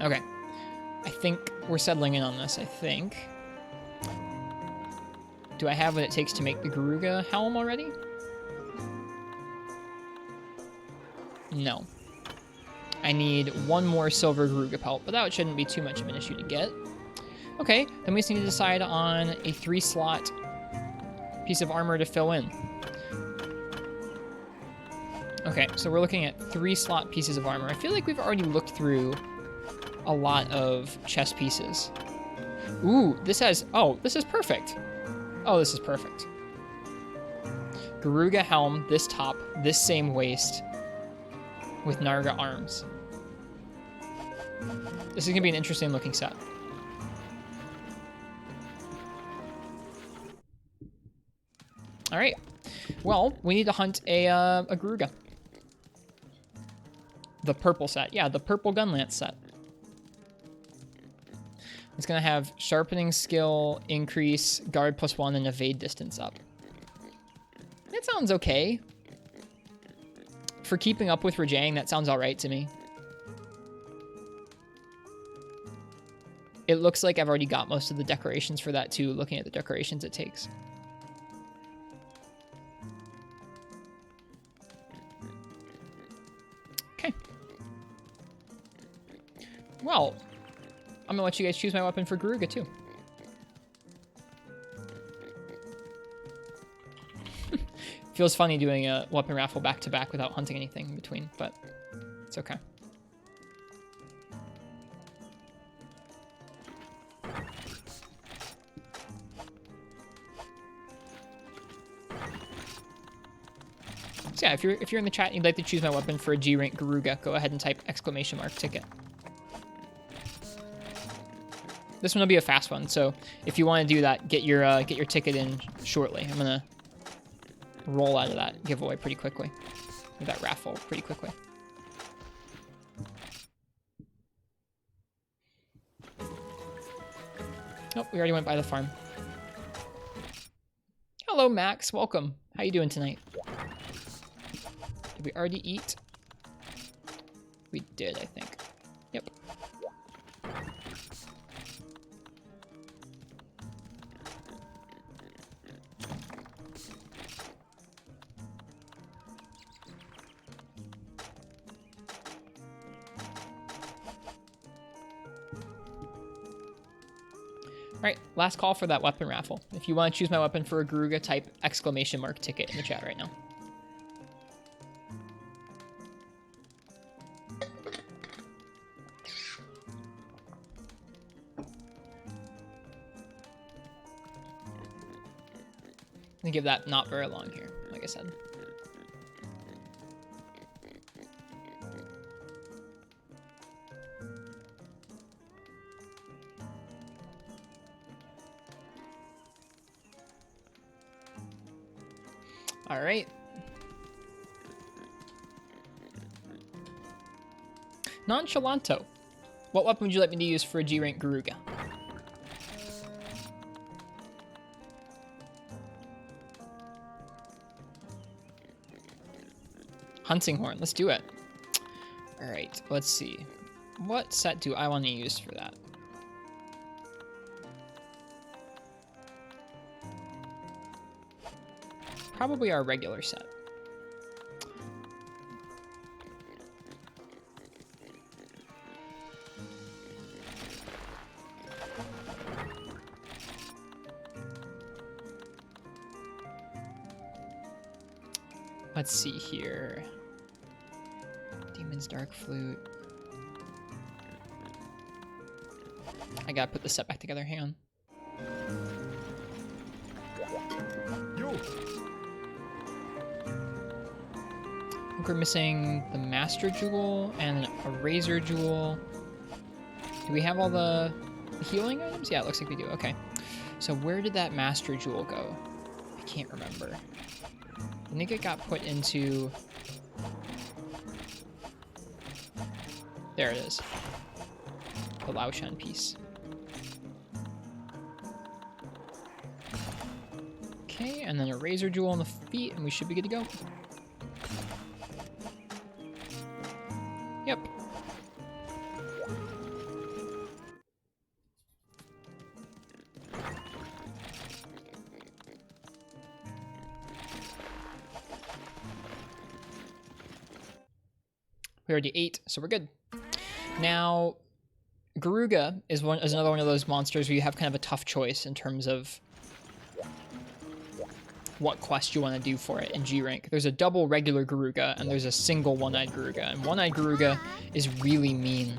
Okay. think we're settling in on this, I think. Do I have what it takes to make the Garuga helm already? No. I need one more silver Garuga pelt, but that shouldn't be too much of an issue to get. Okay, then we just need to decide on a 3-slot piece of armor to fill in. Okay, so we're looking at 3-slot pieces of armor. I feel like we've already looked through a lot of chest pieces. Ooh, this has... Oh, this is perfect. Oh, this is perfect. Garuga helm, this top, this same waist, with Narga arms. This is going to be an interesting looking set. All right. Well, we need to hunt a Garuga. The purple set. Yeah, the purple gun lance set. It's going to have sharpening skill, increase, guard +1, and evade distance up. That sounds okay. For keeping up with Rajang, that sounds alright to me. It looks like I've already got most of the decorations for that too, looking at the decorations it takes. Okay. Well, I'm gonna let you guys choose my weapon for Garuga too. Feels funny doing a weapon raffle back-to-back without hunting anything in between, but it's okay. So yeah, if you're in the chat and you'd like to choose my weapon for a G rank Garuga, go ahead and type !ticket. This one will be a fast one, so if you want to do that, get your ticket in shortly. I'm gonna roll out of that giveaway pretty quickly, or that raffle pretty quickly. Oh, we already went by the farm. Hello, Max. Welcome. How you doing tonight? Did we already eat? We did, I think. Yep. Alright, last call for that weapon raffle. If you want to choose my weapon for a Garuga, type !ticket in the chat right now. I'm gonna give that not very long here, like I said. All right. Nonchalanto. What weapon would you like me to use for a G rank Garuga? Hunting horn. Let's do it. All right. Let's see. What set do I want to use for that? Probably our regular set. Let's see here. Demon's Dark Flute. I gotta put the set back together. Hang on. I think we're missing the Master Jewel and a Razor Jewel. Do we have all the healing items? Yeah, it looks like we do. Okay. So where did that Master Jewel go? I can't remember. I think it got put into... There it is. The Laoshan piece. Okay, and then a Razor Jewel on the feet, and we should be good to go. Yep. We already ate, so we're good. Now, Garuga is another one of those monsters where you have kind of a tough choice in terms of what quest you want to do for it in G rank. There's a double regular Garuga and there's a single one-eyed Garuga, and one-eyed Garuga is really mean.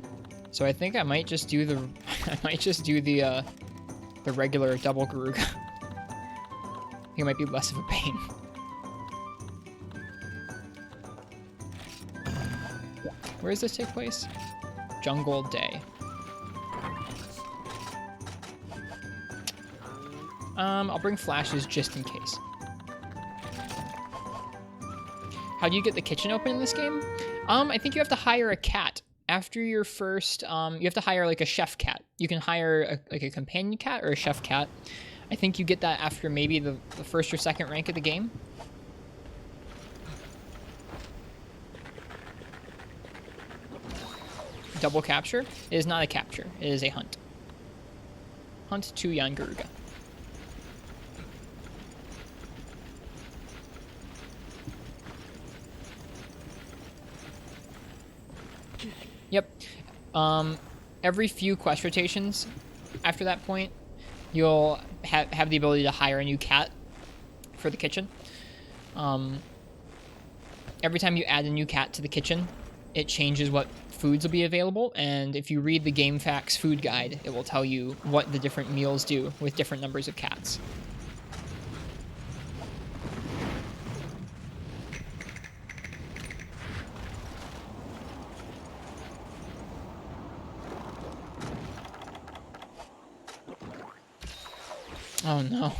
So I think I might just do the the regular double Garuga. I think it might be less of a pain. Where does this take place? Jungle Day. I'll bring flashes just in case. How do you get the kitchen open in this game? I think you have to hire a cat. After your first, you have to hire like a chef cat. You can hire a companion cat or a chef cat. I think you get that after maybe the first or second rank of the game. Double capture? It is not a capture. It is a hunt. Hunt 2 young Garuga. Yep. Every few quest rotations after that point, you'll have the ability to hire a new cat for the kitchen. Every time you add a new cat to the kitchen, it changes what foods will be available, and if you read the Game Facts food guide, it will tell you what the different meals do with different numbers of cats. Oh no.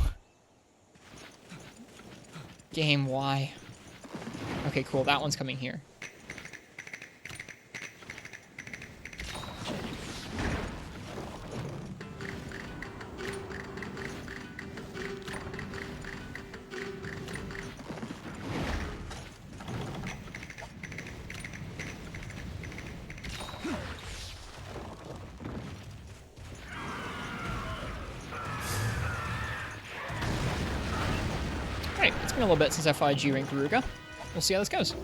Game, why? Okay, cool, that one's coming here. Alright, it's been a little bit since I fought a G-Rank Garuga. We'll see how this goes.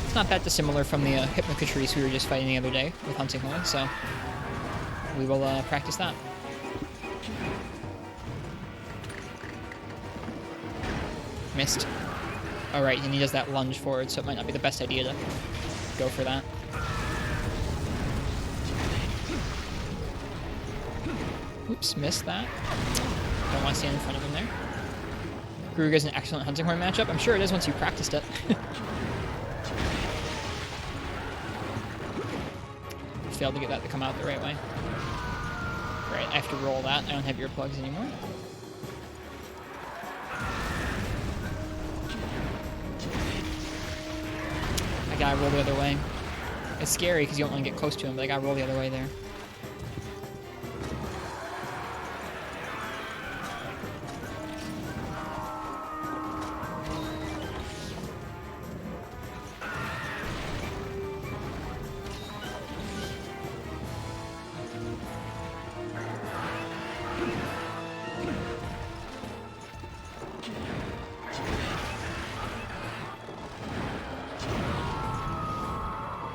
It's not that dissimilar from the Hypnocatrice we were just fighting the other day with Hunting Horn, so we will practice that. Missed. Alright, and he does that lunge forward, so it might not be the best idea to go for that. Oops, missed that. Don't want to stand in front of him there. Garuga's an excellent Hunting Horn matchup. I'm sure it is once you practiced it. Failed to get that to come out the right way. Right, I have to roll that. I don't have earplugs anymore. I gotta roll the other way. It's scary because you don't want to get close to him, but I gotta roll the other way there.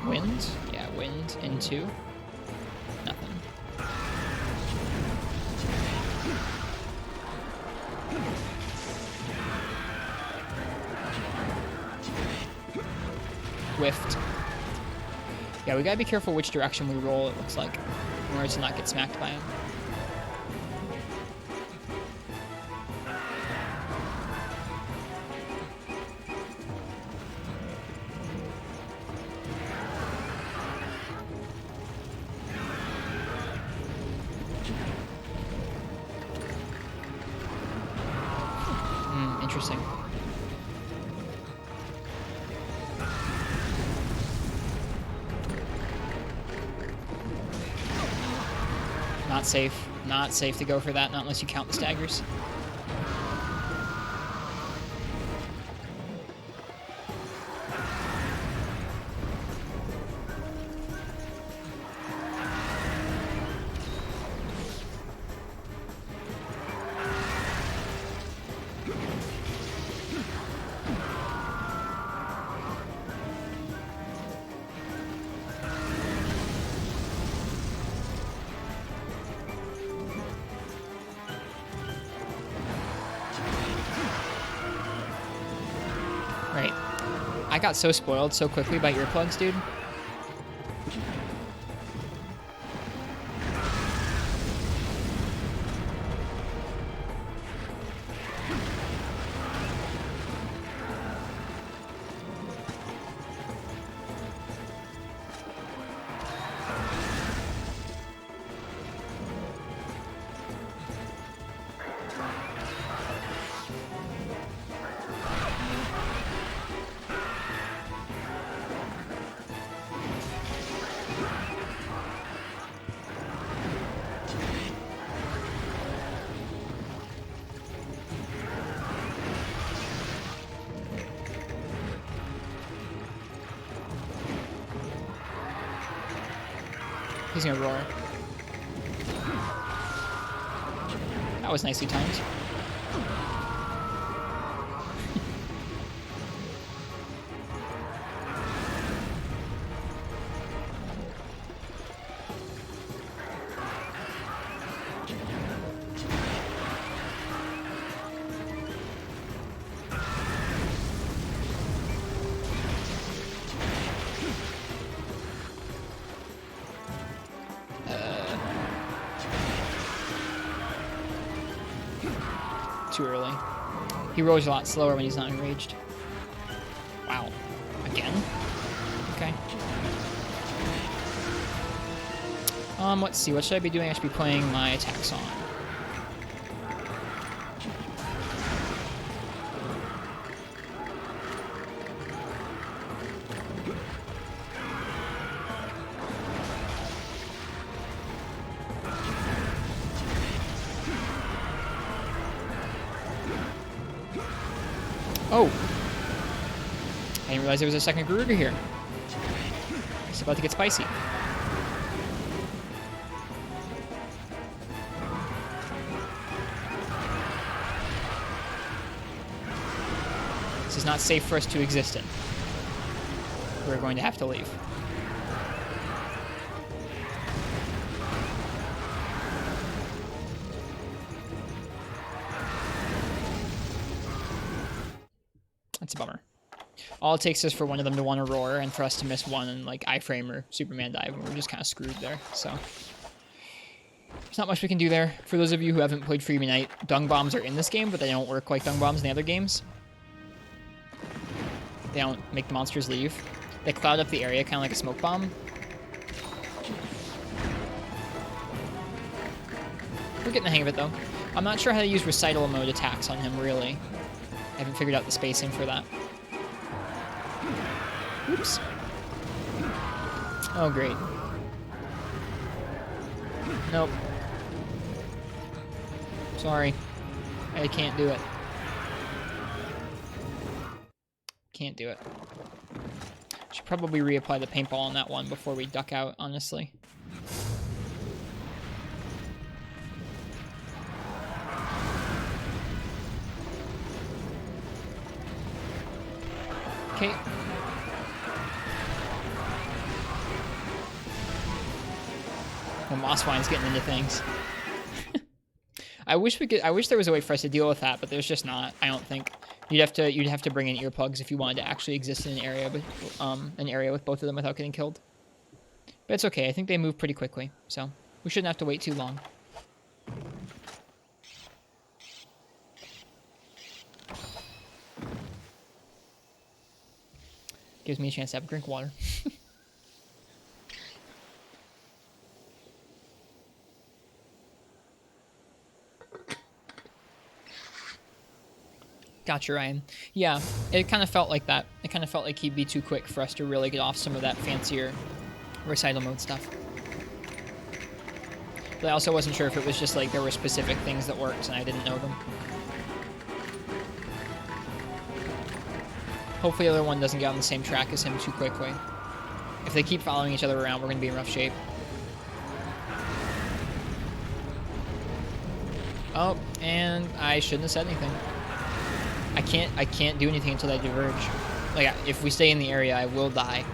Wind? Yeah, wind into nothing. Whiffed. Yeah, we gotta be careful which direction we roll, it looks like, in order to not get smacked by him. Interesting. Not safe. Not safe to go for that, not unless you count the staggers. got so spoiled so quickly by earplugs, dude. He's gonna roar. That was nicely timed. Too early. He roars a lot slower when he's not enraged. Wow. Again? Okay. Let's see. What should I be doing? I should be playing my attacks on. Oh! I didn't realize there was a second Garuda here. It's about to get spicy. This is not safe for us to exist in. We're going to have to leave. That's a bummer. All it takes is for one of them to want to roar and for us to miss one and like iframe or Superman dive, and we're just kind of screwed there. So there's not much we can do there. For those of you who haven't played Freebie Night, dung bombs are in this game, but they don't work like dung bombs in the other games. They don't make the monsters leave. They cloud up the area kind of like a smoke bomb. We're getting the hang of it though. I'm not sure how to use recital mode attacks on him really. I haven't figured out the spacing for that. Oops. Oh, great. Nope. Sorry. I can't do it. Can't do it. Should probably reapply the paintball on that one before we duck out, honestly. Okay. The Mosswine's getting into things. I wish there was a way for us to deal with that, but there's just not. I don't think. You'd have to bring in earplugs if you wanted to actually exist in an area with both of them without getting killed. But it's okay. I think they move pretty quickly, so we shouldn't have to wait too long. Gives me a chance to have a drink of water. Gotcha, Ryan. Yeah, it kind of felt like that. It kind of felt like he'd be too quick for us to really get off some of that fancier recital mode stuff. But I also wasn't sure if it was just like there were specific things that worked and I didn't know them. Hopefully the other one doesn't get on the same track as him too quickly. If they keep following each other around, we're going to be in rough shape. Oh, and I shouldn't have said anything. I can't do anything until they diverge. Like, if we stay in the area, I will die.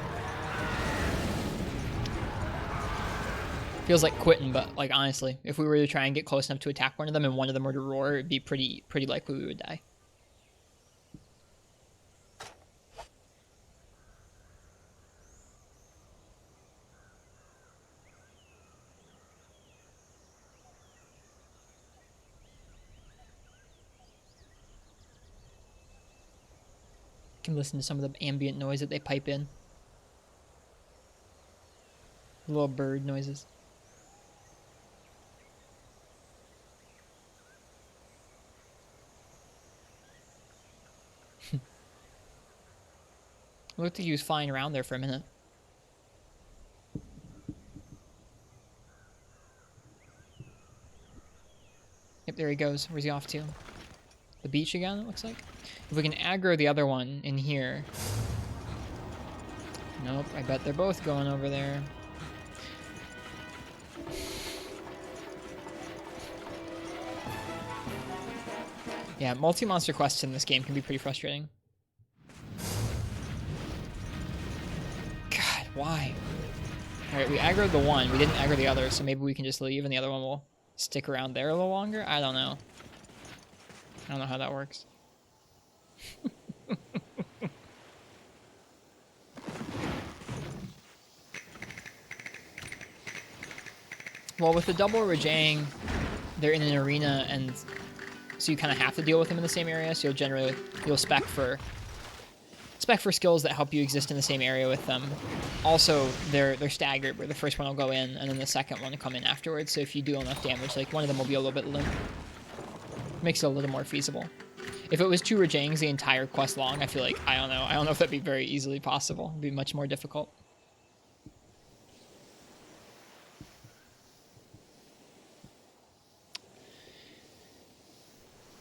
Feels like quitting, but like honestly, if we were to try and get close enough to attack one of them and one of them were to roar, it'd be pretty likely we would die. can listen to some of the ambient noise that they pipe in. Little bird noises. It looked like he was flying around there for a minute. Yep, there he goes. Where's he off to? The beach again, it looks like. If we can aggro the other one in here. Nope, I bet they're both going over there. Yeah, multi-monster quests in this game can be pretty frustrating. God, why? Alright, we aggroed the one. We didn't aggro the other, so maybe we can just leave and the other one will stick around there a little longer? I don't know. I don't know how that works. Well, with the double Rajang, they're in an arena, and so you kind of have to deal with them in the same area. So you'll spec for skills that help you exist in the same area with them. Also, they're staggered, where the first one will go in, and then the second one will come in afterwards. So if you do enough damage, like one of them will be a little bit limp. Makes it a little more feasible. If it was 2 Rajangs the entire quest long, I feel like, I don't know if that'd be very easily possible. It'd be much more difficult.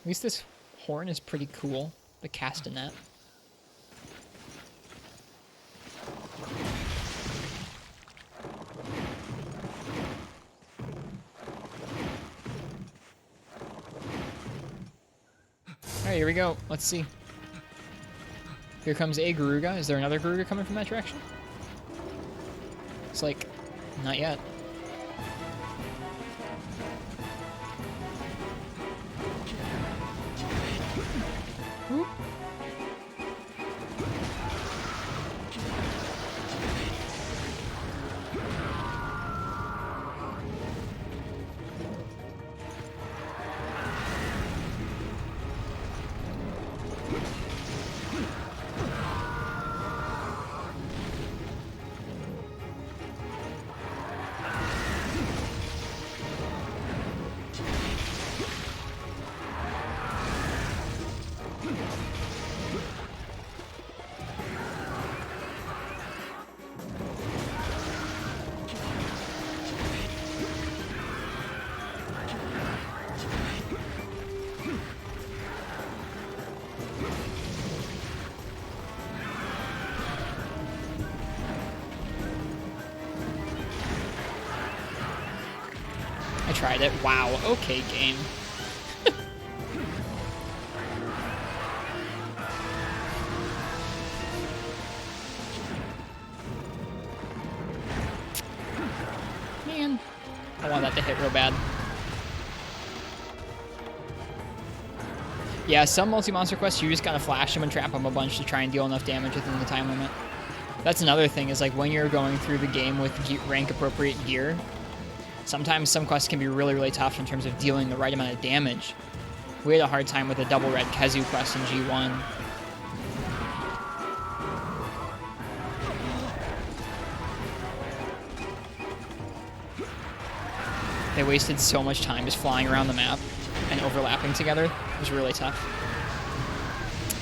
At least this horn is pretty cool, the castanet. Alright, here we go. Let's see. Here comes a Garuga. Is there another Garuga coming from that direction? It's like, not yet. Whoop. I tried it. Wow. Okay, game. Man. I want that to hit real bad. Yeah, some multi-monster quests, you just gotta flash them and trap them a bunch to try and deal enough damage within the time limit. That's another thing, is like when you're going through the game with rank-appropriate gear, sometimes some quests can be really, really tough in terms of dealing the right amount of damage. We had a hard time with a double red Kezu quest in G1. They wasted so much time just flying around the map and overlapping together. It was really tough.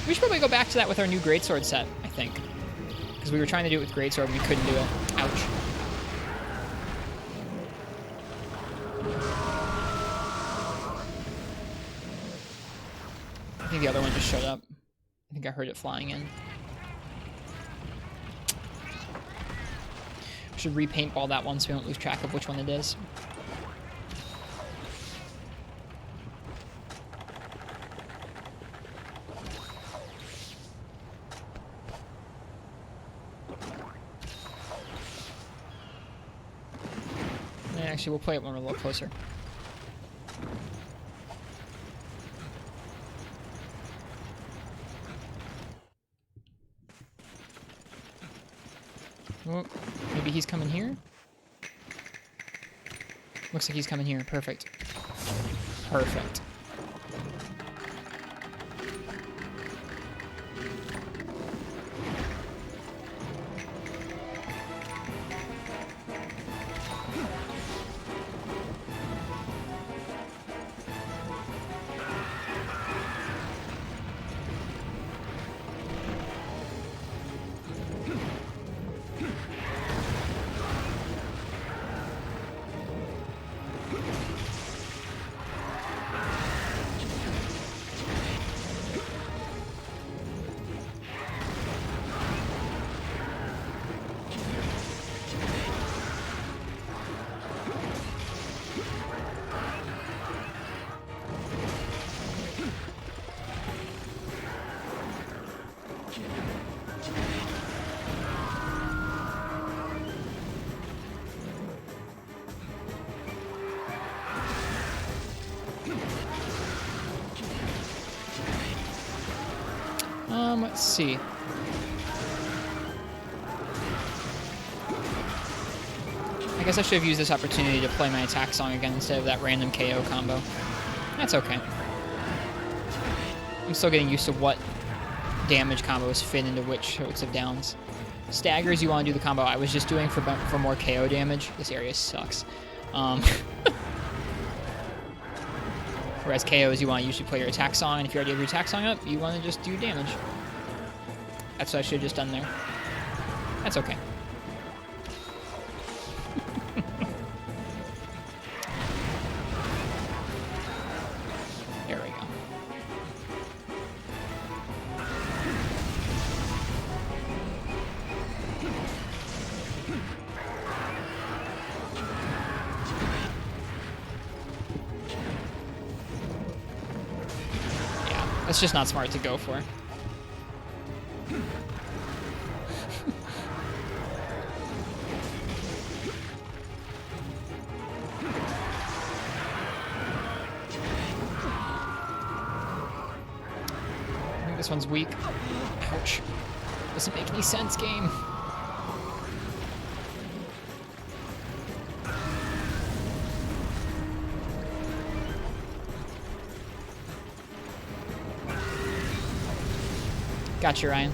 We should probably go back to that with our new greatsword set, I think. Because we were trying to do it with greatsword and we couldn't do it. Ouch. I think the other one just showed up. I think I heard it flying in. We should repaintball that one so we don't lose track of which one it is. Actually, we'll play it when we're a little closer. Oh, maybe he's coming here? Looks like he's coming here. Perfect. Perfect. Let's see. I guess I should have used this opportunity to play my attack song again instead of that random KO combo. That's okay. I'm still getting used to what damage combos fit into which sorts of downs. Staggers, you want to do the combo I was just doing for more KO damage. This area sucks. Whereas KOs, you want to usually play your attack song, and if you already have your attack song up, you want to just do damage. That's what I should have just done there. That's okay. There we go. Yeah, that's just not smart to go for. This one's weak. Ouch. Doesn't make any sense, game. Gotcha, Ryan.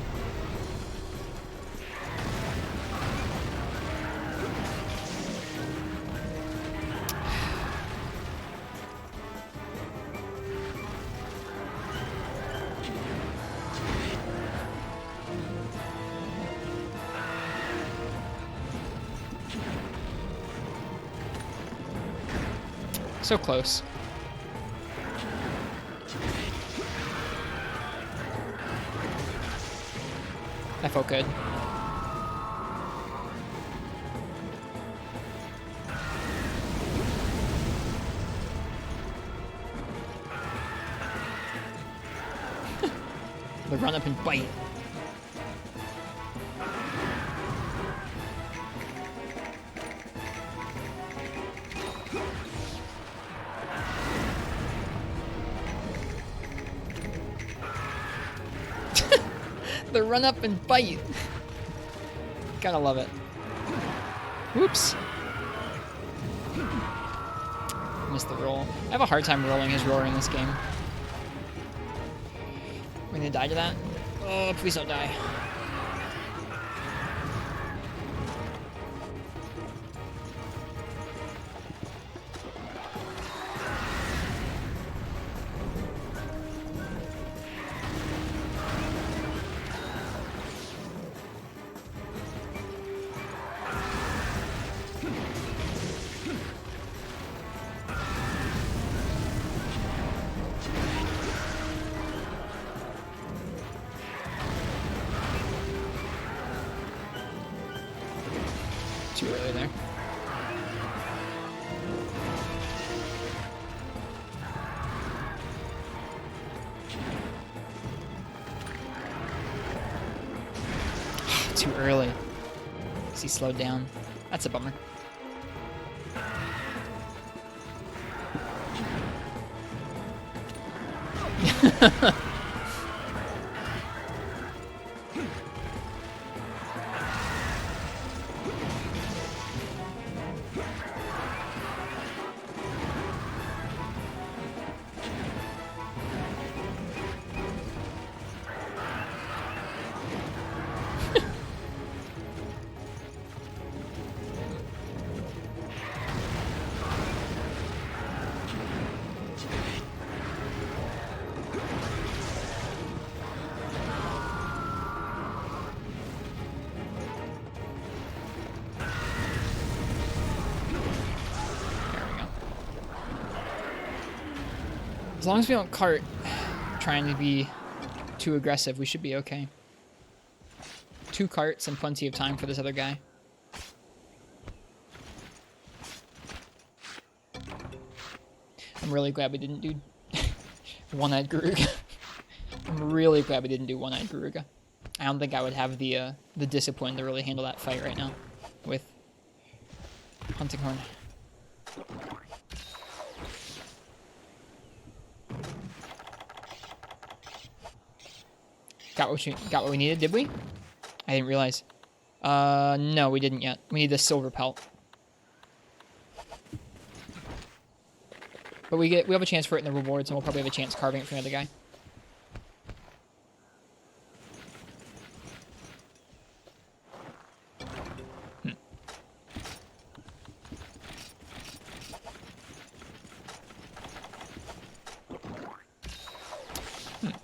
So close. That felt good. The run up and bite. The run up and bite. Gotta love it. Whoops. Missed the roll. I have a hard time rolling his roar in this game. We're gonna die to that? Oh, please don't die. Too early there. Too early. Because he slowed down. That's a bummer. As long as we don't cart trying to be too aggressive, we should be okay. 2 carts and plenty of time for this other guy. I'm really glad we didn't do One-Eyed Garuga. I'm really glad we didn't do One-Eyed Garuga. I don't think I would have the discipline to really handle that fight right now with Hunting Horn. Got what we needed, did we? I didn't realize. No, we didn't yet. We need the silver pelt. But we have a chance for it in the rewards, and we'll probably have a chance carving it for another guy.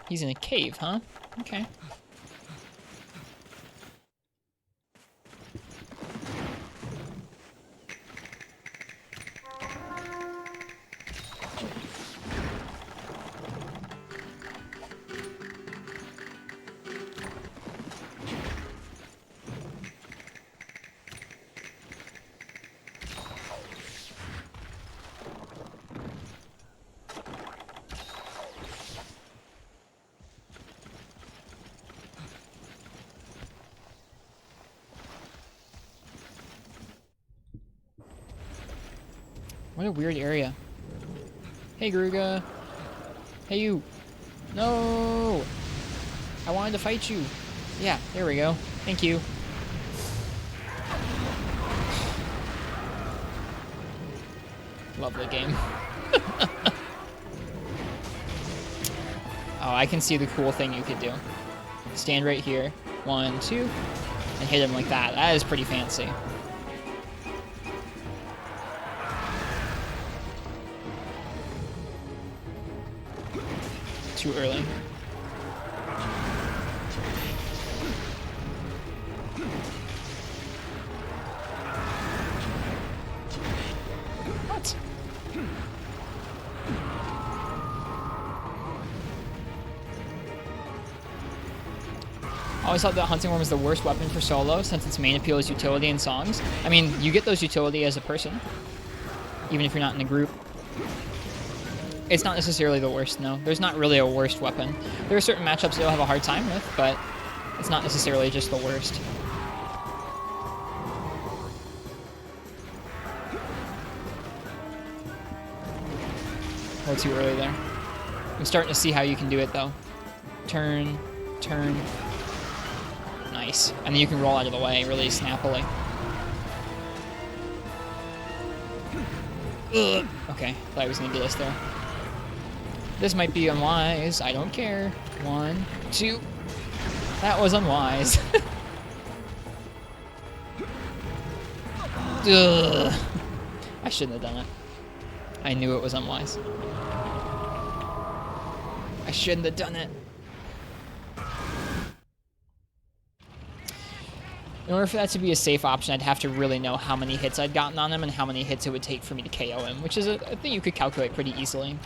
He's in a cave, huh? Okay. What a weird area. Hey, Gruga. Hey, you. No! I wanted to fight you. Yeah, there we go. Thank you. Lovely game. Oh, I can see the cool thing you could do. Stand right here. 1, 2. And hit him like that. That is pretty fancy. Too early. What? I always thought that hunting worm was the worst weapon for solo since its main appeal is utility in songs. I mean, you get those utility as a person, even if you're not in a group. It's not necessarily the worst, no. There's not really a worst weapon. There are certain matchups that you'll have a hard time with, but it's not necessarily just the worst. A little too early there. I'm starting to see how you can do it, though. Turn, turn. Nice. And then you can roll out of the way really snappily. Ugh. Okay, thought I was going to get us there. This might be unwise. I don't care. 1, 2. That was unwise. Ugh. I shouldn't have done it. I knew it was unwise. I shouldn't have done it. In order for that to be a safe option, I'd have to really know how many hits I'd gotten on him and how many hits it would take for me to KO him, which is a thing you could calculate pretty easily.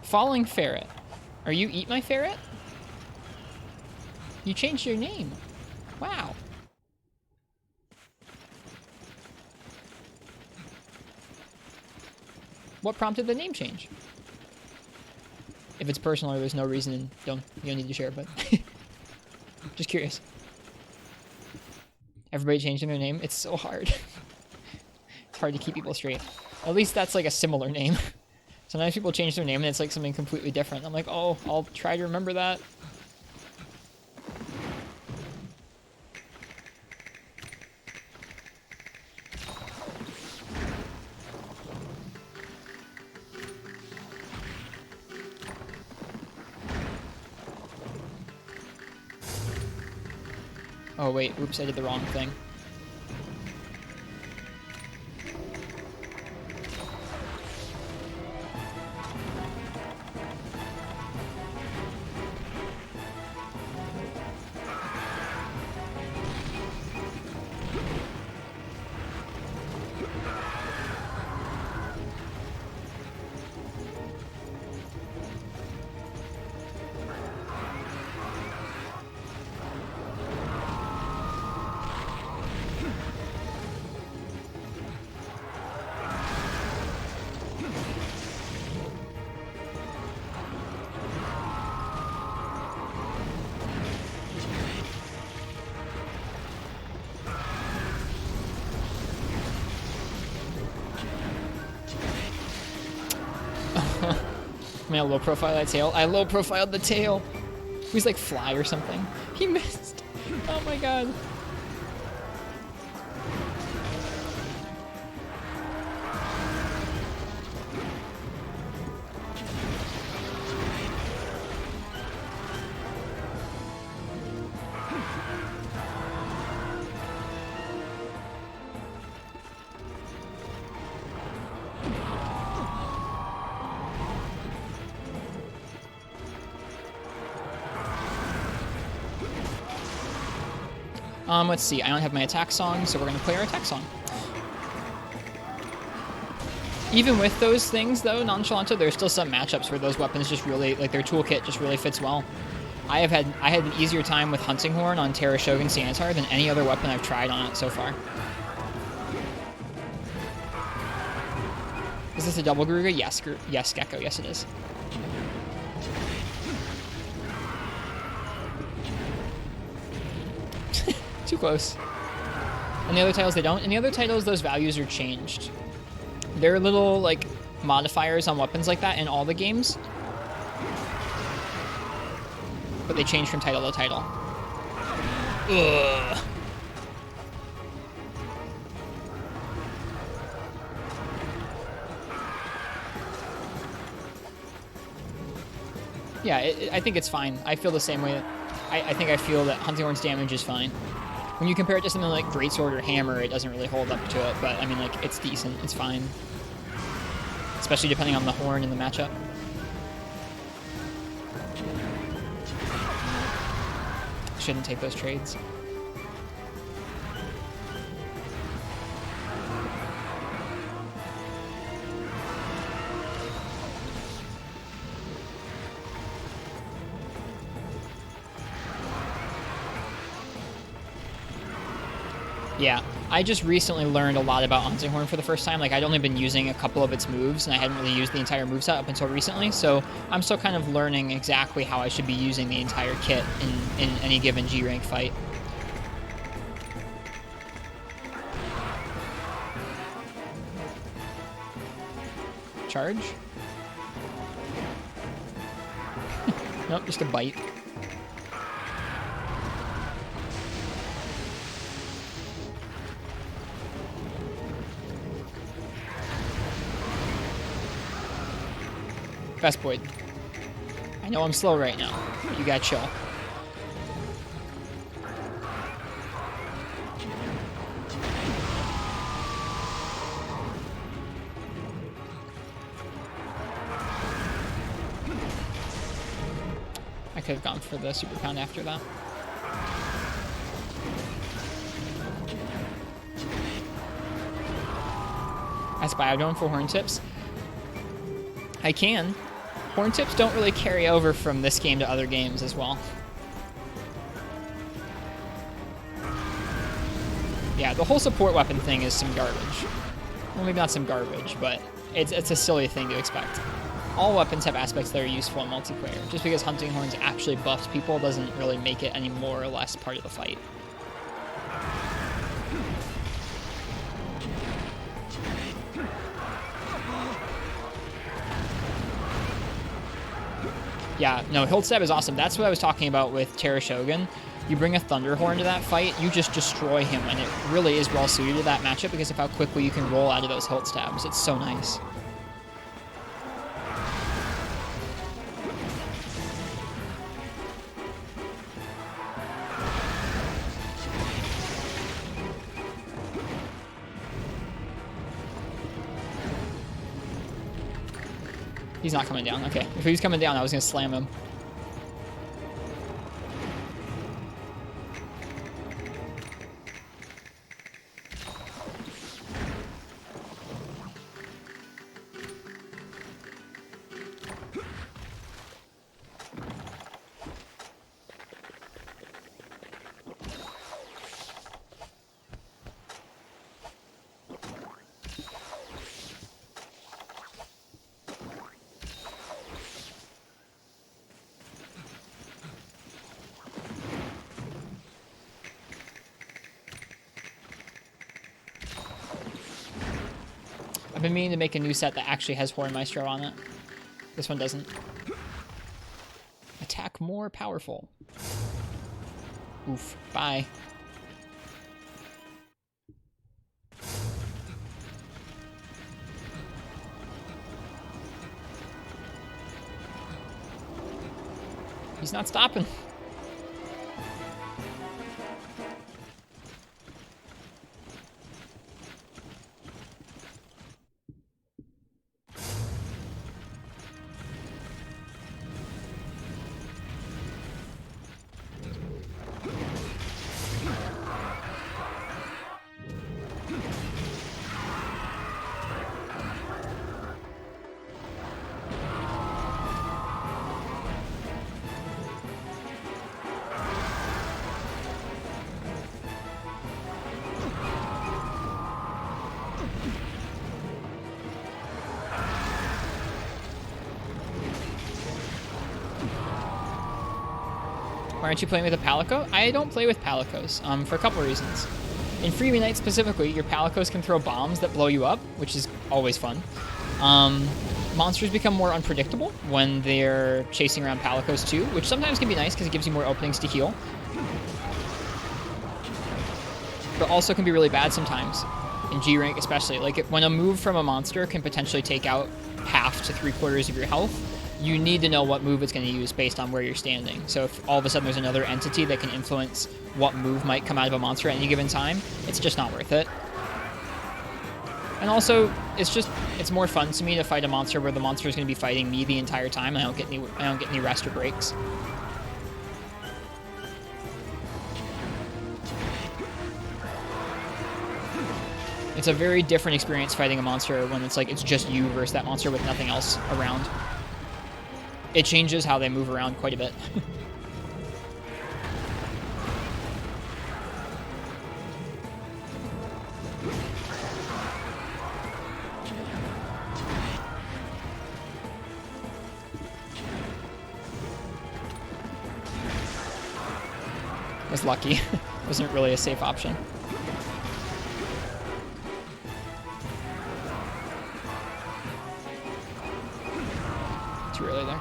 Falling Ferret. Are you Eat My Ferret? You changed your name. Wow. What prompted the name change? If it's personal or there's no reason, you don't need to share, but just curious. Everybody changing their name? It's so hard. It's hard to keep people straight. At least that's like a similar name. Sometimes people change their name and it's like something completely different. I'm like, oh, I'll try to remember that. Oh wait, oops, I did the wrong thing. I mean, I low profile that tail. I low profiled the tail. He's like fly or something. He missed. Oh my god. Let's see. I don't have my attack song, so we're gonna play our attack song. Even with those things, though, Nonchalanto, there's still some matchups where those weapons just really, like their toolkit just really fits well. I had an easier time with Hunting Horn on Terra Shogun Sanitar than any other weapon I've tried on it so far. Is this a double Garuga? Yes, yes, Gecko. Yes, it is. Too close. And the other titles, they don't. In the other titles, those values are changed. There are little, like, modifiers on weapons like that in all the games. But they change from title to title. Ugh. Yeah, I think it's fine. I feel the same way. I think I feel that Hunting Horn's damage is fine. When you compare it to something like Greatsword or Hammer, it doesn't really hold up to it, but I mean, like, it's decent. It's fine. Especially depending on the horn in the matchup. Shouldn't take those trades. Yeah, I just recently learned a lot about Hunting Horn for the first time. Like, I'd only been using a couple of its moves, and I hadn't really used the entire moveset up until recently, so I'm still kind of learning exactly how I should be using the entire kit in any given G-rank fight. Charge? Nope, just a bite. Best Boyd. I know I'm slow right now, but you gotta chill. I could have gone for the Super Pound after that. That's Biodome for Horn Tips. I can. Horn Tips don't really carry over from this game to other games as well. Yeah, the whole support weapon thing is some garbage. Well, maybe not some garbage, but it's a silly thing to expect. All weapons have aspects that are useful in multiplayer. Just because Hunting Horns actually buffs people doesn't really make it any more or less part of the fight. Yeah, no, Hilt Stab is awesome. That's what I was talking about with Terra Shogun. You bring a Thunderhorn to that fight, you just destroy him, and it really is well suited to that matchup because of how quickly you can roll out of those Hilt Stabs. It's so nice. He's not coming down. Okay. If he was coming down, I was going to slam him. I've been meaning to make a new set that actually has Horn Maestro on it. This one doesn't. Attack more powerful. Oof. Bye. He's not stopping. Why aren't you playing with a Palico? I don't play with Palicos, for a couple of reasons. In Freebie Night specifically, your Palicos can throw bombs that blow you up, which is always fun. Monsters become more unpredictable when they're chasing around Palicos too, which sometimes can be nice because it gives you more openings to heal. But also can be really bad sometimes, in G rank especially. Like when a move from a monster can potentially take out half to 3/4 of your health, you need to know what move it's going to use based on where you're standing. So if all of a sudden there's another entity that can influence what move might come out of a monster at any given time, it's just not worth it. And also, it's more fun to me to fight a monster where the monster is going to be fighting me the entire time and I don't get any rest or breaks. It's a very different experience fighting a monster when it's like it's just you versus that monster with nothing else around. It changes how they move around quite a bit. I was lucky. Wasn't really a safe option. Too early there.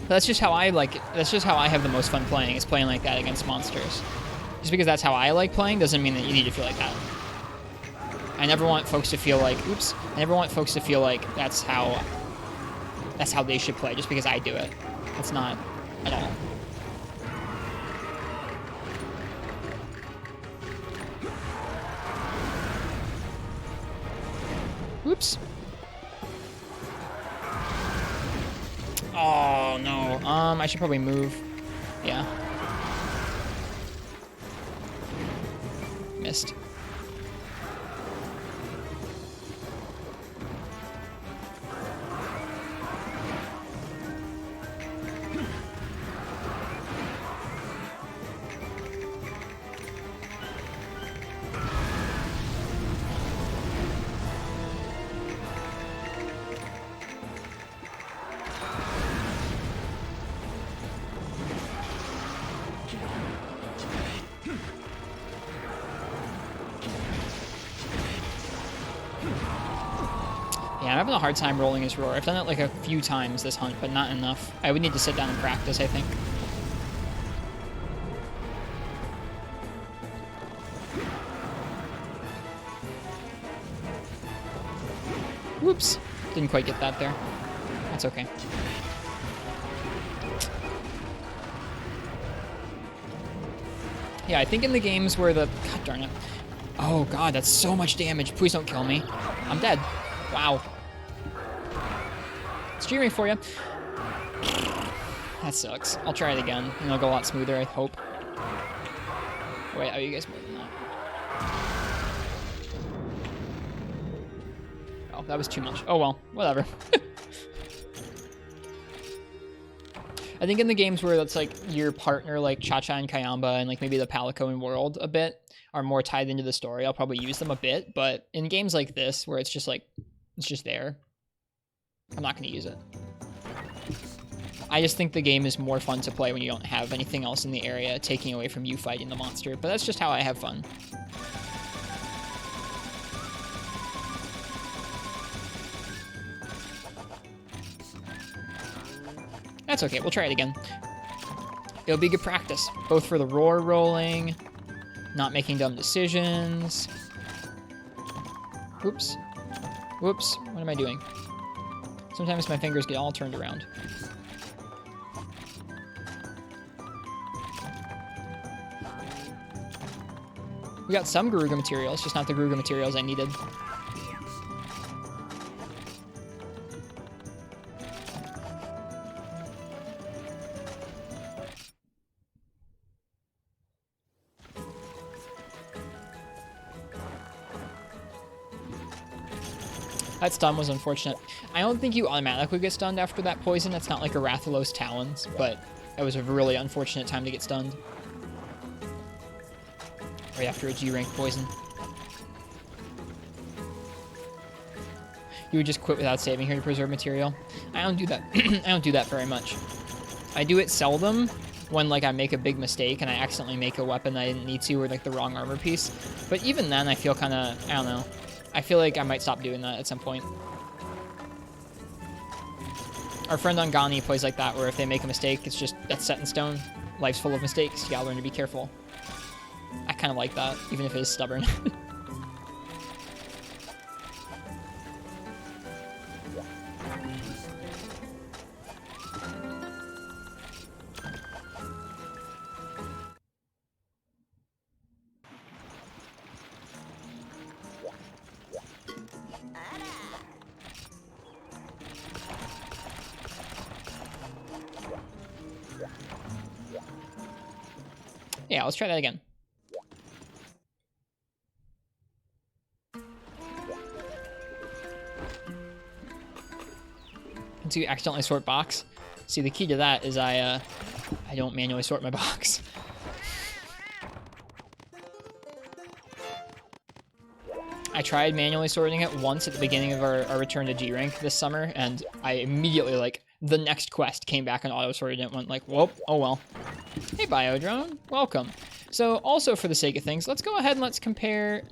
That's just how I like it. That's just how I have the most fun playing, is playing like that against monsters. Just because that's how I like playing doesn't mean that you need to feel like that. I never want folks to feel like, oops, I never want folks to feel like that's how they should play just because I do it. That's not at all. Oops. Oh, no. I should probably move. Yeah. Missed. Yeah, I'm having a hard time rolling his roar. I've done it like a few times this hunt, but not enough. I would need to sit down and practice, I think. Whoops. Didn't quite get that there. That's okay. Yeah, I think in the games where the... God darn it. Oh, God, that's so much damage. Please don't kill me. I'm dead. Wow. Streaming for you. That sucks. I'll try it again, and it'll go a lot smoother, I hope. Oh, wait, are you guys more than that? Oh, that was too much. Oh, well, whatever. I think in the games where that's like your partner, like Cha-Cha and Kayamba, and like maybe the Palico and World a bit, are more tied into the story, I'll probably use them a bit. But in games like this, where it's just like, it's just there, I'm not going to use it. I just think the game is more fun to play when you don't have anything else in the area taking away from you fighting the monster. But that's just how I have fun. That's okay, we'll try it again. It'll be good practice, both for the roar rolling, not making dumb decisions. Oops. Whoops, what am I doing? Sometimes my fingers get all turned around. We got some Garuga materials, just not the Garuga materials I needed. That stun was unfortunate. I don't think you automatically get stunned after that poison. It's not like a Rathalos Talons, but it was a really unfortunate time to get stunned. Right after a G-rank poison. You would just quit without saving here to preserve material. I don't do that. I don't do that very much. I do it seldom when like I make a big mistake and I accidentally make a weapon I didn't need to, or like the wrong armor piece. But even then I feel kind of, I don't know. I feel like I might stop doing that at some point. Our friend Angani plays like that, where if they make a mistake, it's just, that's set in stone. Life's full of mistakes. You gotta learn to be careful. I kind of like that, even if it is stubborn. Yeah, let's try that again. Until you accidentally sort box. See, the key to that is I don't manually sort my box. I tried manually sorting it once at the beginning of our return to G rank this summer, and I immediately, like, the next quest came back and auto-sorted it and went like, whoop, oh well. Hey, Biodrone, welcome. So, also for the sake of things, let's go ahead and let's compare...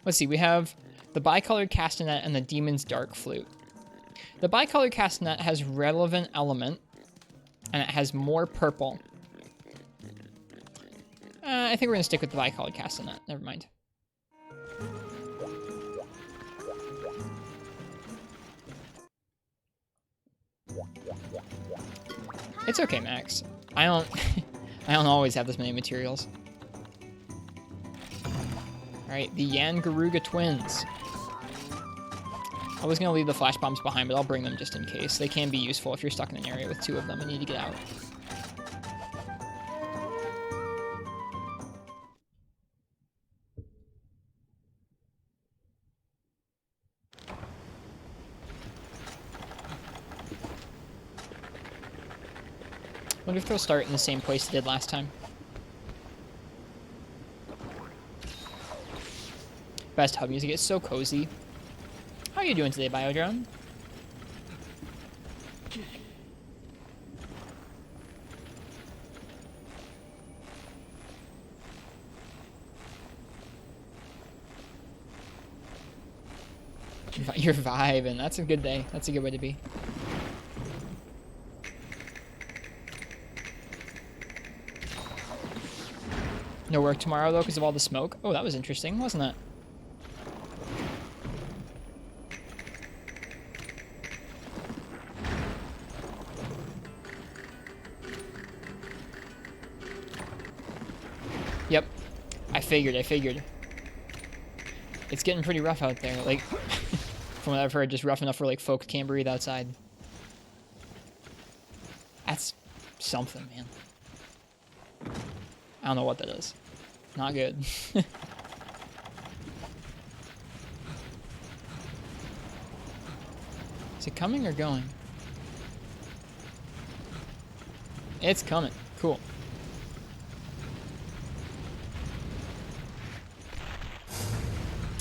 Let's see, we have the Bicolored Castanet and the Demon's Dark Flute. The Bicolored Castanet has Relevant Element, and it has more purple. I think we're going to stick with the Bicolored Castanet, never mind. It's okay, Max. I don't I don't always have this many materials. Alright, the Yan Garuga twins. I was gonna leave the flash bombs behind, but I'll bring them just in case. They can be useful if you're stuck in an area with two of them and need to get out. Wonder if they'll start in the same place they did last time. Best hub music. It's so cozy. How are you doing today, Biodrone? You're vibing. That's a good day. That's a good way to be. No work tomorrow, though, because of all the smoke. Oh, that was interesting, wasn't it? Yep. I figured. It's getting pretty rough out there. Like, from what I've heard, just rough enough for, like, folks can't breathe outside. That's something, man. I don't know what that is. Not good. Is it coming or going? It's coming. Cool.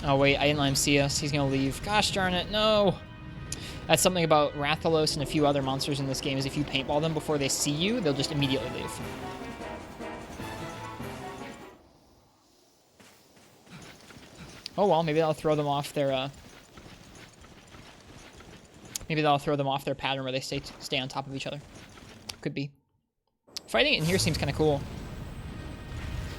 Oh wait, I didn't let him see us. He's gonna leave. Gosh darn it, no! That's something about Rathalos and a few other monsters in this game, is if you paintball them before they see you, they'll just immediately leave. Oh well, maybe that'll throw them off their, Maybe that'll throw them off their pattern where they stay on top of each other. Could be. Fighting in here seems kind of cool.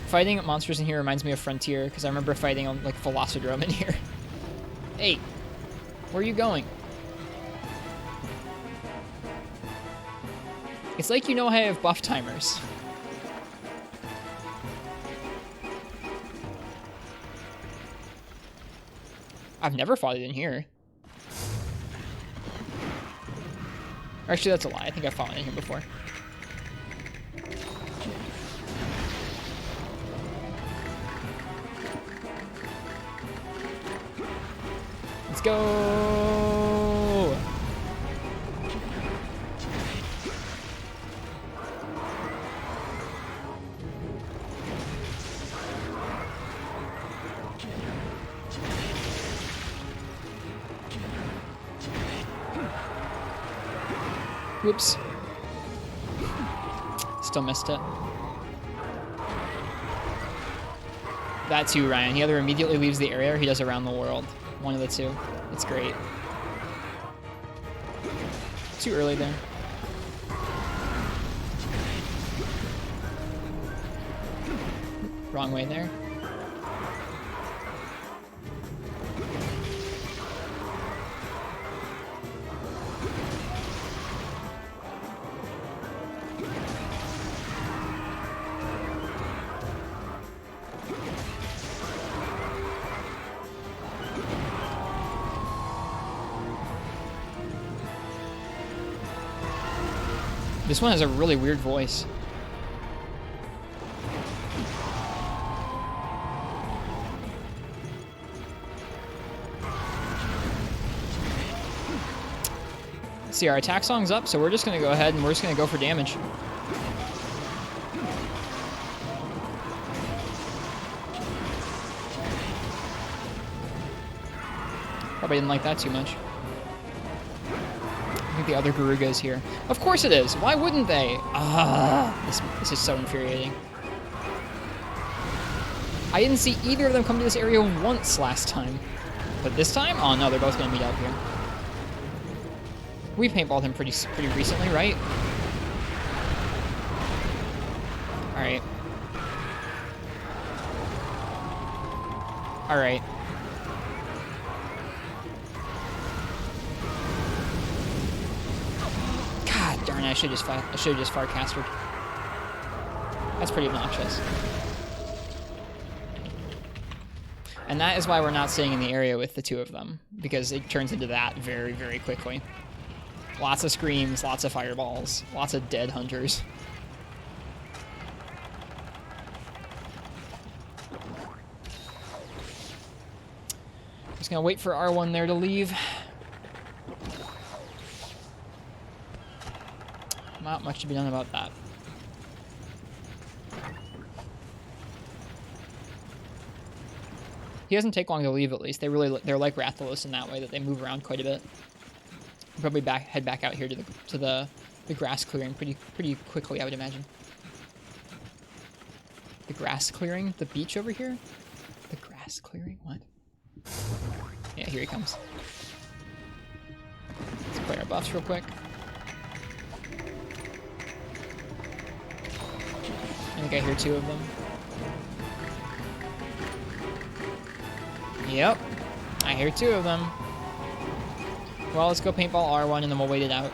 Fighting monsters in here reminds me of Frontier, because I remember fighting on, like, Velocidrome in here. Hey, where are you going? It's like you know how I have buff timers. I've never fought it in here. Actually, that's a lie. I think I've fought it in here before. Let's go! Whoops. Still missed it. That too, Ryan. He either immediately leaves the area or he does around the world. One of the two. It's great. Too early there. Wrong way there. This one has a really weird voice. See, our attack song's up, so we're just going to go ahead and we're just going to go for damage. Probably didn't like that too much. I think the other Garuga is here. Of course it is. Why wouldn't they? This is so infuriating. I didn't see either of them come to this area once last time. But this time? Oh no, they're both going to meet out here. We paintballed him pretty recently, right? Alright. Alright. God darn it, I should have just far casted. That's pretty obnoxious. And that is why we're not staying in the area with the two of them, because it turns into that very, very quickly. Lots of screams, lots of fireballs, lots of dead hunters. Just gonna wait for R1 there to leave. Not much to be done about that. He doesn't take long to leave, at least. They're like Rathalos in that way, that they move around quite a bit. Probably head back out here to the grass clearing pretty quickly, I would imagine. The grass clearing? The beach over here? The grass clearing? What? Yeah, here he comes. Let's play our buffs real quick. I think I hear two of them. Yep, I hear two of them. Well, let's go paintball R1 and then we'll wait it out.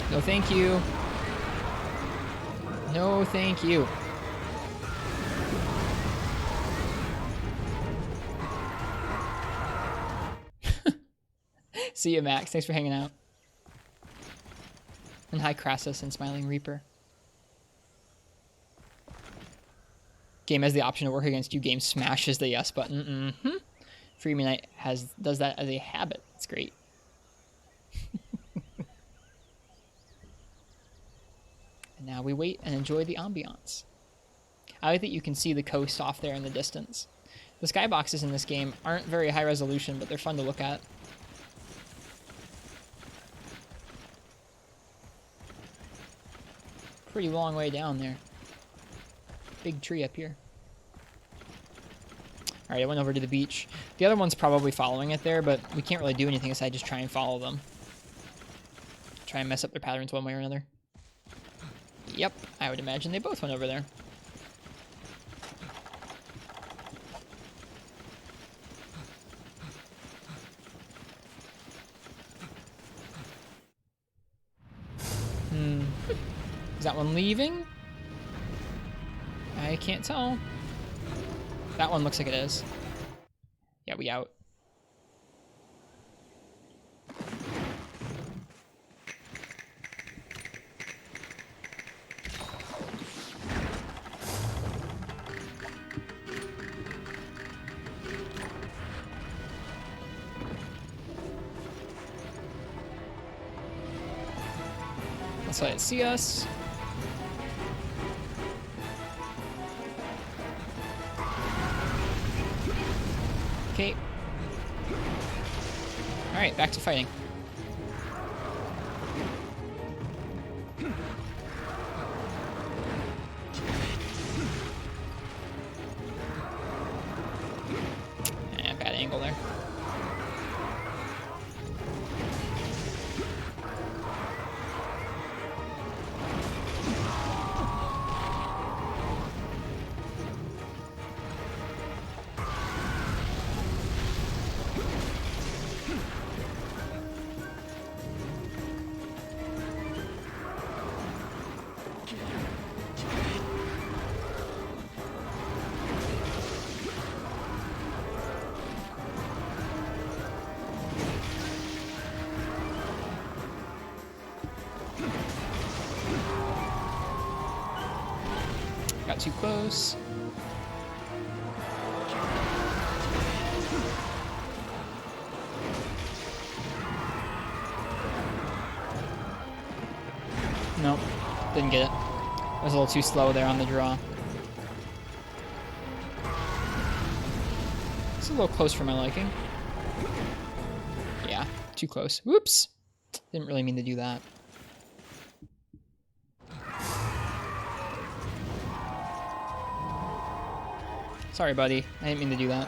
No, thank you. No, thank you. See you, Max. Thanks for hanging out. And hi, Crassus and Smiling Reaper. Game has the option to work against you. Game smashes the yes button. Mm-hmm. Freeman Knight does that as a habit. It's great. And now we wait and enjoy the ambiance. I like that you can see the coast off there in the distance. The skyboxes in this game aren't very high resolution, but they're fun to look at. Pretty long way down there. big tree up here. Alright, I went over to the beach. The other one's probably following it there, but we can't really do anything aside just try and follow them. Try and mess up their patterns one way or another. Yep, I would imagine they both went over there. Is that one leaving? I can't tell. That one looks like it is. Yeah, we out. Let's let it see us. Okay. Alright, back to fighting. Bad angle there. Got too close. Nope, didn't get it. I was a little too slow there on the draw. It's a little close for my liking. Yeah, too close. Whoops! Didn't really mean to do that. Sorry, buddy. I didn't mean to do that.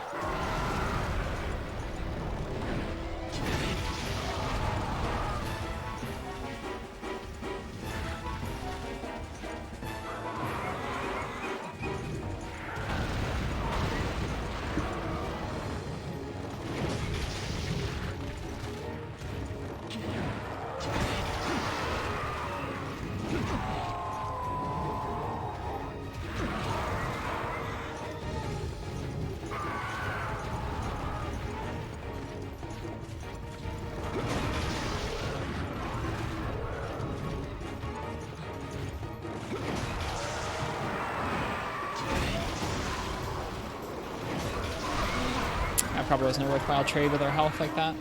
Probably wasn't a worthwhile trade with our health like that.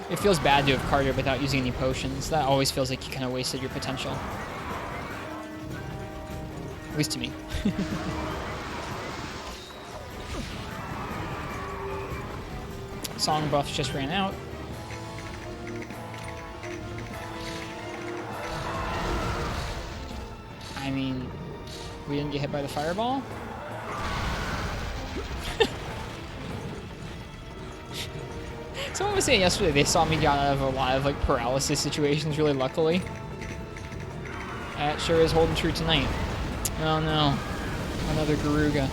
It feels bad to have carded without using any potions. That always feels like you kind of wasted your potential. At least to me. Song buffs just ran out. I mean, we didn't get hit by the fireball? Someone was saying yesterday they saw me get out of a lot of like paralysis situations really luckily. That sure is holding true tonight. Oh no. Another Garuga.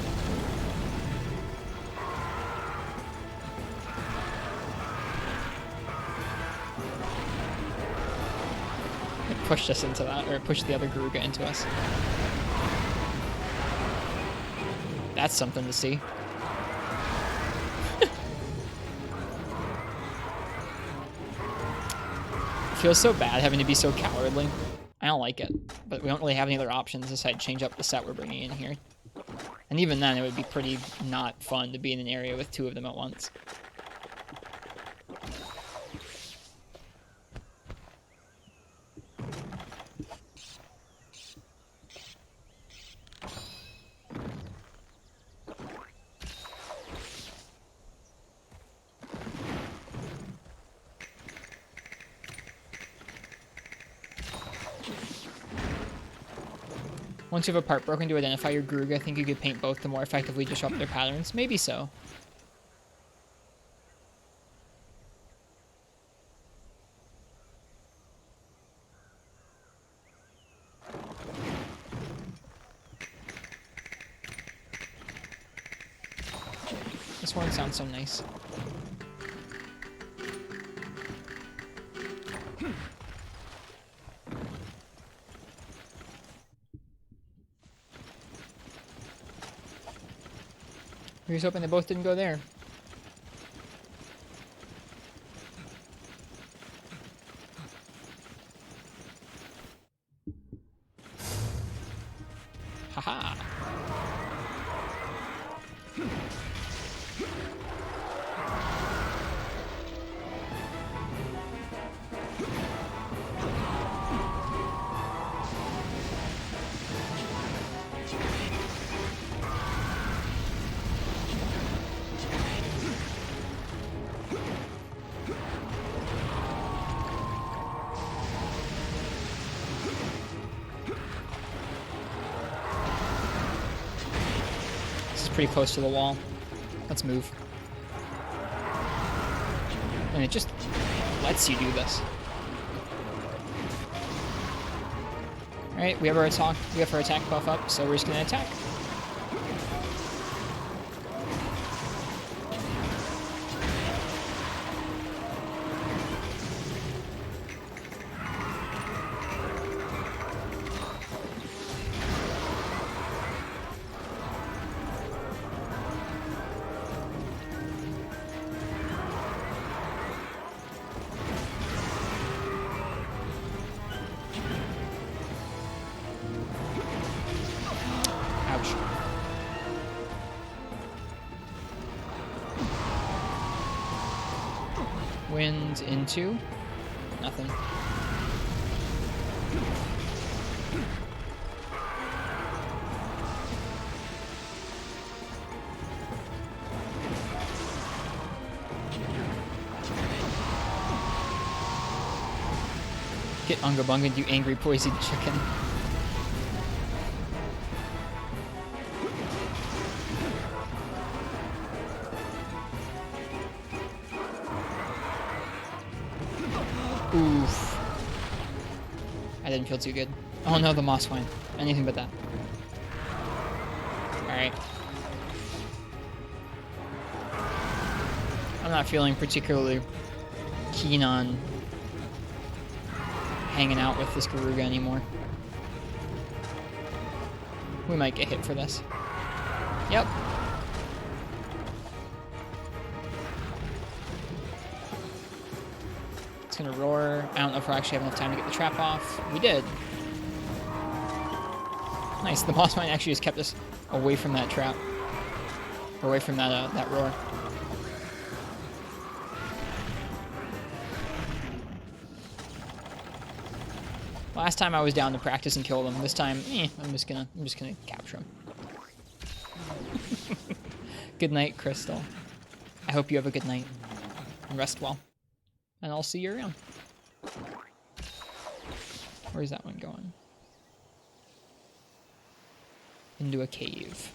It pushed us into that, or it pushed the other Garuga into us. That's something to see. Feels so bad having to be so cowardly. I don't like it, but we don't really have any other options aside change up the set we're bringing in here. And even then, it would be pretty not fun to be in an area with two of them at once. Once you have a part broken to identify your Garuga, I think you could paint both to more effectively disrupt their patterns. Maybe so. This one sounds so nice. Here's hoping they both didn't go there. Haha. Pretty close to the wall. Let's move. And it just lets you do this. Alright, we have our attack buff up, so we're just gonna attack. Wind into nothing. Get Unga Bunga, you angry poisoned chicken. Oof. I didn't feel too good. Oh no, the moss wine. Anything but that. Alright. I'm not feeling particularly keen on hanging out with this Garuga anymore. We might get hit for this. Yep. It's gonna roar. I don't know if we'll actually have enough time to get the trap off. We did. Nice. The boss mine actually just kept us away from that trap. Away from that roar. Last time I was down to practice and kill them. This time, I'm just gonna capture them. Good night, Crystal. I hope you have a good night and rest well. And I'll see you around. Where's that one going? Into a cave.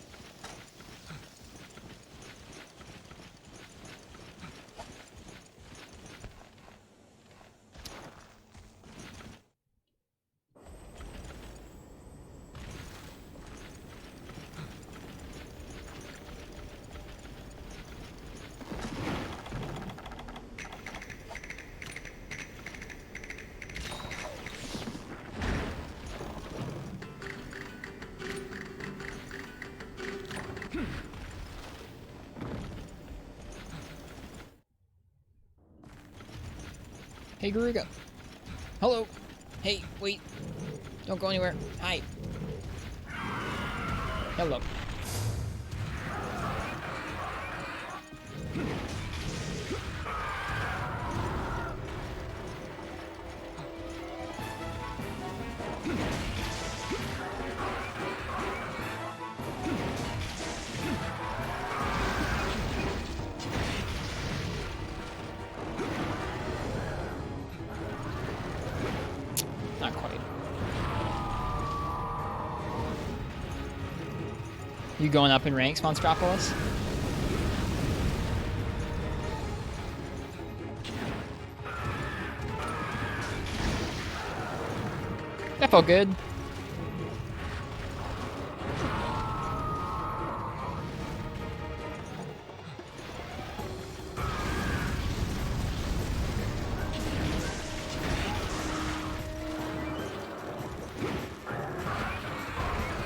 Hey, Garuga. Hello. Hey, wait. Don't go anywhere. Hi. Hello. Not quite. You going up in ranks, Monstropolis? That felt good.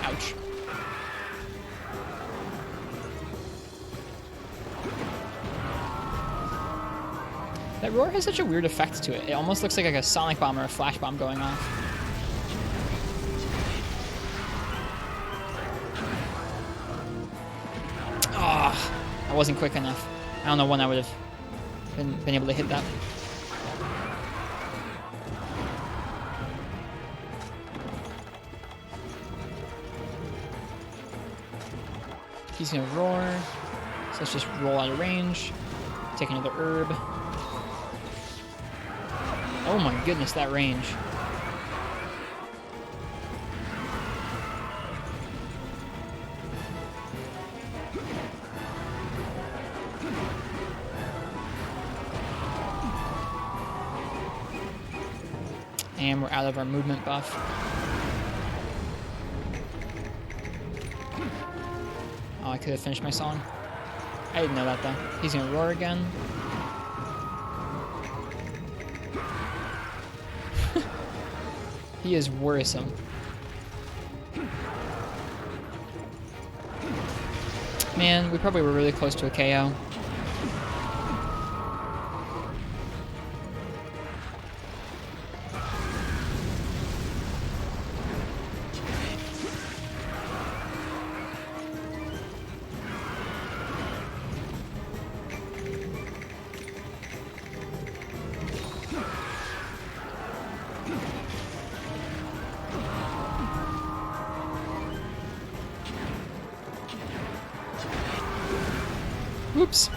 Ouch. That roar has such a weird effect to it. It almost looks like a sonic bomb or a flash bomb going off. I wasn't quick enough. I don't know when I would have been able to hit that. He's gonna roar. So let's just roll out of range. Take another herb. Oh my goodness, that range. And we're out of our movement buff. Oh, I could have finished my song. I didn't know that though. He's gonna roar again. He is worrisome. Man, we probably were really close to a KO. Oops.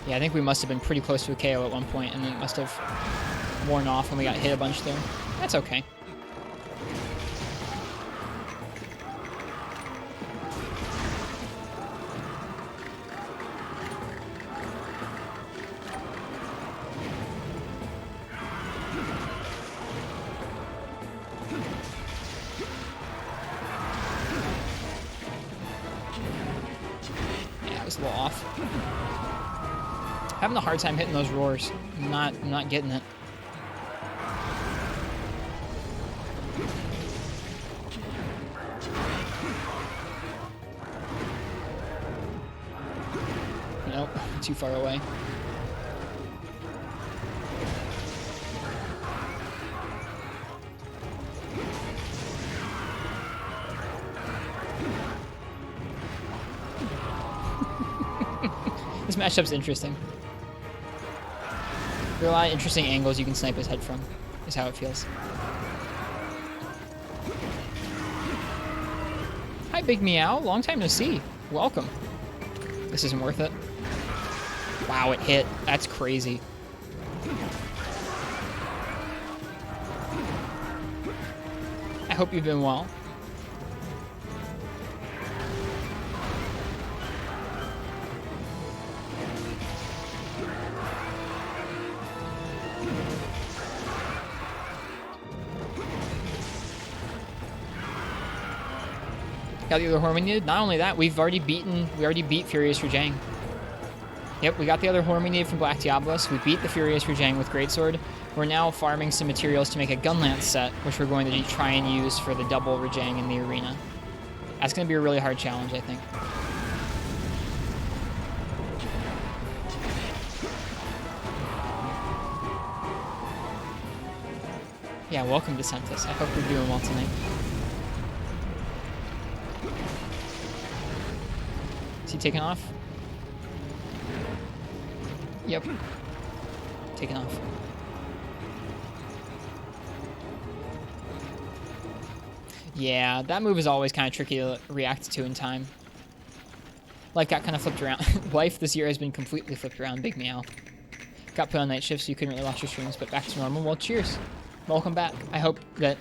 Yeah, I think we must have been pretty close to a KO at one point, and then it must have worn off when we got hit a bunch there. That's okay. A little off. Having a hard time hitting those roars. I'm not getting it. Nope, too far away. This matchup's interesting. There are a lot of interesting angles you can snipe his head from, is how it feels. Hi, Big Meow. Long time no see. Welcome. This isn't worth it. Wow, it hit. That's crazy. I hope you've been well. Got the other horn we needed. Not only that, we already beat Furious Rajang. Yep, we got the other horn we needed from Black Diablos. We beat the Furious Rajang with Greatsword. We're now farming some materials to make a Gunlance set, which we're going to try and use for the double Rajang in the arena. That's going to be a really hard challenge, I think. Yeah, welcome to Sentis. I hope you're doing well tonight. Is he taking off? Yep. Taking off. Yeah, that move is always kind of tricky to react to in time. Life got kind of flipped around. Life this year has been completely flipped around, Big Meow. got put on night shift, so you couldn't really watch your streams, but back to normal. Well, cheers. Welcome back. I hope that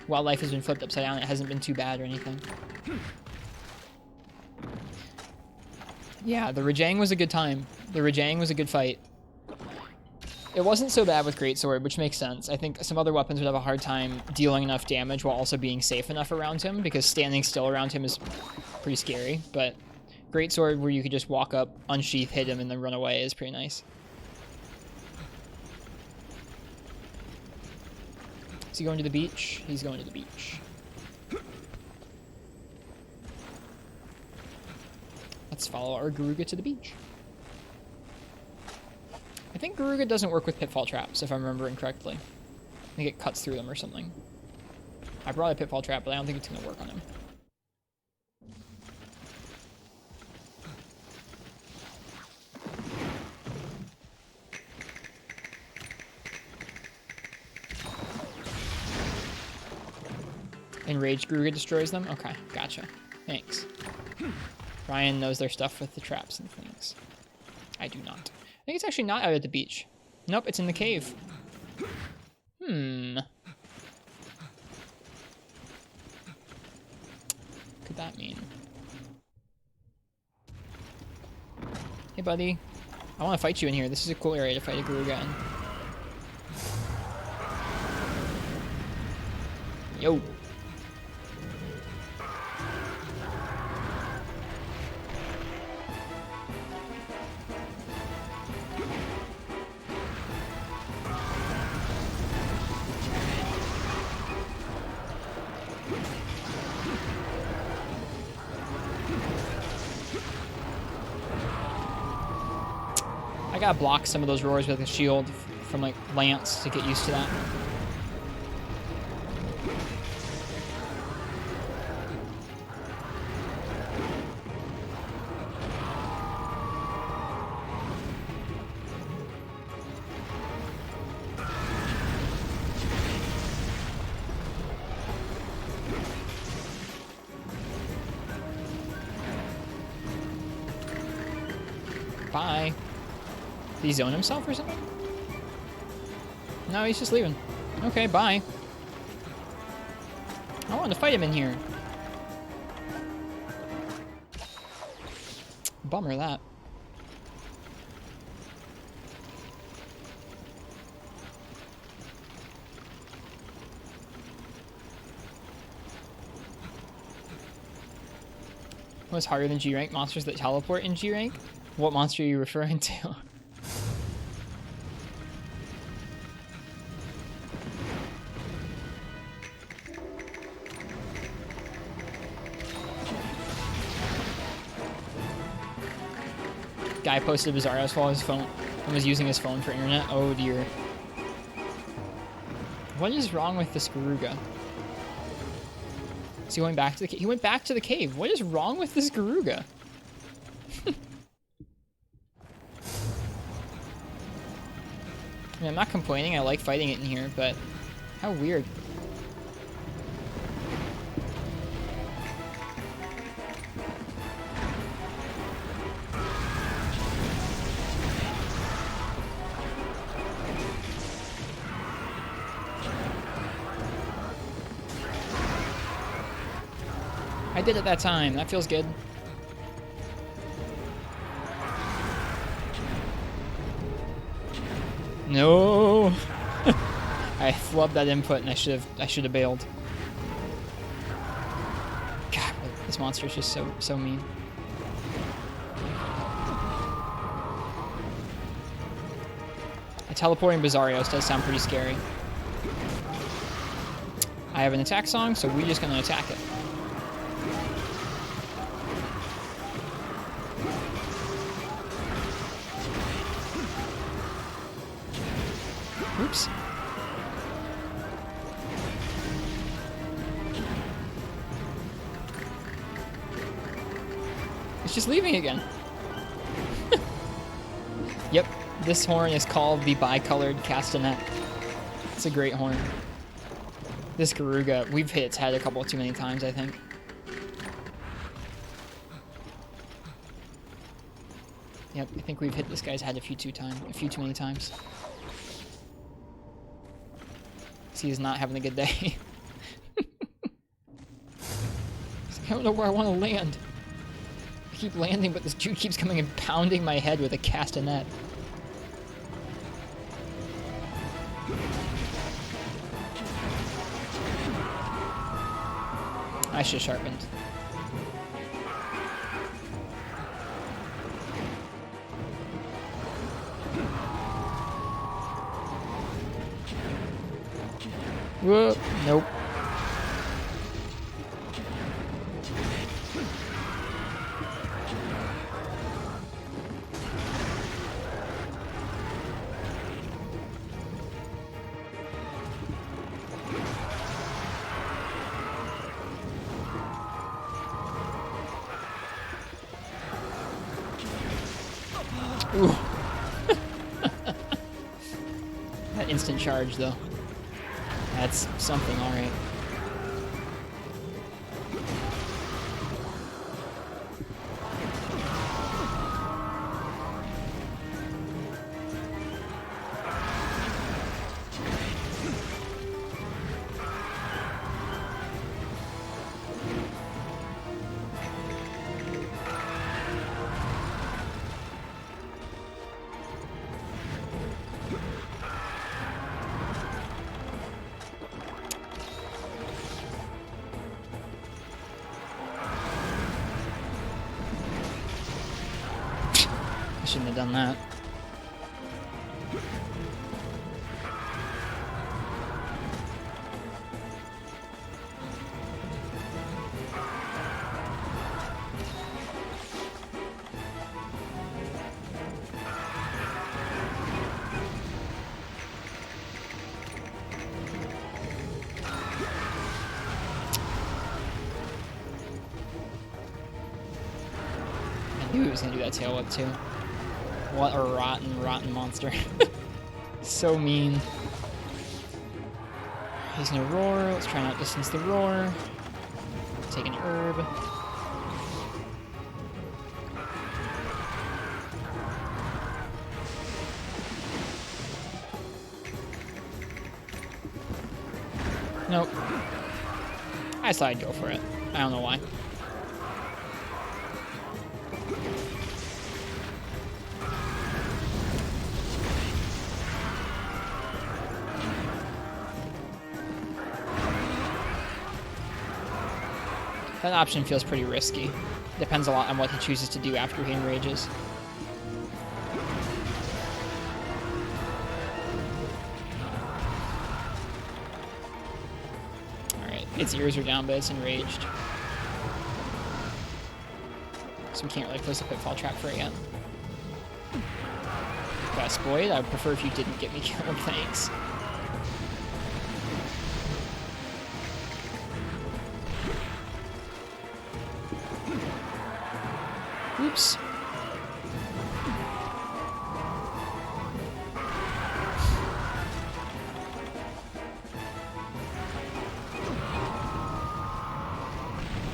while life has been flipped upside down, it hasn't been too bad or anything. Yeah, the Rajang was a good time. The Rajang was a good fight. It wasn't so bad with Greatsword, which makes sense. I think some other weapons would have a hard time dealing enough damage while also being safe enough around him, because standing still around him is pretty scary. But Greatsword, where you could just walk up, unsheath, hit him, and then run away, is pretty nice. Is he going to the beach? He's going to the beach. Let's follow our Garuga to the beach. I think Garuga doesn't work with pitfall traps, if I'm remembering correctly. I think it cuts through them or something. I brought a pitfall trap, but I don't think it's going to work on him. Enraged Garuga destroys them? Okay, gotcha. Thanks. Ryan knows their stuff with the traps and things. I do not. I think it's actually not out at the beach. Nope, it's in the cave. What could that mean? Hey, buddy. I want to fight you in here. This is a cool area to fight a Garuga in. Yo. I gotta block some of those roars with a shield from like Lance to get used to that. Bye. Did he zone himself or something? No, he's just leaving. Okay, bye. I wanted to fight him in here. Bummer that. What's harder than G rank? Monsters that teleport in G rank? What monster are you referring to? Guy posted Bizarro's while his phone and was using his phone for internet. Oh dear. What is wrong with this Garuga? Is he going back to the cave? He went back to the cave. What is wrong with this Garuga? I mean, I'm not complaining. I like fighting it in here, but how weird. I did it that time. That feels good. No. I flubbed that input and I should have bailed. God, this monster is just so mean. A teleporting Bizarrios does sound pretty scary. I have an attack song, so we're just gonna attack it. Oops. It's just leaving again. Yep, this horn is called the bicolored castanet. It's a great horn. This Garuga, we've hit its head a couple too many times, I think. Yep, I think we've hit this guy's head a few too many times. See, he's not having a good day. I don't know where I want to land. I keep landing, but this dude keeps coming and pounding my head with a castanet. I should have sharpened. Whoa, nope. Ooh. That instant charge, though. That's something, alright. I shouldn't have done that. I knew he was gonna do that tail whip too. What a rotten monster. So mean. He's gonna roar. Let's try and outdistance the roar. Take an herb. Nope. I thought I'd go for it. I don't know why. That option feels pretty risky. Depends a lot on what he chooses to do after he enrages. Alright, its ears are down, but it's enraged. So we can't really place a pitfall trap for it yet. Best Boyd, I would prefer if you didn't get me killed, thanks. Oops.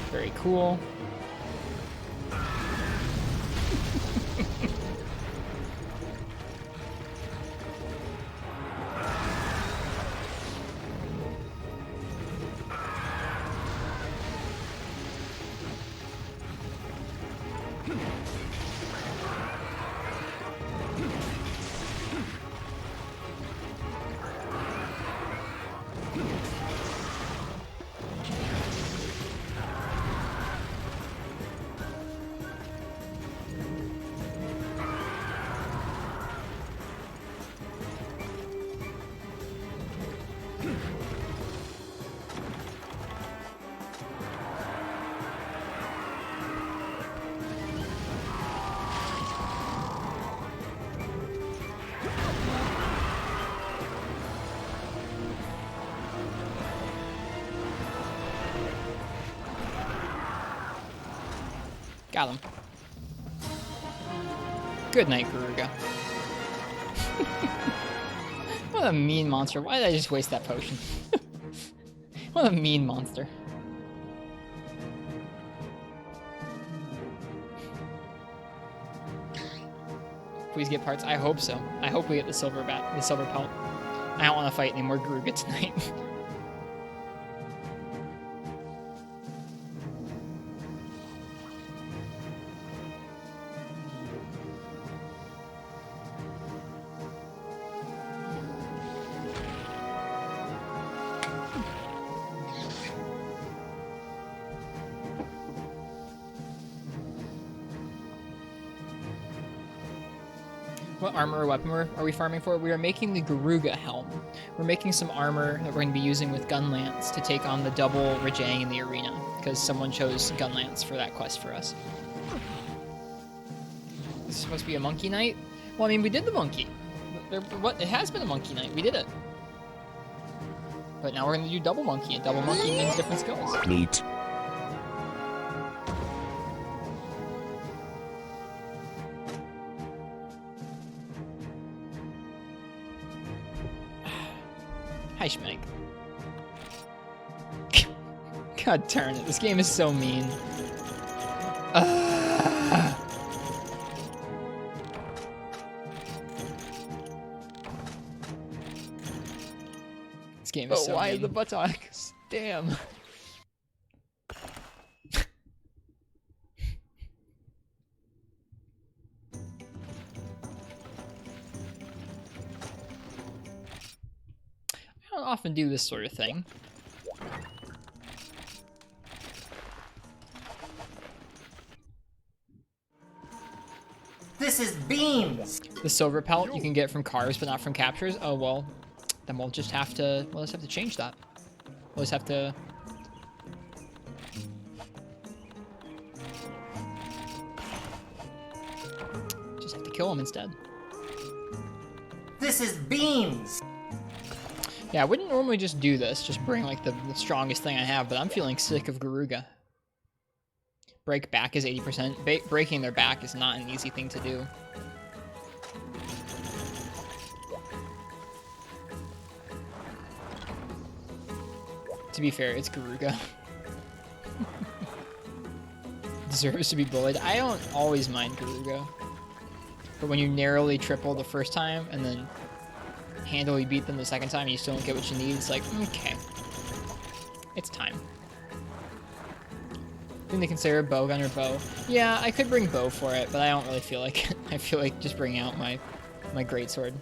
Very cool. Got him. Good night, Garuga. What a mean monster. Why did I just waste that potion? What a mean monster. please get parts. I hope so. I hope we get the silver pelt. I don't want to fight any more Garuga tonight. What armor or weapon are we farming for? We are making the Garuga helm. We're making some armor that we're going to be using with Gunlance to take on the double Rajang in the arena, because someone chose Gunlance for that quest for us. This is supposed to be a monkey night? Well, I mean, we did the monkey. It has been a monkey night. We did it. But now we're going to do double monkey, and double monkey means different skills. Neat. Hi, Schmeck. God darn it, this game is so mean. This game is so why mean. the buttocks? Damn. I don't often do this sort of thing. This is beans! The silver pelt you can get from cars, but not from captures. Oh well, then we'll just have to change that. We'll just have to. Just have to kill him instead. This is beans! Yeah, I wouldn't normally just do this, just bring like the strongest thing I have, but I'm feeling sick of Garuga. Break back is 80%. Breaking their back is not an easy thing to do. To be fair, it's Garuga. Deserves to be bullied. I don't always mind Garuga. But when you narrowly triple the first time and then handily beat them the second time and you still don't get what you need, it's like, okay. It's time. Didn't they consider bowgun or bow? Yeah, I could bring bow for it, but I don't really feel like it. I feel like just bringing out my greatsword.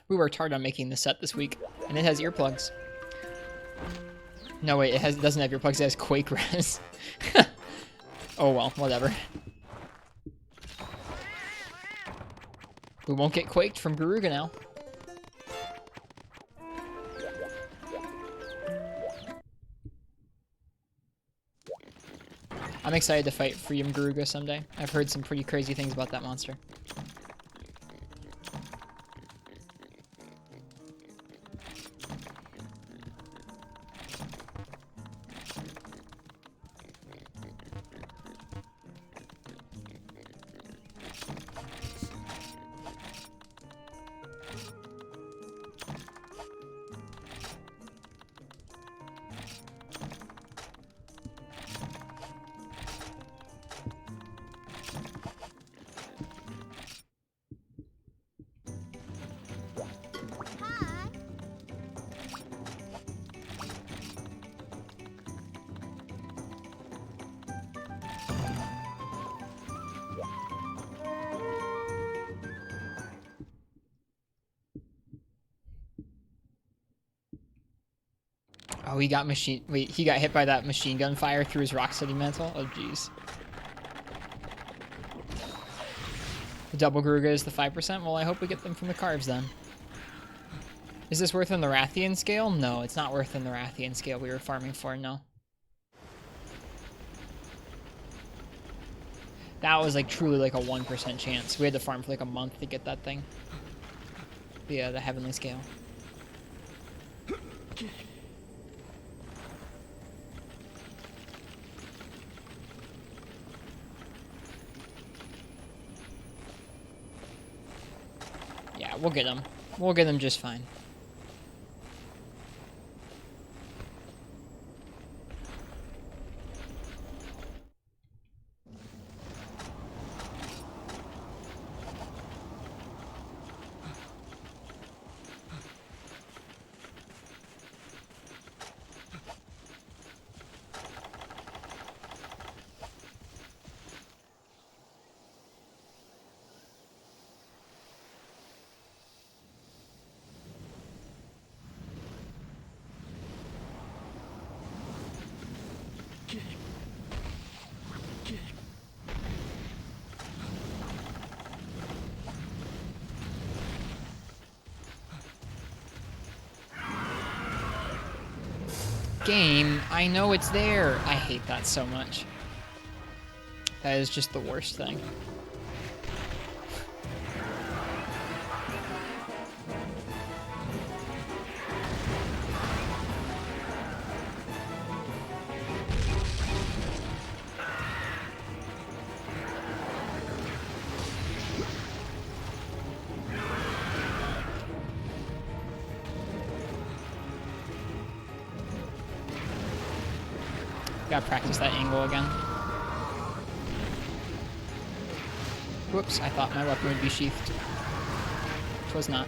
We worked hard on making the set this week, and it has earplugs. No, wait, it doesn't have earplugs, it has Quake res. Oh well, whatever. We won't get quaked from Garuga now. I'm excited to fight Freedom Garuga someday. I've heard some pretty crazy things about that monster. Oh, he got he got hit by that machine gun fire through his Rocksteady mantle? Oh, jeez. The double Garuga is the 5%? Well, I hope we get them from the carves then. Is this worth in the Rathian scale? No, it's not worth in the Rathian scale we were farming for, no. That was like truly like a 1% chance. We had to farm for like a month to get that thing. The heavenly scale. Yeah, we'll get him. We'll get him just fine. Game, I know it's there. I hate that so much. That is just the worst thing. Gotta practice that angle again. Whoops, I thought my weapon would be sheathed. Twas not.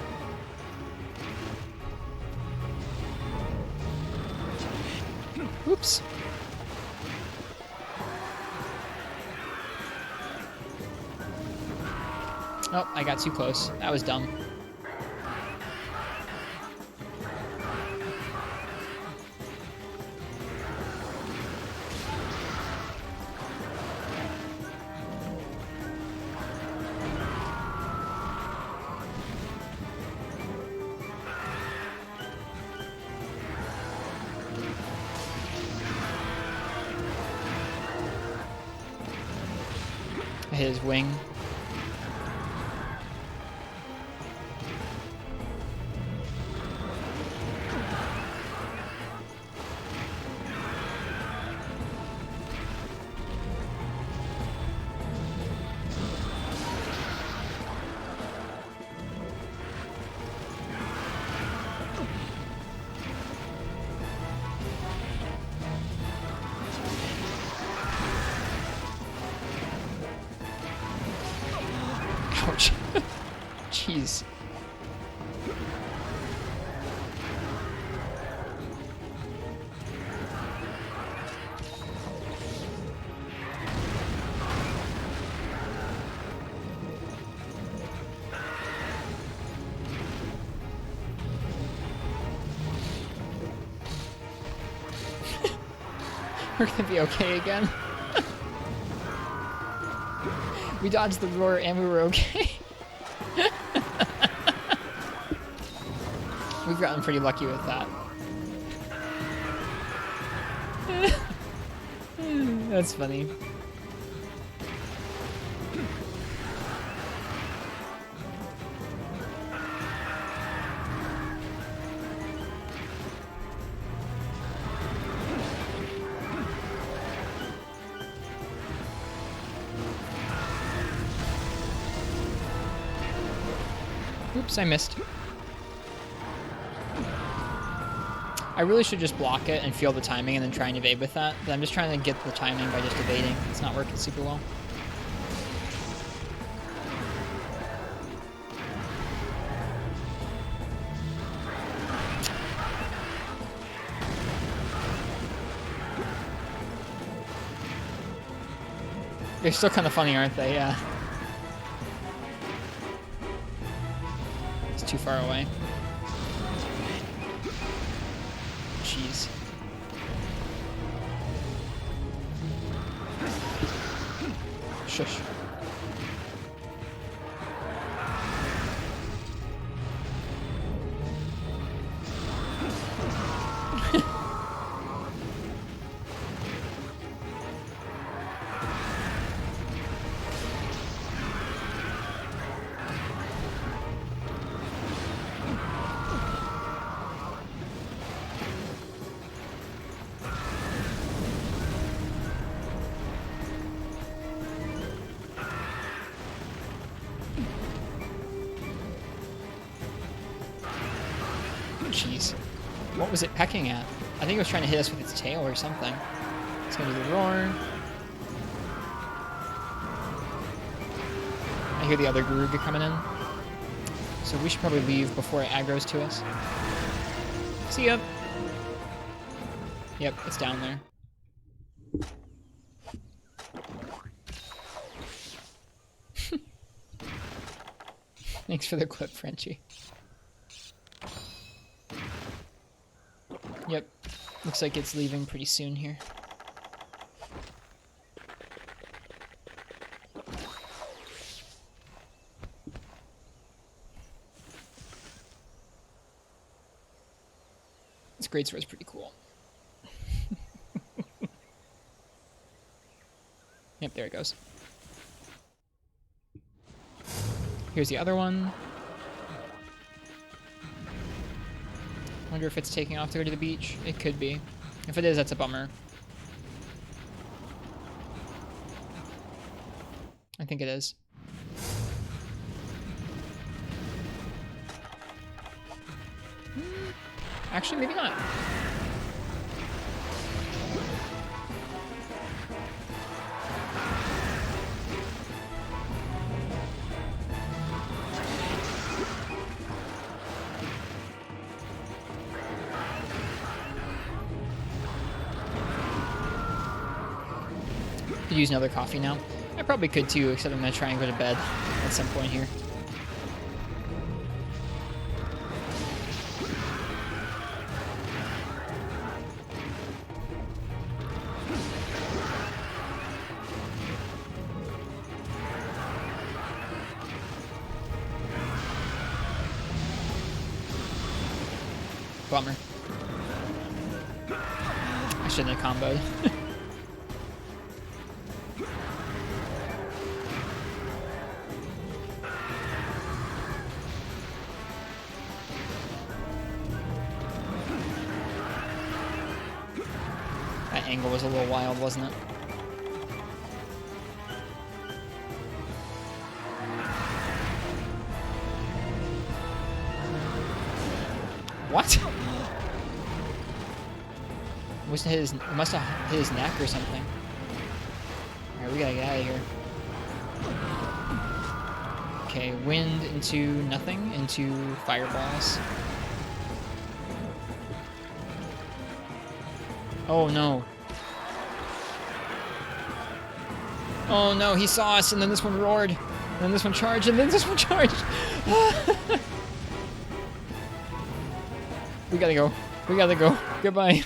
Whoops. Oh, I got too close. That was dumb. I hit his wing. Ouch. Jeez. We're gonna be okay again. We dodged the roar and we were okay. We've gotten pretty lucky with that. That's funny. Oops, I missed. I really should just block it and feel the timing and then try and evade with that. But I'm just trying to get the timing by just evading. It's not working super well. They're still kind of funny, aren't they? Yeah. It's too far away. Jeez. Shush. jeez. What was it pecking at? I think it was trying to hit us with its tail or something. It's gonna do the roar. I hear the other Garuga coming in. So we should probably leave before it aggroes to us. See ya! Yep, it's down there. Thanks for the clip, Frenchie. Yep, looks like it's leaving pretty soon here. This greatsword is pretty cool. Yep, there it goes. Here's the other one. Wonder if it's taking off to go to the beach. It could be. If it is, that's a bummer. I think it is. Actually, maybe not. Could use another coffee now. I probably could too, except I'm gonna try and go to bed at some point here. Bummer. I shouldn't have comboed. That angle was a little wild, wasn't it? What? It must have hit his neck or something. Alright, we gotta get out of here. Okay, wind into nothing, into fireballs. Oh no. Oh no, he saw us, and then this one roared. And then this one charged, and then this one charged. We gotta go. We gotta go. Goodbye.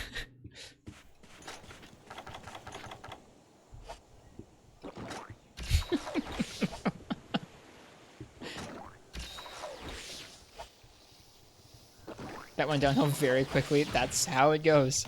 That went downhill very quickly. That's how it goes.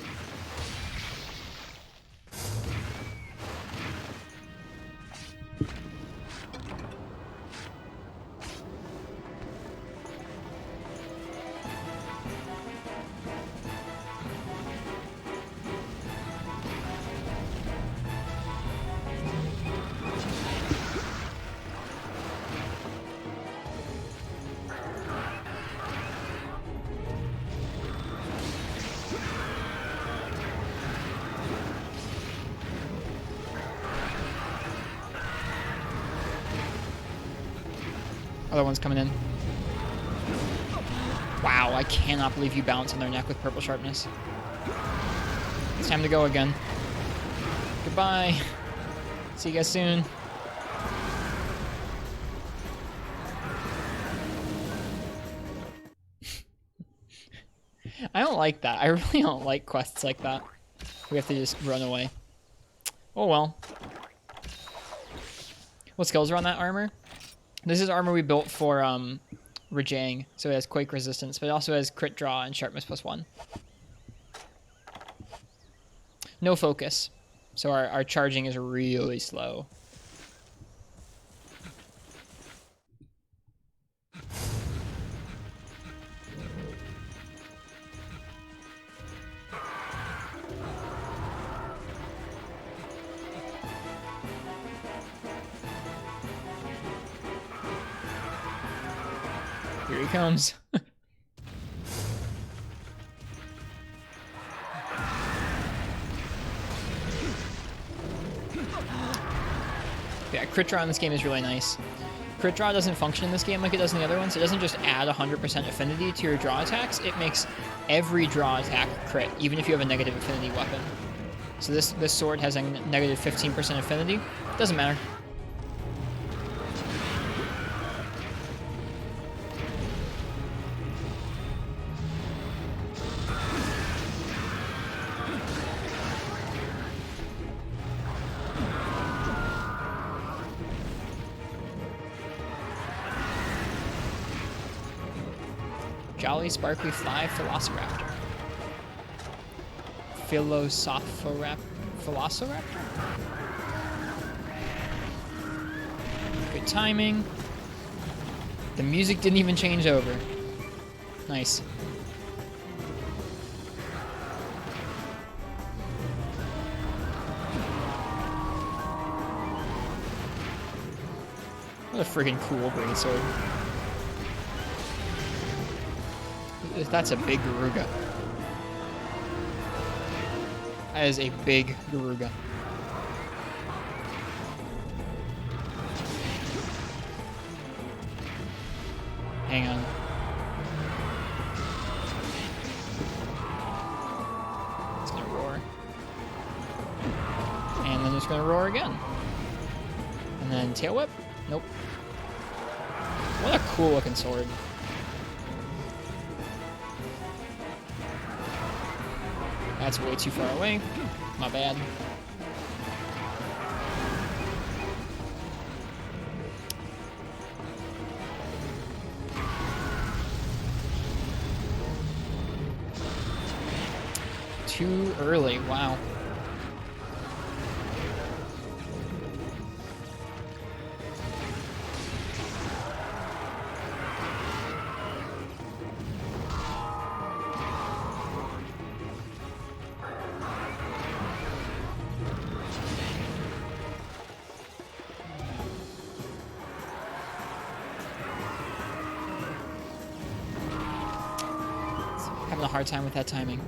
Other one's coming in. Wow, I cannot believe you bounce on their neck with purple sharpness. It's time to go again. Goodbye. See you guys soon. I don't like that. I really don't like quests like that. We have to just run away. Oh well. What skills are on that armor? This is armor we built for Rajang, so it has quake resistance, but it also has crit draw and sharpness +1. No focus, so our charging is really slow. Here he comes. crit draw in this game is really nice. Crit draw doesn't function in this game like it does in the other ones. It doesn't just add 100% affinity to your draw attacks. It makes every draw attack crit, even if you have a negative affinity weapon. So this sword has a negative 15% affinity. Doesn't matter. Jolly, sparkly, fly, Velociraptor. Velociraptor? Good timing. The music didn't even change over. Nice. What a friggin' cool greatsword. That's a big Garuga. That is a big Garuga. Hang on. It's gonna roar. And then it's gonna roar again. And then tail whip? Nope. What a cool looking sword. That's way too far away. My bad. Too early, wow. Having a hard time with that timing.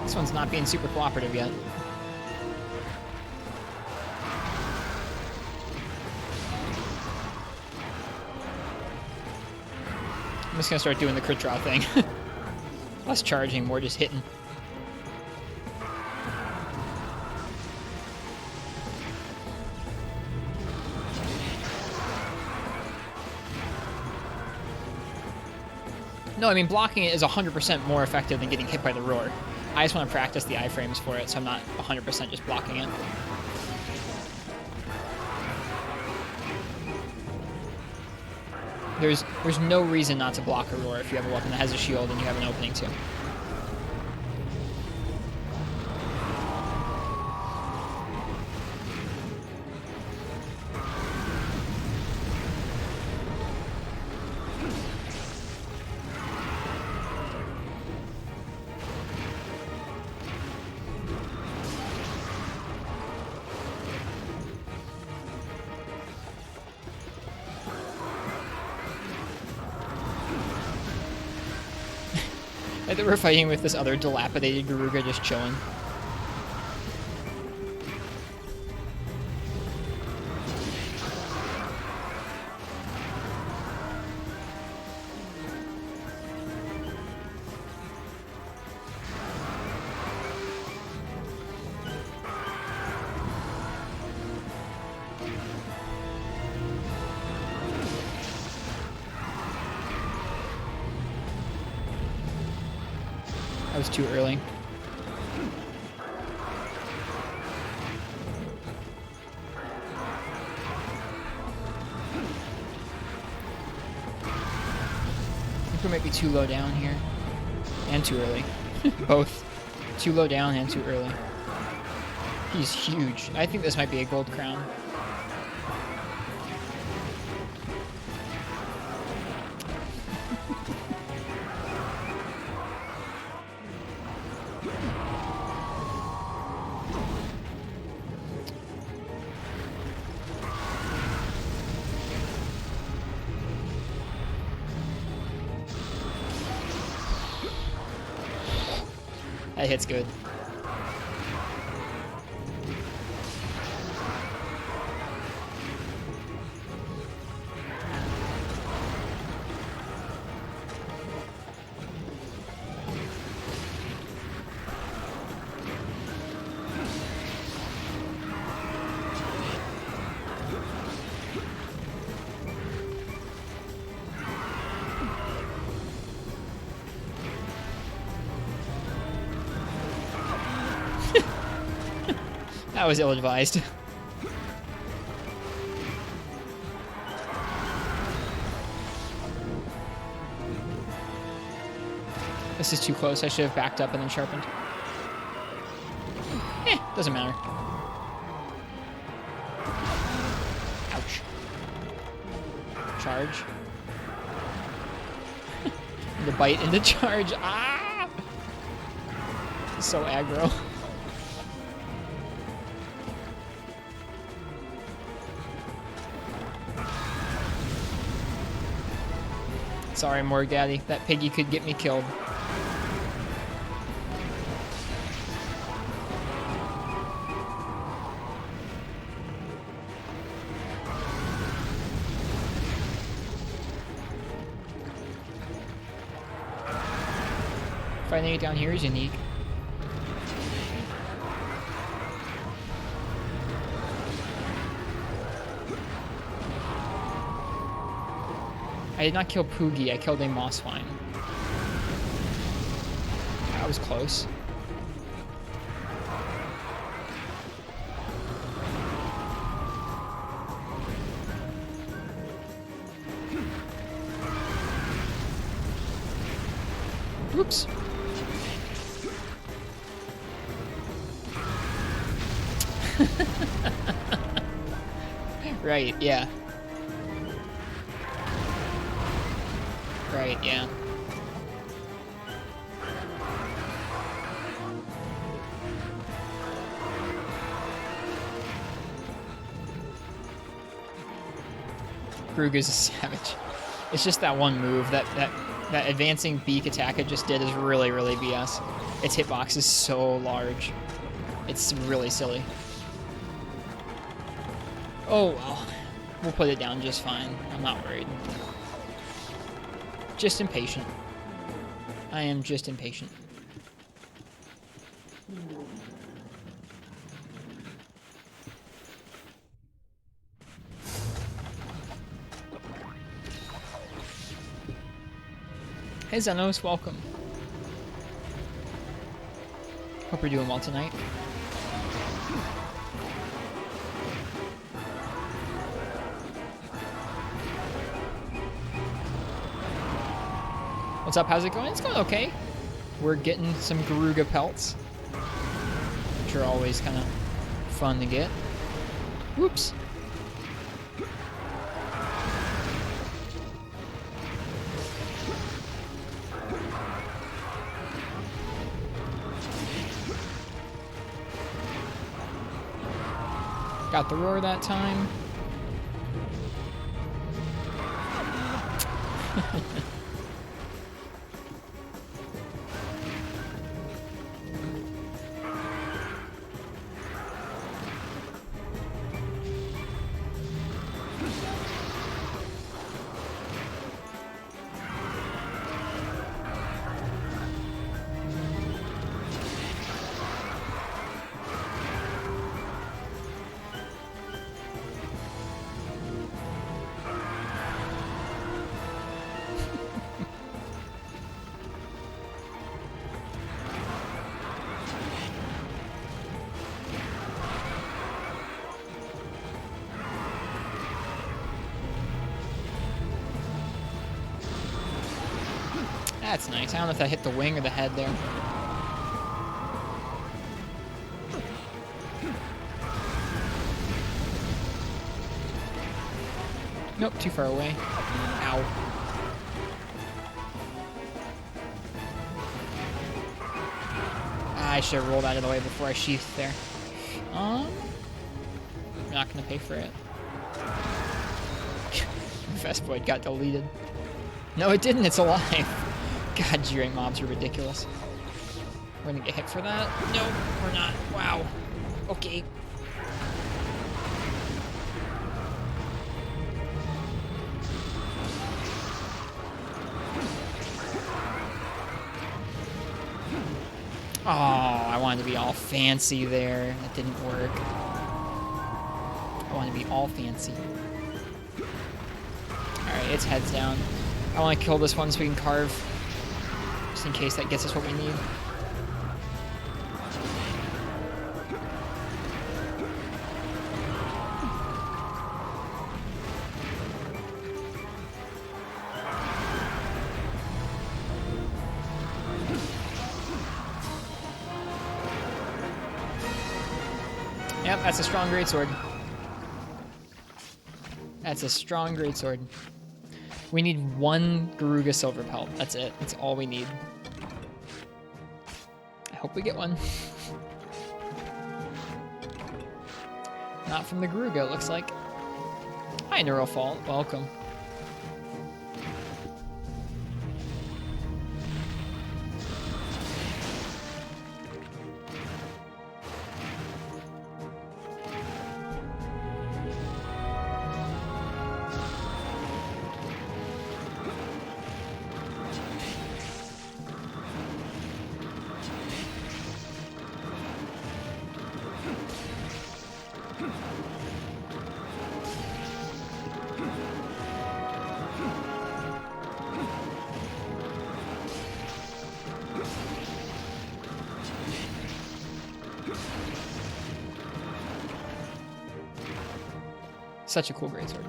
This one's not being super cooperative yet. I'm just gonna start doing the crit draw thing. Less charging, more just hitting. No, I mean, blocking it is 100% more effective than getting hit by the roar. I just want to practice the iframes for it, so I'm not 100% just blocking it. There's no reason not to block a roar if you have a weapon that has a shield and you have an opening too. They were fighting with this other dilapidated Garuga just chilling. That was too early. I think we might be too low down here. And too early. Both. Too low down and too early. He's huge. I think this might be a gold crown. That hit's good. That was ill-advised. This is too close. I should have backed up and then sharpened. Doesn't matter. Ouch. Charge. The bite into charge. Ah! So aggro. Sorry, Morgaddy. That piggy could get me killed. Fighting it down here is unique. I did not kill Poogie, I killed a Mossvine. That was close. Oops. Right, yeah. Right, yeah. Gruga's a savage. It's just that one move, that advancing beak attack it just did is really, really BS. Its hitbox is so large. It's really silly. Oh well. We'll put it down just fine. I'm not worried. Just impatient. I am just impatient. Hey Zenos, welcome. Hope you're doing well tonight. What's up? How's it going? It's going okay. We're getting some Garuga pelts, which are always kind of fun to get. Whoops. Got the roar that time. That's nice. I don't know if that hit the wing or the head there. Nope, too far away. Ow. I should have rolled out of the way before I sheathed there. I'm not gonna pay for it. Vestoid got deleted. No, it didn't. It's alive. God, G-rank mobs are ridiculous. We're gonna get hit for that. No, we're not. Wow. Okay. Oh, I wanted to be all fancy there. That didn't work. I want to be all fancy. Alright, its head's down. I want to kill this one so we can carve. Just in case that gets us what we need. Yep, that's a strong greatsword. That's a strong greatsword. We need one Garuga silver pelt. That's it. That's all we need. I hope we get one. Not from the Garuga, it looks like. Hi, Neurofall. Welcome. Such a cool greatsword.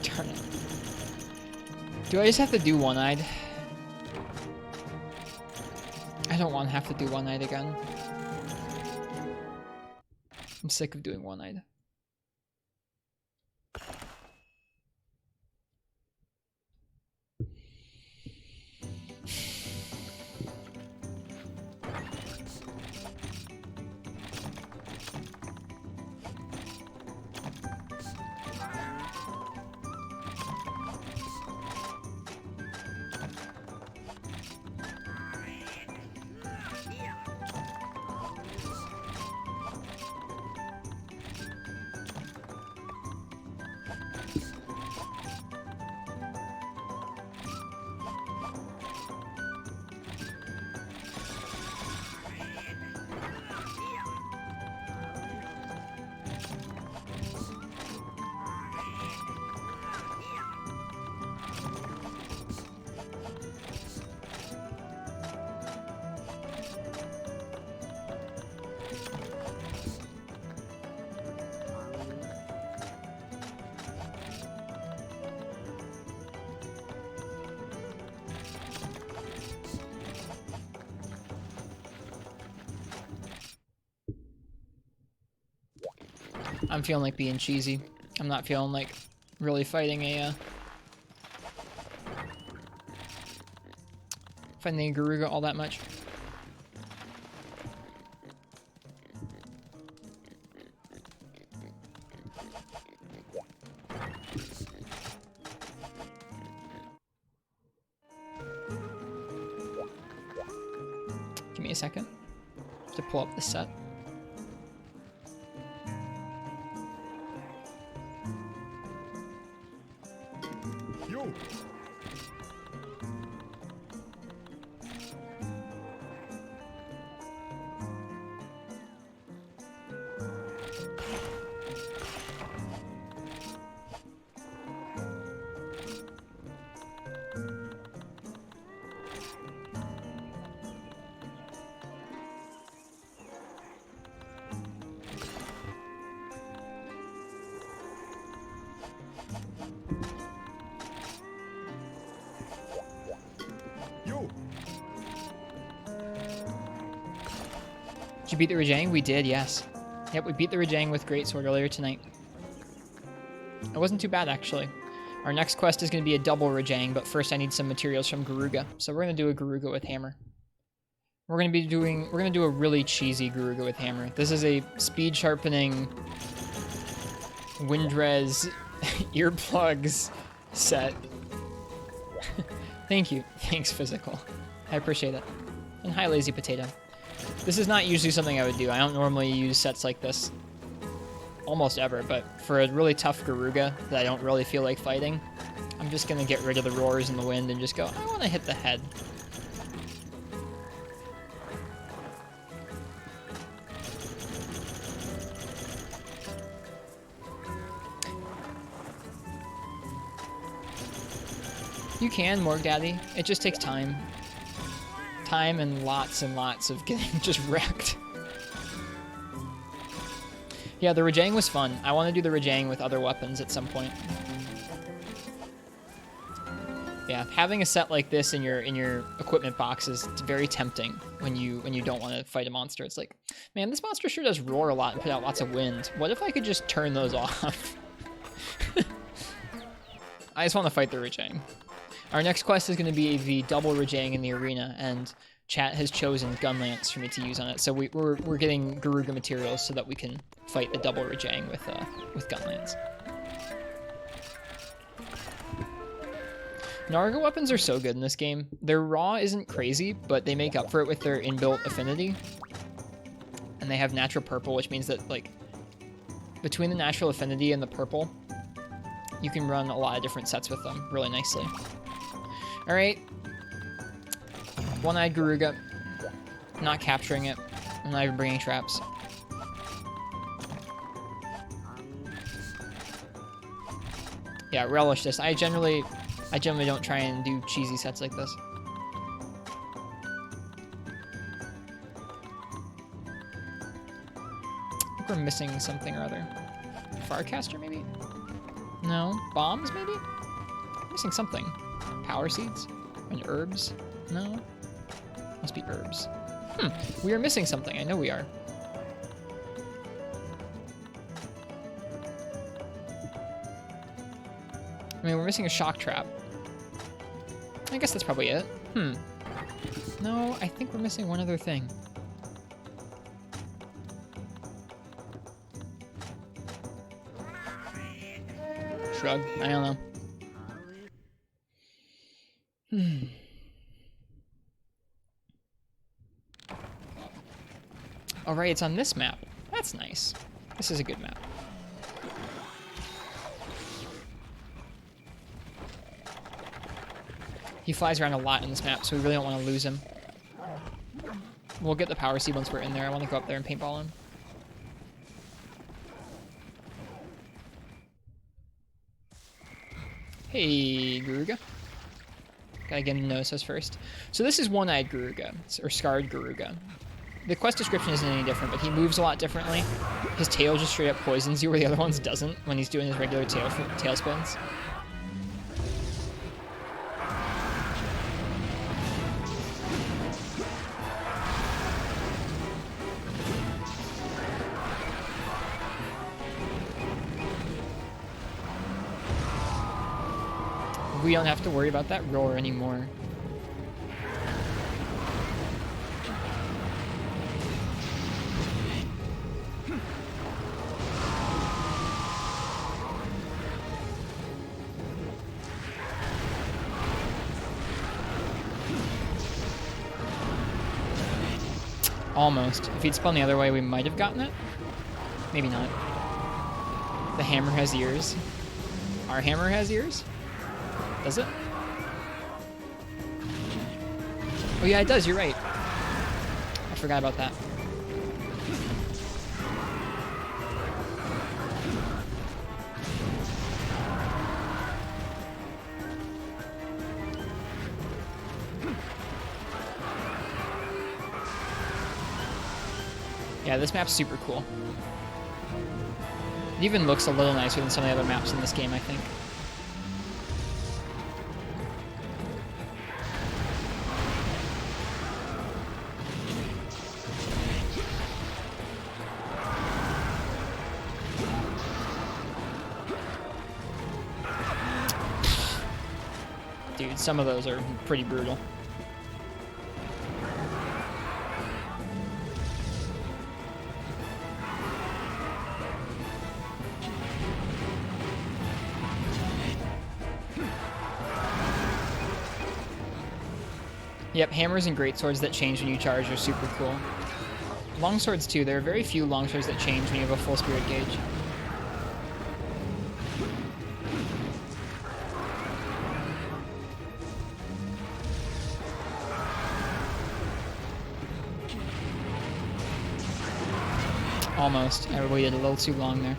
Darn it. Do I just have to do one-eyed? I don't want to have to do one-eyed again. I'm sick of doing one-eyed. I'm feeling like being cheesy. I'm not feeling like really fighting a Garuga all that much. Give me a second to pull up the set. Did you beat the Rajang? We did, yes. Yep, we beat the Rajang with Greatsword earlier tonight. It wasn't too bad, actually. Our next quest is going to be a double Rajang, but first I need some materials from Garuga. So we're going to do a Garuga with Hammer. We're going to do a really cheesy Garuga with Hammer. This is a speed sharpening Windrez earplugs set. Thank you. Thanks, Physical. I appreciate it. And hi, Lazy Potato. This is not usually something I would do. I don't normally use sets like this. Almost ever, but for a really tough Garuga that I don't really feel like fighting, I'm just gonna get rid of the roars and the wind and just go, I want to hit the head. You can, Morg Daddy. It just takes time. Time and lots of getting just wrecked. Yeah, the Rajang was fun. I want to do the Rajang with other weapons at some point. Yeah, having a set like this in your equipment box is very tempting when you don't want to fight a monster. It's like, man, this monster sure does roar a lot and put out lots of wind. What if I could just turn those off? I just want to fight the Rajang. Our next quest is going to be the double Rajang in the arena, and chat has chosen Gunlance for me to use on it. So we're getting Garuga materials so that we can fight the double Rajang with Gunlance. Narga weapons are so good in this game. Their raw isn't crazy, but they make up for it with their inbuilt affinity. And they have natural purple, which means that, like, between the natural affinity and the purple, you can run a lot of different sets with them really nicely. Alright. One-eyed Garuga. Not capturing it. I'm not even bringing traps. Yeah, relish this. I generally don't try and do cheesy sets like this. I think we're missing something or other. Farcaster, maybe? No. Bombs, maybe? Missing something. Power seeds? And herbs? No? Must be herbs. We are missing something. I know we are. I mean, we're missing a shock trap. I guess that's probably it. No, I think we're missing one other thing. Shrug. I don't know. All right, it's on this map. That's nice. This is a good map. He flies around a lot in this map, so we really don't want to lose him. We'll get the power seed once we're in there. I want to go up there and paintball him. Hey, Garuga. Gotta get him to notice us first. So this is One-Eyed Garuga, or Scarred Garuga. The quest description isn't any different, but he moves a lot differently. His tail just straight up poisons you, where the other ones doesn't when he's doing his regular tail spins. We don't have to worry about that roar anymore. Almost. If he'd spun the other way, we might have gotten it. Maybe not. The hammer has ears. Our hammer has ears? Does it? Oh yeah, it does, you're right. I forgot about that. Yeah, this map's super cool. It even looks a little nicer than some of the other maps in this game, I think. Dude, some of those are pretty brutal. Yep, hammers and greatswords that change when you charge are super cool. Longswords too. There are very few longswords that change when you have a full spirit gauge. Almost. I waited a little too long there.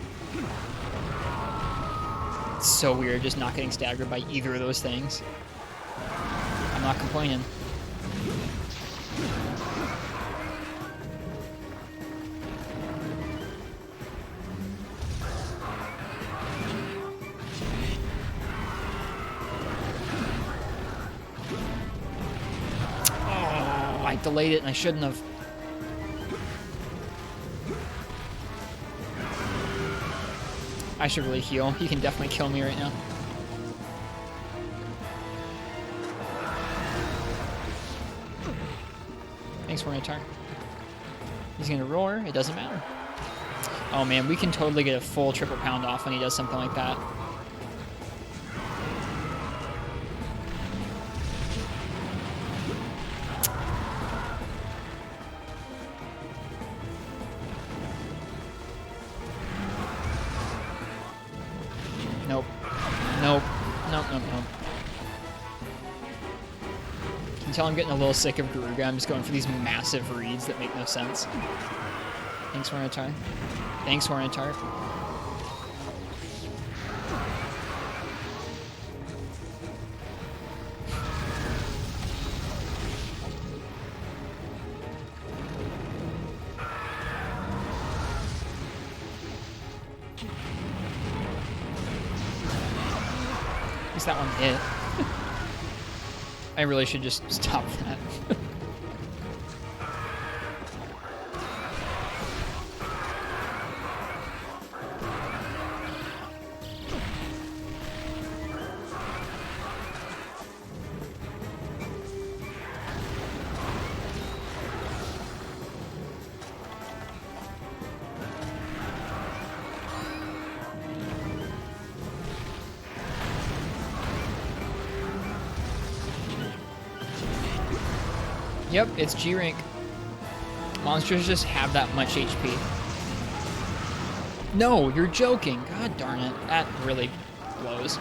It's so weird just not getting staggered by either of those things. I'm not complaining. Oh, I delayed it and I shouldn't have. I should really heal. He can definitely kill me right now. Thanks for an attack. He's gonna roar. It doesn't matter. Oh man, we can totally get a full triple pound off when he does something like that. Nope. Nope. Nope, nope, nope. You can tell I'm getting a little sick of Garuga. I'm just going for these massive reads that make no sense. Thanks, Hornitar. Thanks, Hornitar. At least that one hit. I really should just stop that. Yep, it's G rank. Monsters just have that much HP. No, you're joking. God darn it. That really blows.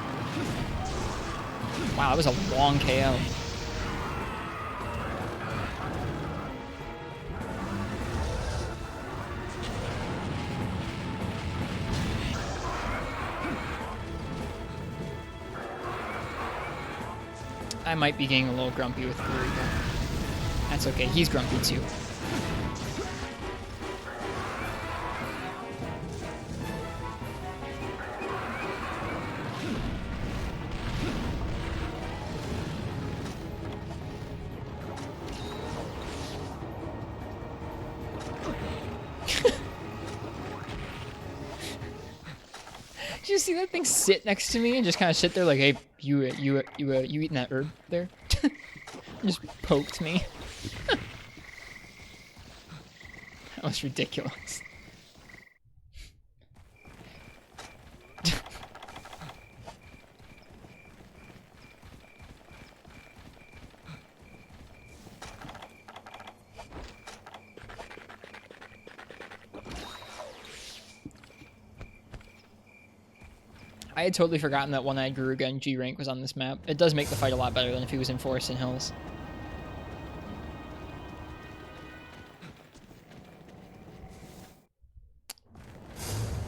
Wow, that was a long KO. I might be getting a little grumpy with Garuga. That's okay, he's grumpy too. Did you see that thing sit next to me and just kind of sit there like, hey, you eating that herb there? Just poked me. That was ridiculous. I had totally forgotten that One-Eyed Garuga and G rank was on this map. It does make the fight a lot better than if he was in Forest and Hills.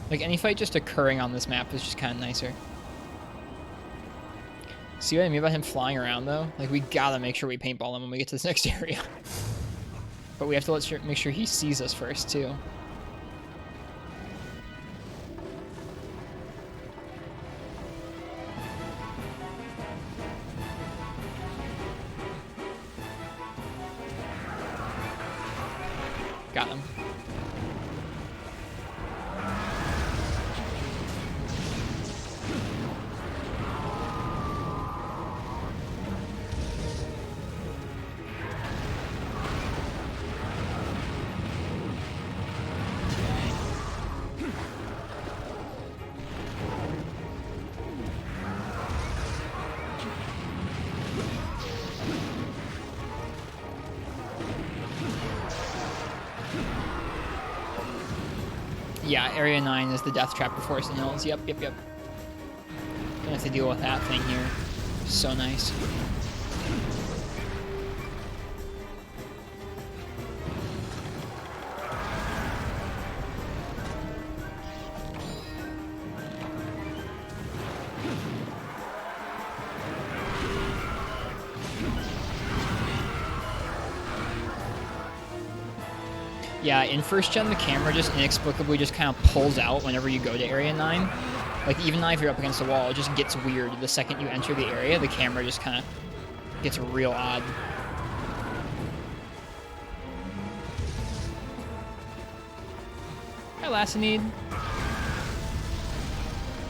Like, any fight just occurring on this map is just kind of nicer. See what I mean about him flying around, though? Like, we gotta make sure we paintball him when we get to this next area. But we have to make sure he sees us first, too. Got him. Yeah, Area 9 is the death trap before St. Hills. Yep. Don't have to deal with that thing here. So nice. Yeah, in first gen, the camera just inexplicably just kind of pulls out whenever you go to Area 9. Like, even now if you're up against the wall, it just gets weird. The second you enter the area, the camera just kind of gets real odd. Hi, Lassinide.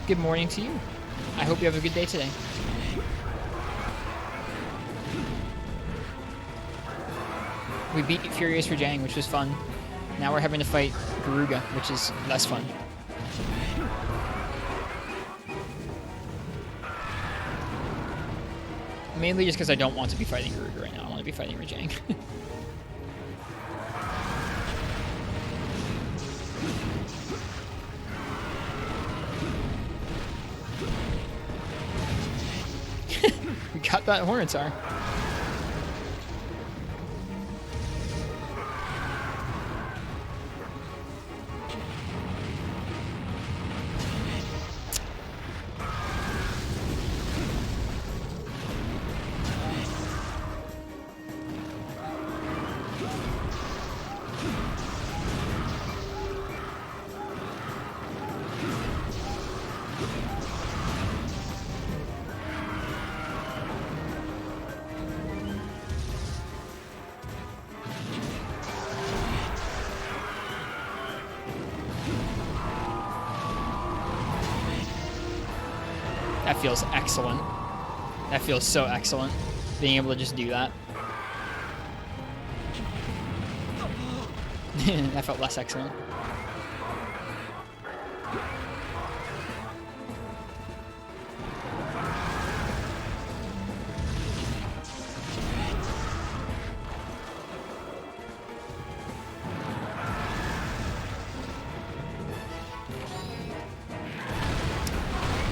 Good morning to you. I hope you have a good day today. We beat Furious Rajang, which was fun. Now we're having to fight Garuga, which is less fun. Mainly just because I don't want to be fighting Garuga right now. I want to be fighting Rajang. We got that Hornitar. That feels excellent. That feels so excellent, being able to just do that. That felt less excellent.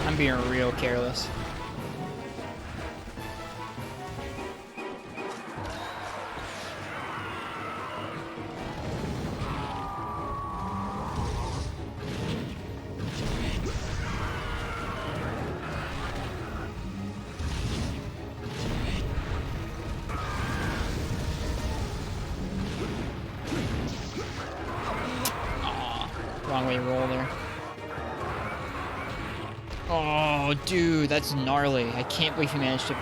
I'm being real careless. Aw, wrong way to roll there. Oh, dude, that's gnarly. I can't believe he managed to...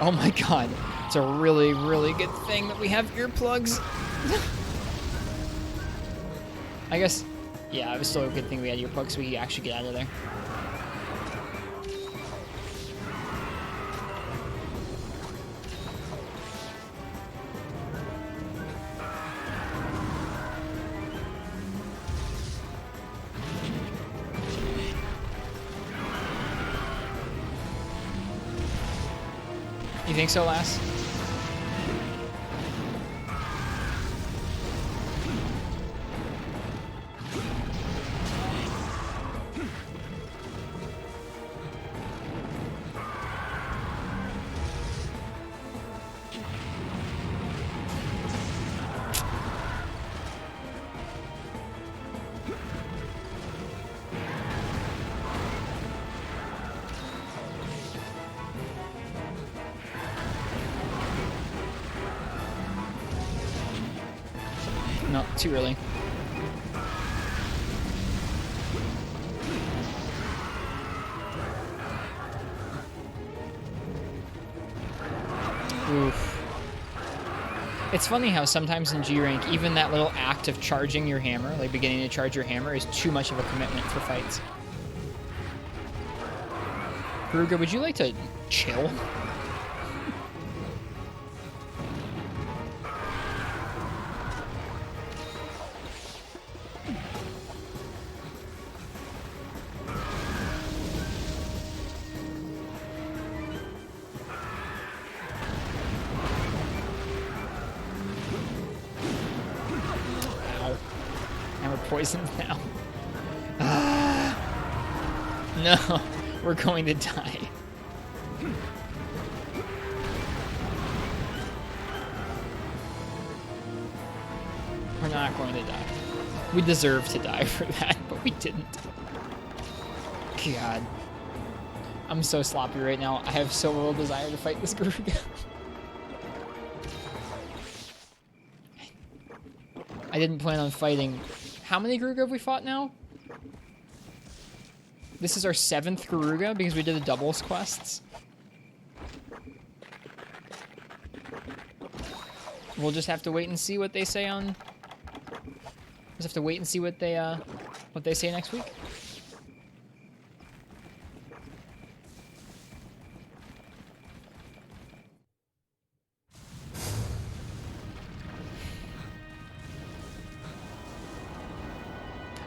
Oh my god. It's a really, really good thing that we have earplugs. I guess... Yeah, it was still a good thing we had earplugs so we could actually get out of there. You think so, Lass? No, too early. Oof. It's funny how sometimes in G rank, even that little act of charging your hammer, like beginning to charge your hammer, is too much of a commitment for fights. Garuga, would you like to chill? poisoned now. No, we're going to die. We're not going to die. We deserve to die for that, but we didn't. God. I'm so sloppy right now. I have so little desire to fight this Garuga. I didn't plan on fighting. How many Garuga have we fought now? This is our 7th Garuga because we did the doubles quests. We'll just have to wait and see what they say on... Just have to wait and see what they say next week.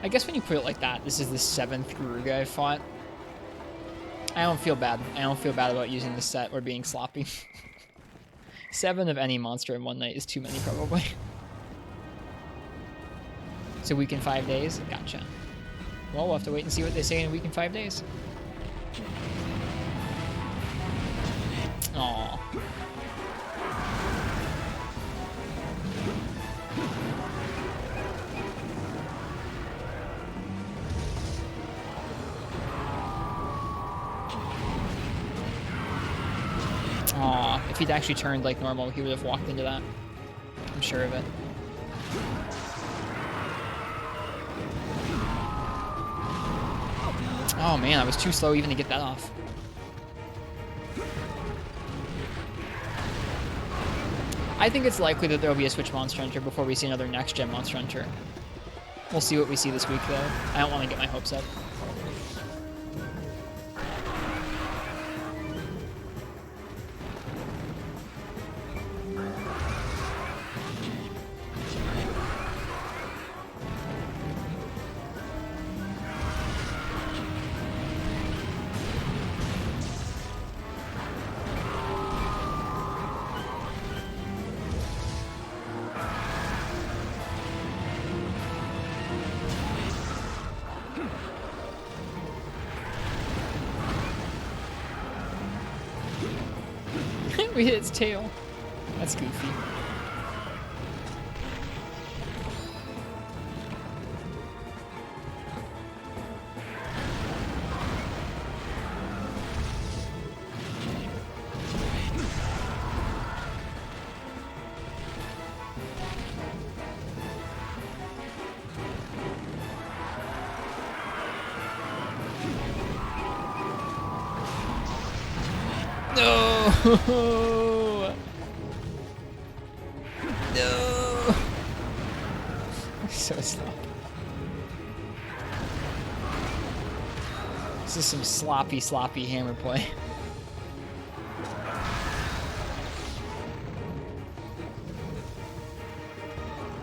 I guess when you put it like that, this is the 7th Garuga I fought. I don't feel bad. I don't feel bad about using the set or being sloppy. 7 of any monster in one night is too many, probably. So a week in 5 days? Gotcha. Well, we'll have to wait and see what they say in a week and 5 days. Aww. Aw, if he'd actually turned like normal, he would have walked into that. I'm sure of it. Oh man, I was too slow even to get that off. I think it's likely that there will be a Switch Monster Hunter before we see another next-gen Monster Hunter. We'll see what we see this week, though. I don't want to get my hopes up. We hit its tail. That's goofy. No! No! So sloppy. This is some sloppy, sloppy hammer play.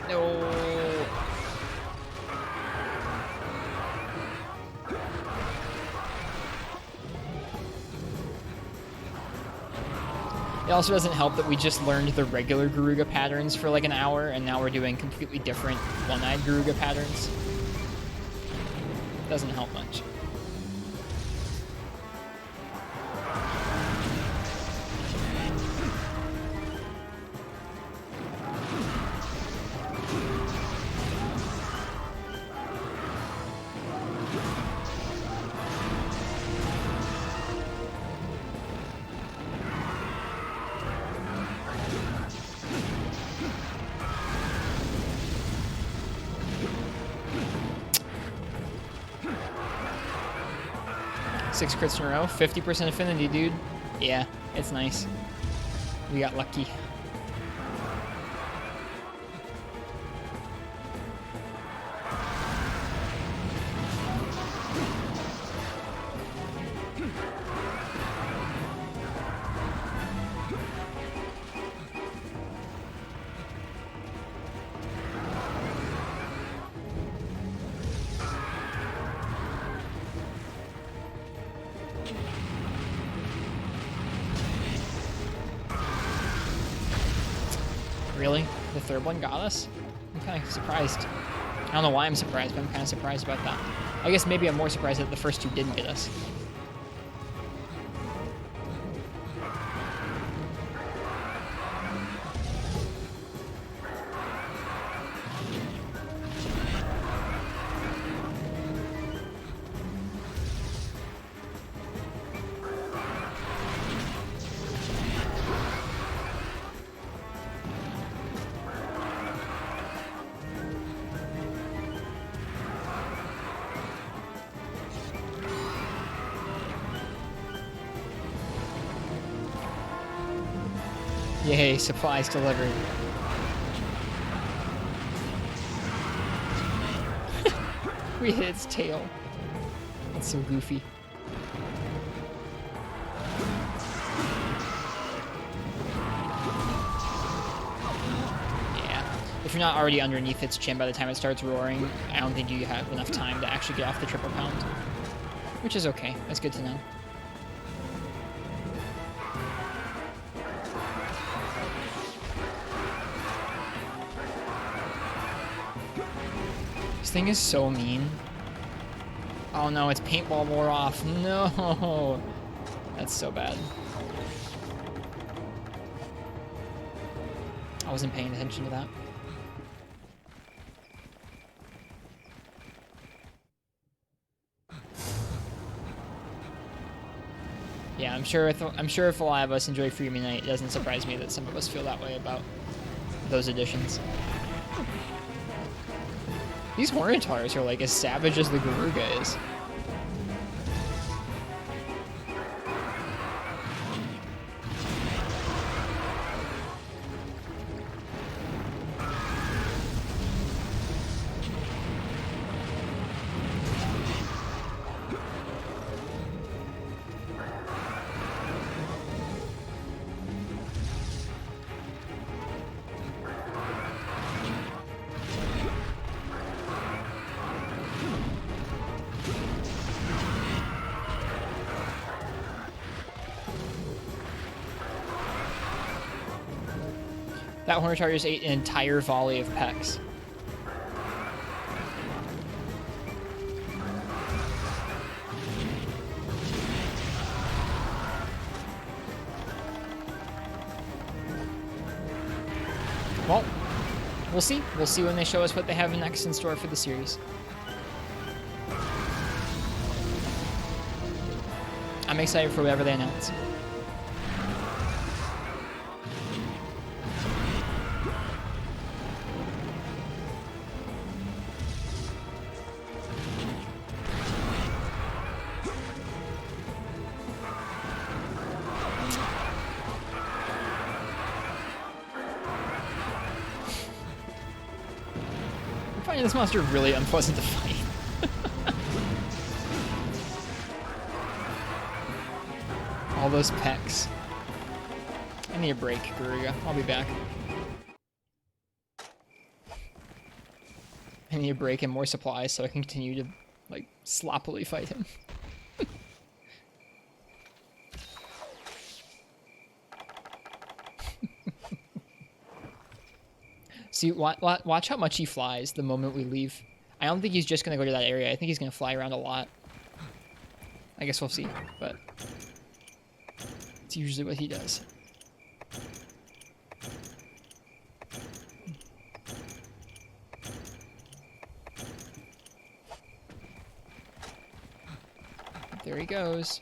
No! It also doesn't help that we just learned the regular Garuga patterns for like an hour, and now we're doing completely different one-eyed Garuga patterns. Doesn't help much. Six crits in a row, 50% affinity, dude. Yeah, it's nice. We got lucky. Really? The third one got us? I'm kind of surprised. I don't know why I'm surprised, but I'm kind of surprised about that. I guess maybe I'm more surprised that the first two didn't get us. Yay, supplies delivered. We hit its tail. That's so goofy. Yeah. If you're not already underneath its chin by the time it starts roaring, I don't think you have enough time to actually get off the triple pound. Which is okay. That's good to know. This thing is so mean. Oh no, its paintball wore off. No! That's so bad. I wasn't paying attention to that. Yeah, I'm sure if a lot of us enjoy Freemy Night, it doesn't surprise me that some of us feel that way about those additions. These Hornetars are like as savage as the Garuga is. That Hornetar just ate an entire volley of pecks. Well, we'll see. We'll see when they show us what they have next in store for the series. I'm excited for whatever they announce. I'm finding this monster really unpleasant to fight. All those pecs. I need a break, Garuga. I'll be back. I need a break and more supplies so I can continue to, like, sloppily fight him. See, watch how much he flies the moment we leave. I don't think he's just going to go to that area. I think he's going to fly around a lot. I guess we'll see, but it's usually what he does. There he goes.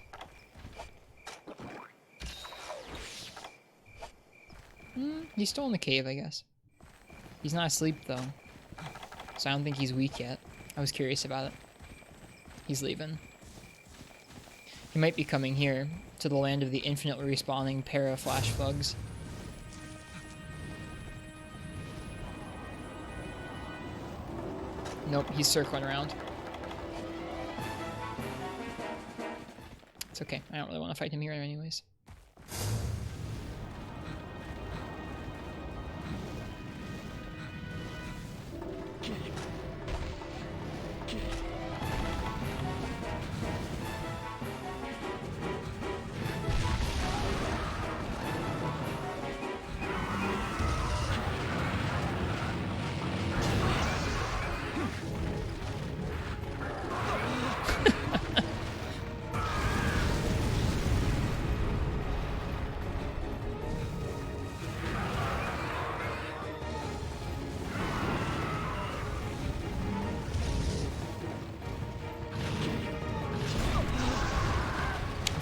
He's still in the cave, I guess. He's not asleep, though. So I don't think he's weak yet. I was curious about it. He's leaving. He might be coming here, to the land of the infinitely respawning pair of flash bugs. Nope, he's circling around. It's okay. I don't really want to fight him here anyways.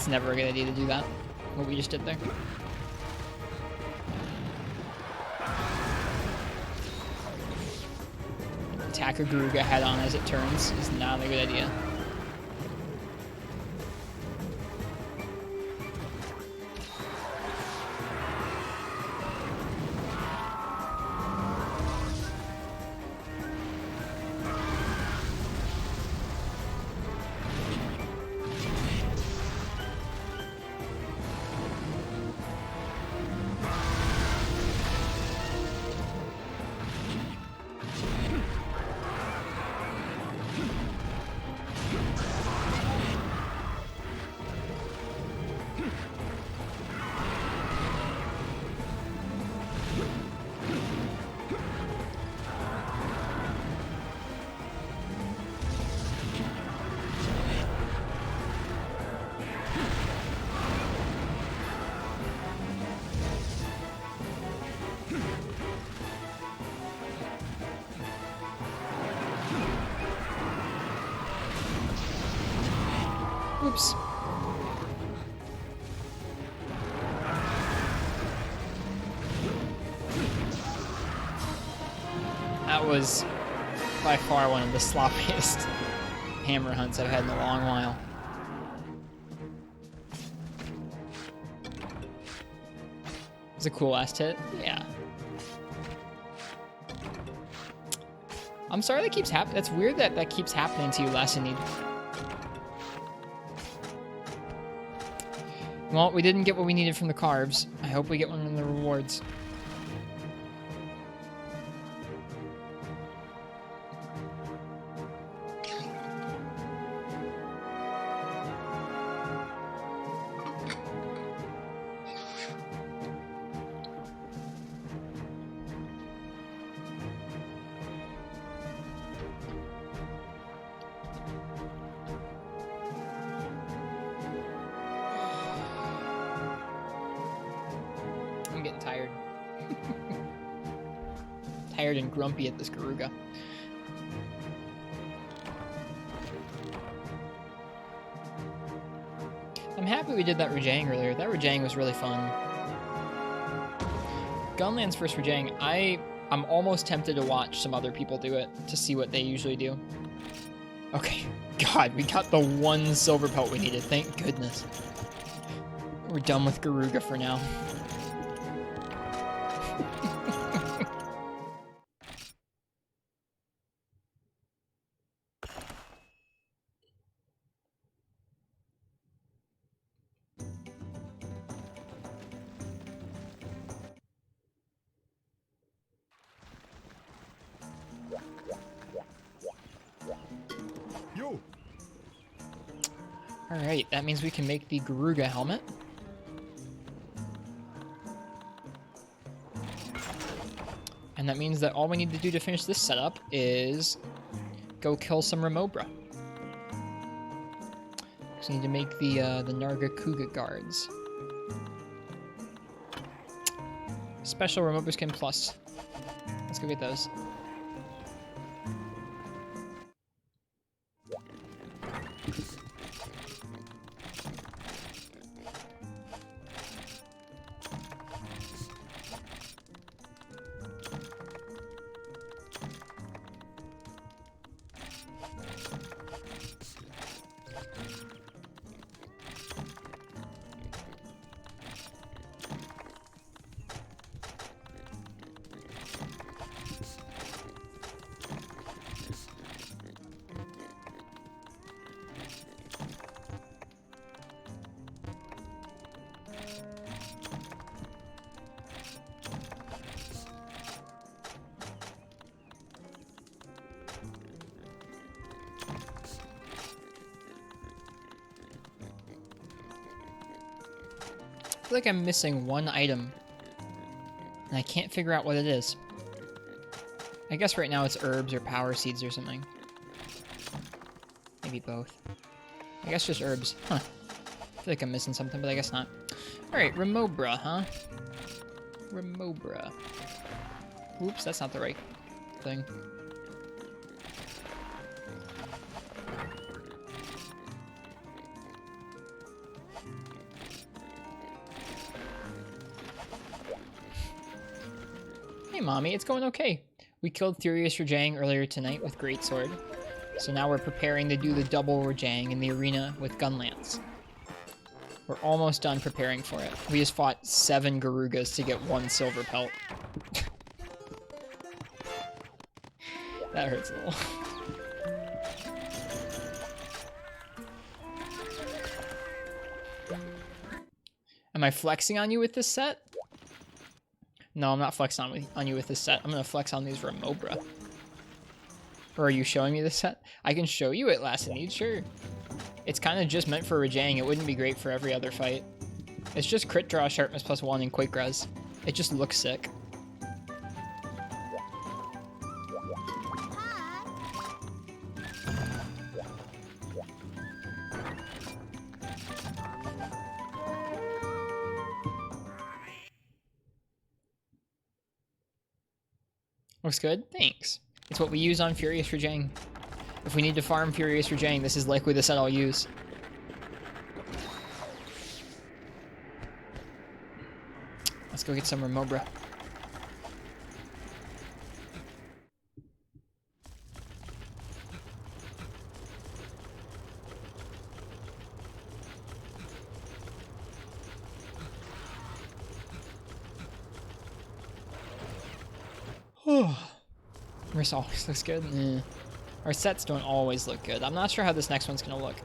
never a good idea to do that. What we just did there. Attack a Garuga head on as it turns is not a good idea. Oops. That was by far one of the sloppiest hammer hunts I've had in a long while. It's a cool last hit. Yeah. I'm sorry that keeps happening. That's weird that that keeps happening to you, Lassinid. Well, we didn't get what we needed from the carves. I hope we get one of the rewards. I'm getting tired. Tired and grumpy at this Garuga. I'm happy we did that Rajang earlier. That Rajang was really fun. Gunland's first Rajang, I'm almost tempted to watch some other people do it to see what they usually do. Okay, God, we got the one silver pelt we needed. Thank goodness. We're done with Garuga for now. Alright, that means we can make the Garuga helmet. And that means that all we need to do to finish this setup is go kill some Remobra. So we need to make the Nargacuga guards. Special Remobra skin plus. Let's go get those. I feel like I'm missing one item, and I can't figure out what it is. I guess right now it's herbs or power seeds or something. Maybe both. I guess just herbs. Huh. I feel like I'm missing something, but I guess not. Alright, Remobra, huh? Remobra. Oops, that's not the right thing. Hey, Mommy, it's going okay. We killed Furious Rajang earlier tonight with Greatsword. So now we're preparing to do the double Rajang in the arena with Gunlance. We're almost done preparing for it. We just fought 7 Garugas to get 1 silver pelt. That hurts a little. Am I flexing on you with this set? No, I'm not flexing on you with this set. I'm gonna flex on these Remobra. Or are you showing me this set? I can show you it, Lassinede, sure. It's kind of just meant for Rajang. It wouldn't be great for every other fight. It's just crit draw, sharpness +1, and quick res. It just looks sick. Looks good? Thanks. It's what we use on Furious Rajang. If we need to farm Furious Rajang, this is likely the set I'll use. Let's go get some Remobra. This always looks good. Our sets don't always look good. I'm not sure how this next one's going to look.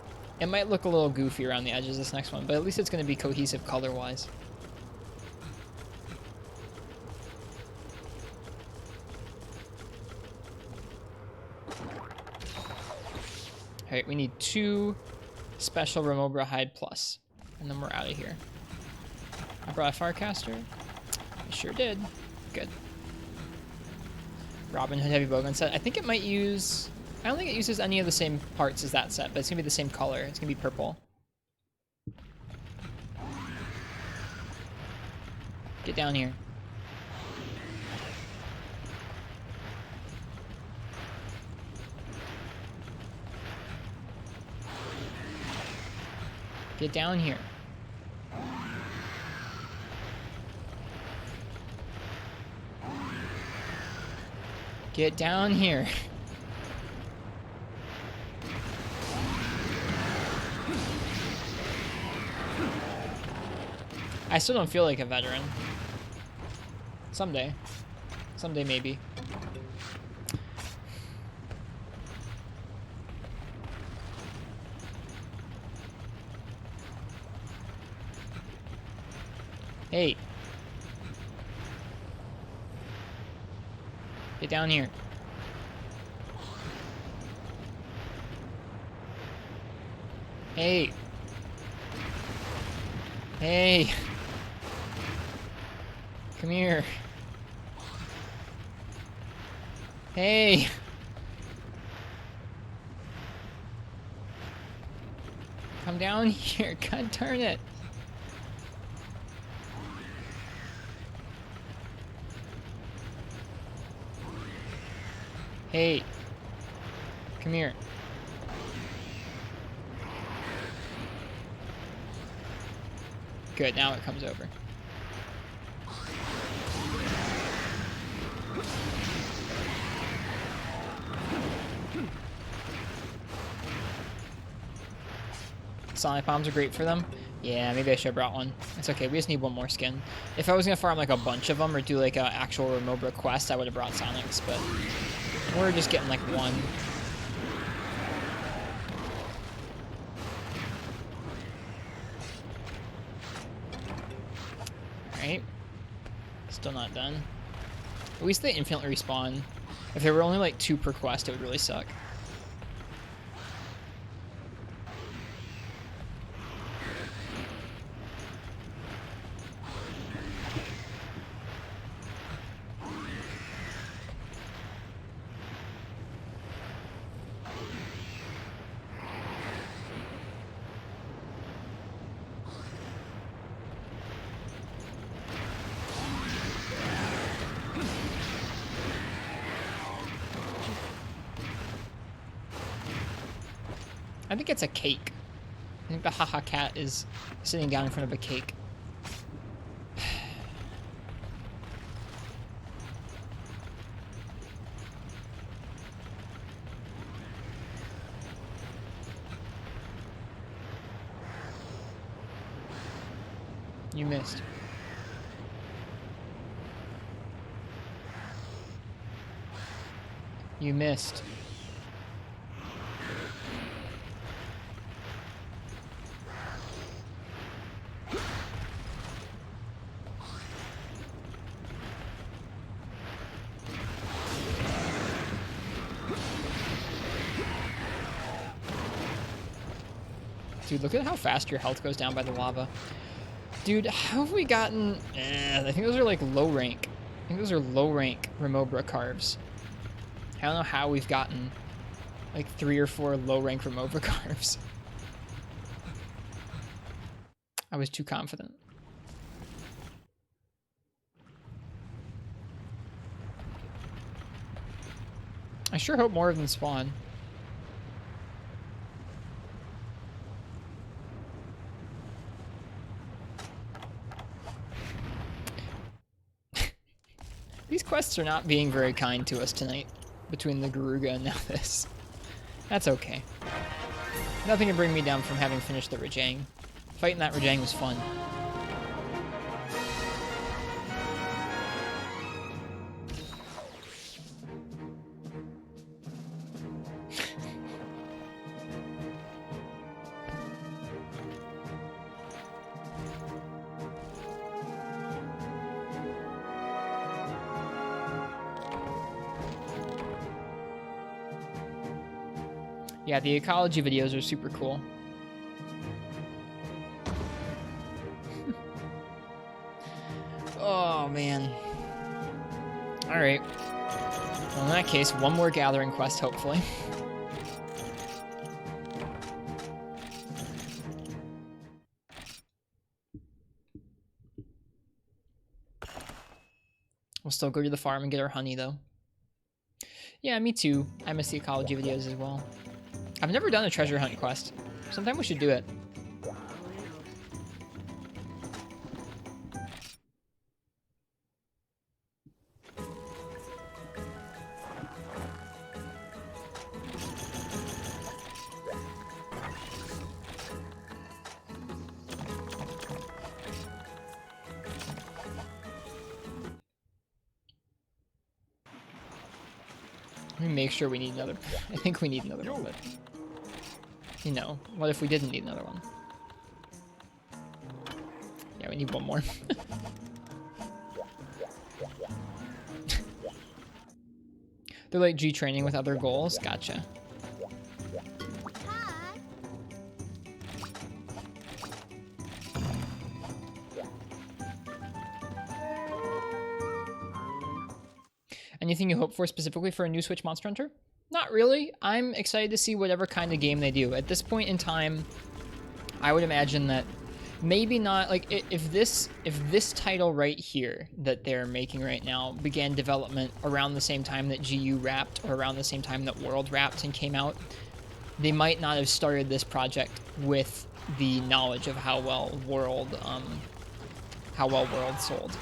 It might look a little goofy around the edges, this next one, but at least it's going to be cohesive color-wise. Alright, we need 2 special Remobra Hide Plus, and then we're out of here. I brought a Farcaster. I sure did. Good. Robin Hood Heavy Bowgun set. I think it might use... I don't think it uses any of the same parts as that set, but it's going to be the same color. It's going to be purple. Get down here. Get down here. Get down here. I still don't feel like a veteran. Someday. Someday maybe. Hey. Get down here. Hey. Hey. Come here. Hey. Come down here. God darn it. Hey. Come here. Good, now it comes over. Sonic bombs are great for them. Yeah, maybe I should have brought one. It's okay, we just need one more skin. If I was gonna farm like a bunch of them or do like an actual Remobra quest, I would have brought Sonics, but we're just getting like one. Alright. Still not done. At least they infinitely respawn. If there were only like 2 per quest, it would really suck. I think it's a cake. I think the haha cat is sitting down in front of a cake. You missed. You missed. Dude, look at how fast your health goes down by the lava. Dude, how have we gotten... I think those are like low rank. I think those are low rank Remobra carves. I don't know how we've gotten like 3 or 4 low rank Remobra carves. I was too confident. I sure hope more of them spawn. These quests are not being very kind to us tonight, between the Garuga and now this. That's okay. Nothing can bring me down from having finished the Rajang. Fighting that Rajang was fun. Yeah, the ecology videos are super cool. Oh, man. Alright. Well, in that case, one more gathering quest, hopefully. We'll still go to the farm and get our honey, though. Yeah, me too. I miss the ecology videos as well. I've never done a treasure hunt quest. Sometime we should do it. Let me make sure we need another. I think we need another one, but... You know, what if we didn't need another one? Yeah, we need one more. They're like G-training with other goals? Gotcha. Anything you hope for specifically for a new Switch Monster Hunter? Not really. I'm excited to see whatever kind of game they do. At this point in time, I would imagine that maybe not, like, if this title right here that they're making right now began development around the same time that GU wrapped, or around the same time that World wrapped and came out, they might not have started this project with the knowledge of how well World sold.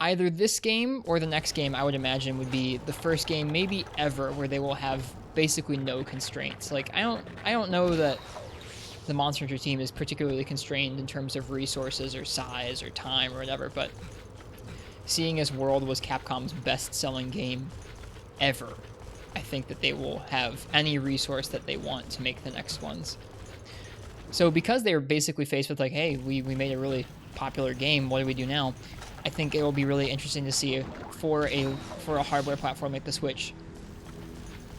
Either this game or the next game, I would imagine, would be the first game maybe ever where they will have basically no constraints. Like, I don't know that the Monster Hunter team is particularly constrained in terms of resources or size or time or whatever, but seeing as World was Capcom's best-selling game ever, I think that they will have any resource that they want to make the next ones. So because they were basically faced with like, hey, we made a really popular game, what do we do now? I think it will be really interesting to see for a hardware platform like the Switch,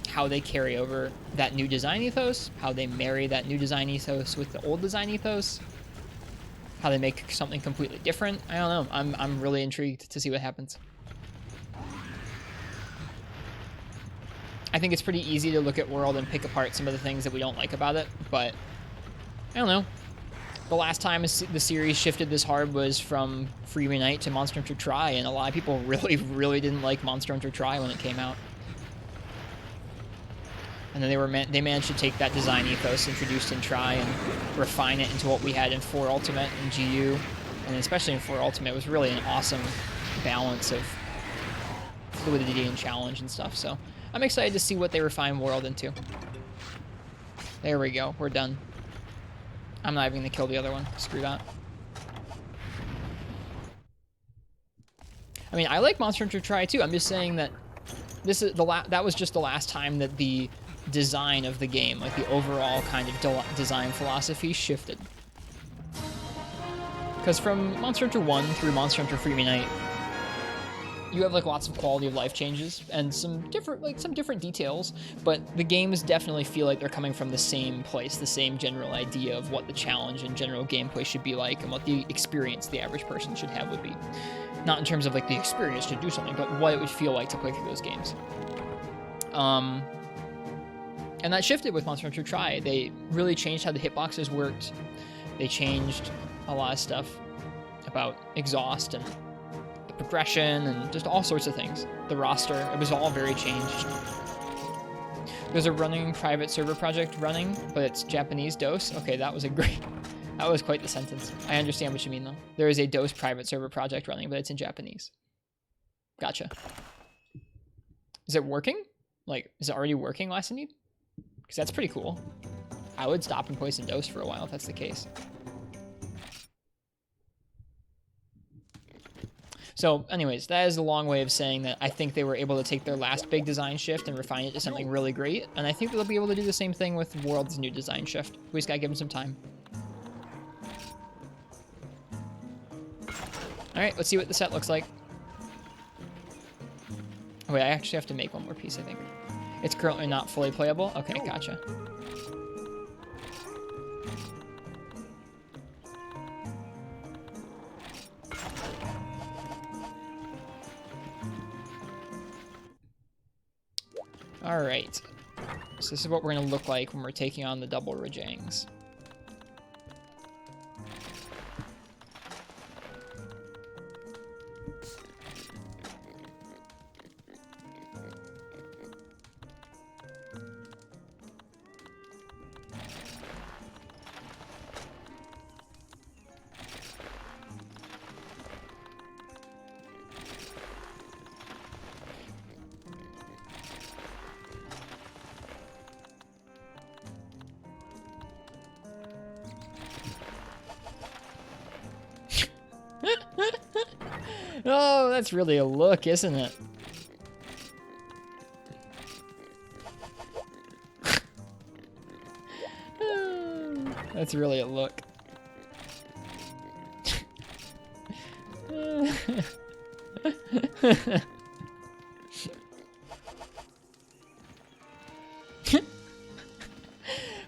how they carry over that new design ethos, how they marry that new design ethos with the old design ethos, how they make something completely different. I don't know. I'm really intrigued to see what happens. I think it's pretty easy to look at World and pick apart some of the things that we don't like about it, but I don't know. The last time the series shifted this hard was from Free Reunite to Monster Hunter Tri, and a lot of people really, really didn't like Monster Hunter Tri when it came out. And then they managed to take that design ethos introduced in Tri and refine it into what we had in 4 Ultimate and GU, and especially in 4 Ultimate. It was really an awesome balance of fluidity and challenge and stuff. So I'm excited to see what they refine World into. There we go. We're done. I'm not even going to kill the other one. Screw that. I mean, I like Monster Hunter Tri too. I'm just saying that this is that was just the last time that the design of the game, like the overall kind of design philosophy, shifted. Because from Monster Hunter 1 through Monster Hunter Freebie Night, you have like lots of quality of life changes and some different details, but the games definitely feel like they're coming from the same place, the same general idea of what the challenge and general gameplay should be like and what the experience the average person should have would be. Not in terms of like the experience to do something, but what it would feel like to play through those games. And that shifted with Monster Hunter Tri. They really changed how the hitboxes worked. They changed a lot of stuff about exhaust and progression and just all sorts of things. The roster, it was all very changed. There's a running private server project running, but it's Japanese DOS. Okay, that was quite the sentence. I understand what you mean though. There is a DOS private server project running, but it's in Japanese. Gotcha. Is it working? Like, is it already working, Last Need? Because that's pretty cool. I would stop and play some DOS for a while if that's the case. So anyways, that is a long way of saying that I think they were able to take their last big design shift and refine it to something really great. And I think they'll be able to do the same thing with World's new design shift. We just gotta give them some time. All right, let's see what the set looks like. Oh, wait, I actually have to make one more piece, I think. It's currently not fully playable. Okay, gotcha. All right, so this is what we're gonna look like when we're taking on the double Rajangs. Oh, that's really a look, isn't it? That's really a look.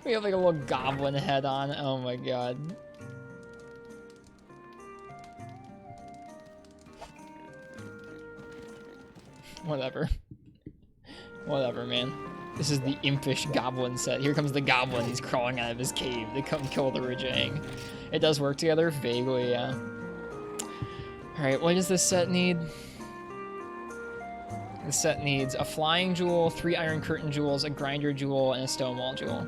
We have like a little goblin head on. Oh my god. Whatever. Whatever, man. This is the impish goblin set. Here comes the goblin. He's crawling out of his cave to come kill the Rajang. It does work together? Vaguely, yeah. Alright, what does this set need? This set needs a flying jewel, 3 iron curtain jewels, a grinder jewel, and a stonewall jewel.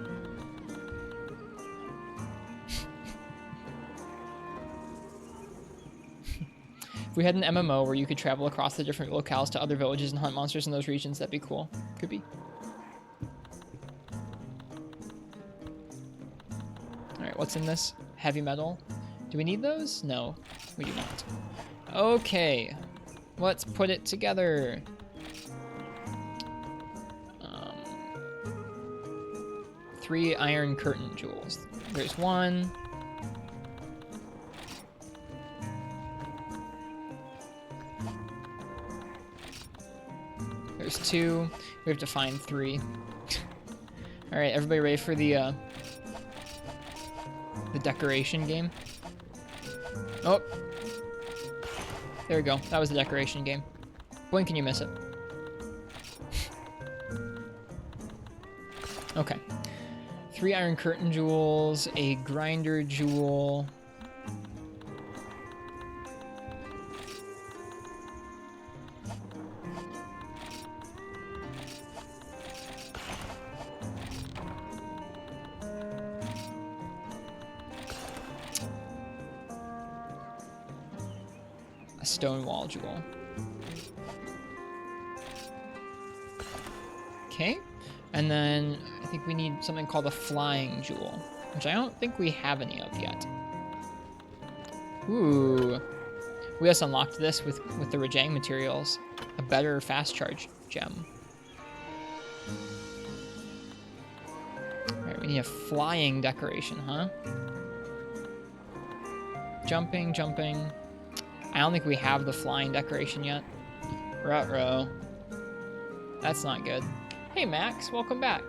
If we had an MMO where you could travel across the different locales to other villages and hunt monsters in those regions, that'd be cool. Could be. Alright, what's in this? Heavy metal. Do we need those? No, we do not. Okay, let's put it together. 3 iron curtain jewels. There's 1. There's 2. We have to find 3. All right, everybody ready for the decoration game? Oh, there we go. That was the decoration game. Blink and you miss it. Okay. 3 iron curtain jewels, a grinder jewel. A stonewall jewel. Okay. And then I think we need something called a flying jewel, which I don't think we have any of yet. Ooh. We just unlocked this with the Rajang materials. A better fast charge gem. Alright, we need a flying decoration, huh? Jumping, jumping. I don't think we have the flying decoration yet. Ruh-roh. That's not good. Hey Max, welcome back.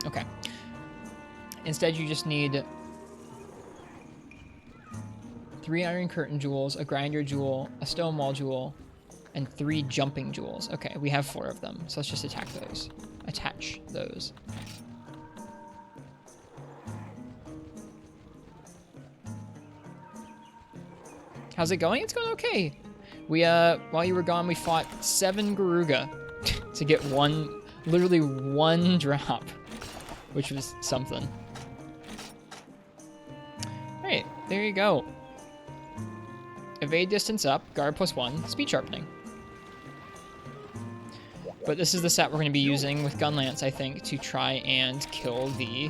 Okay. Instead, you just need 3 iron curtain jewels, a grinder jewel, a stone wall jewel, and 3 jumping jewels. Okay, we have 4 of them, so let's just attack those. Attach those. How's it going? It's going okay. We, while you were gone, we fought 7 Garuga to get literally one drop, which was something. Alright, there you go. Evade distance up, guard +1, speed sharpening. But this is the set we're going to be using with Gunlance, I think, to try and kill the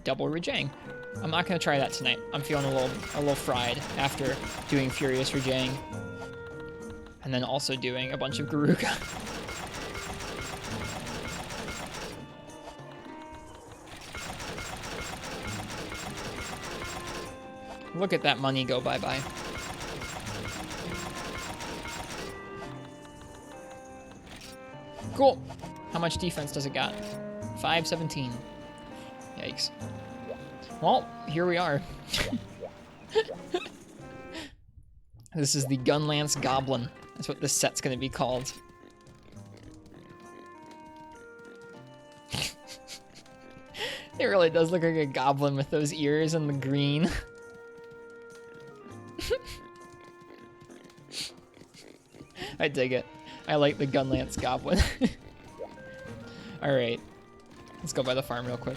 double Rajang. I'm not going to try that tonight. I'm feeling a little fried after doing Furious Rajang. And then also doing a bunch of Garuga. Look at that money go bye-bye. Cool. How much defense does it got? 517. Yikes. Well, here we are. This is the Gunlance Goblin. That's what this set's gonna be called. It really does look like a goblin with those ears and the green. I dig it. I like the Gunlance Goblin. Alright. Let's go by the farm real quick.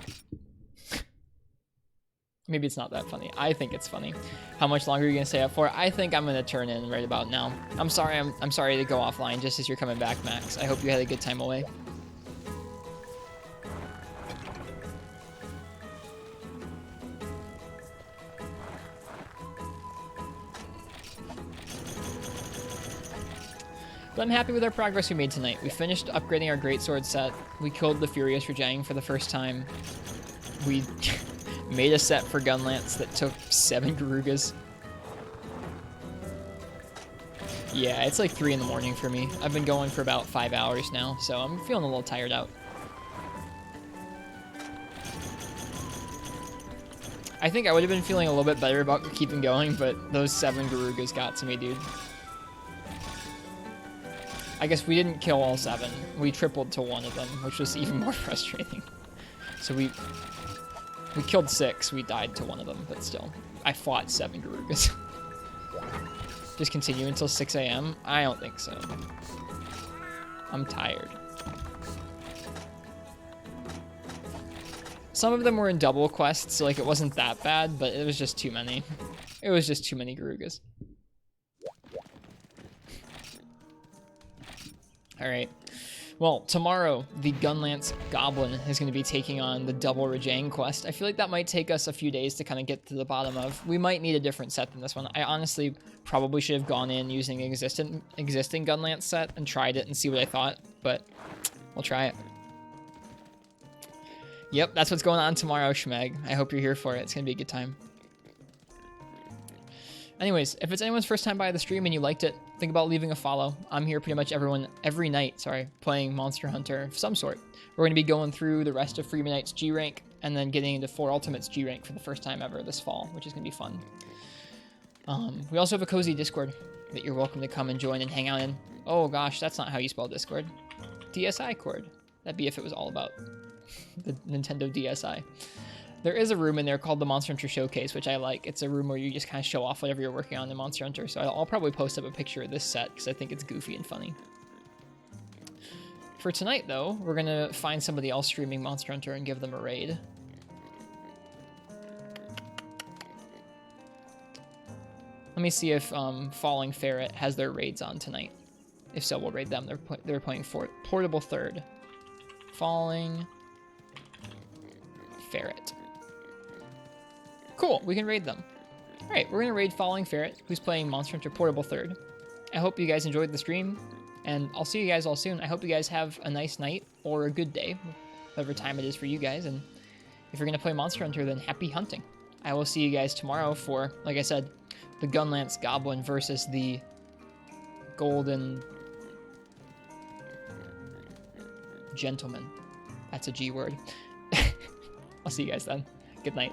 Maybe it's not that funny. I think it's funny. How much longer are you gonna stay up for? I think I'm gonna turn in right about now. I'm sorry to go offline just as you're coming back, Max. I hope you had a good time away. But I'm happy with our progress we made tonight. We finished upgrading our greatsword set. We killed the Furious Rajang for the first time. We made a set for Gunlance that took 7 Garugas. Yeah, it's like 3 in the morning for me. I've been going for about 5 hours now, so I'm feeling a little tired out. I think I would have been feeling a little bit better about keeping going, but those 7 Garugas got to me, dude. I guess we didn't kill all 7. We tripled to 1 of them, which was even more frustrating. So we killed 6, we died to 1 of them, but still. I fought 7 Garugas. Just continue until 6 a.m.? I don't think so. I'm tired. Some of them were in double quests, so like it wasn't that bad, but it was just too many. It was just too many Garugas. Alright. Well, tomorrow, the Gunlance Goblin is going to be taking on the double Rajang quest. I feel like that might take us a few days to kind of get to the bottom of. We might need a different set than this one. I honestly probably should have gone in using existing Gunlance set and tried it and see what I thought, but we'll try it. Yep, that's what's going on tomorrow, Schmeg. I hope you're here for it. It's going to be a good time. Anyways, if it's anyone's first time by the stream and you liked it, think about leaving a follow. I'm here pretty much every night, playing Monster Hunter of some sort. We're going to be going through the rest of Freeman Knight's G rank and then getting into 4 Ultimates G rank for the first time ever this fall, which is going to be fun. We also have a cozy Discord that you're welcome to come and join and hang out in. Oh gosh, that's not how you spell Discord. DSi Cord. That'd be if it was all about the Nintendo DSi. There is a room in there called the Monster Hunter Showcase, which I like. It's a room where you just kind of show off whatever you're working on in Monster Hunter. So I'll probably post up a picture of this set because I think it's goofy and funny. For tonight, though, we're going to find somebody else streaming Monster Hunter and give them a raid. Let me see if Falling Ferret has their raids on tonight. If so, we'll raid them. They're playing for Portable Third. Falling Ferret. Cool, we can raid them. Alright, we're gonna raid Falling Ferret, who's playing Monster Hunter Portable Third. I hope you guys enjoyed the stream, and I'll see you guys all soon. I hope you guys have a nice night, or a good day, whatever time it is for you guys, and if you're gonna play Monster Hunter, then happy hunting. I will see you guys tomorrow for, like I said, the Gunlance Goblin versus the Golden Gentleman. That's a G word. I'll see you guys then. Good night.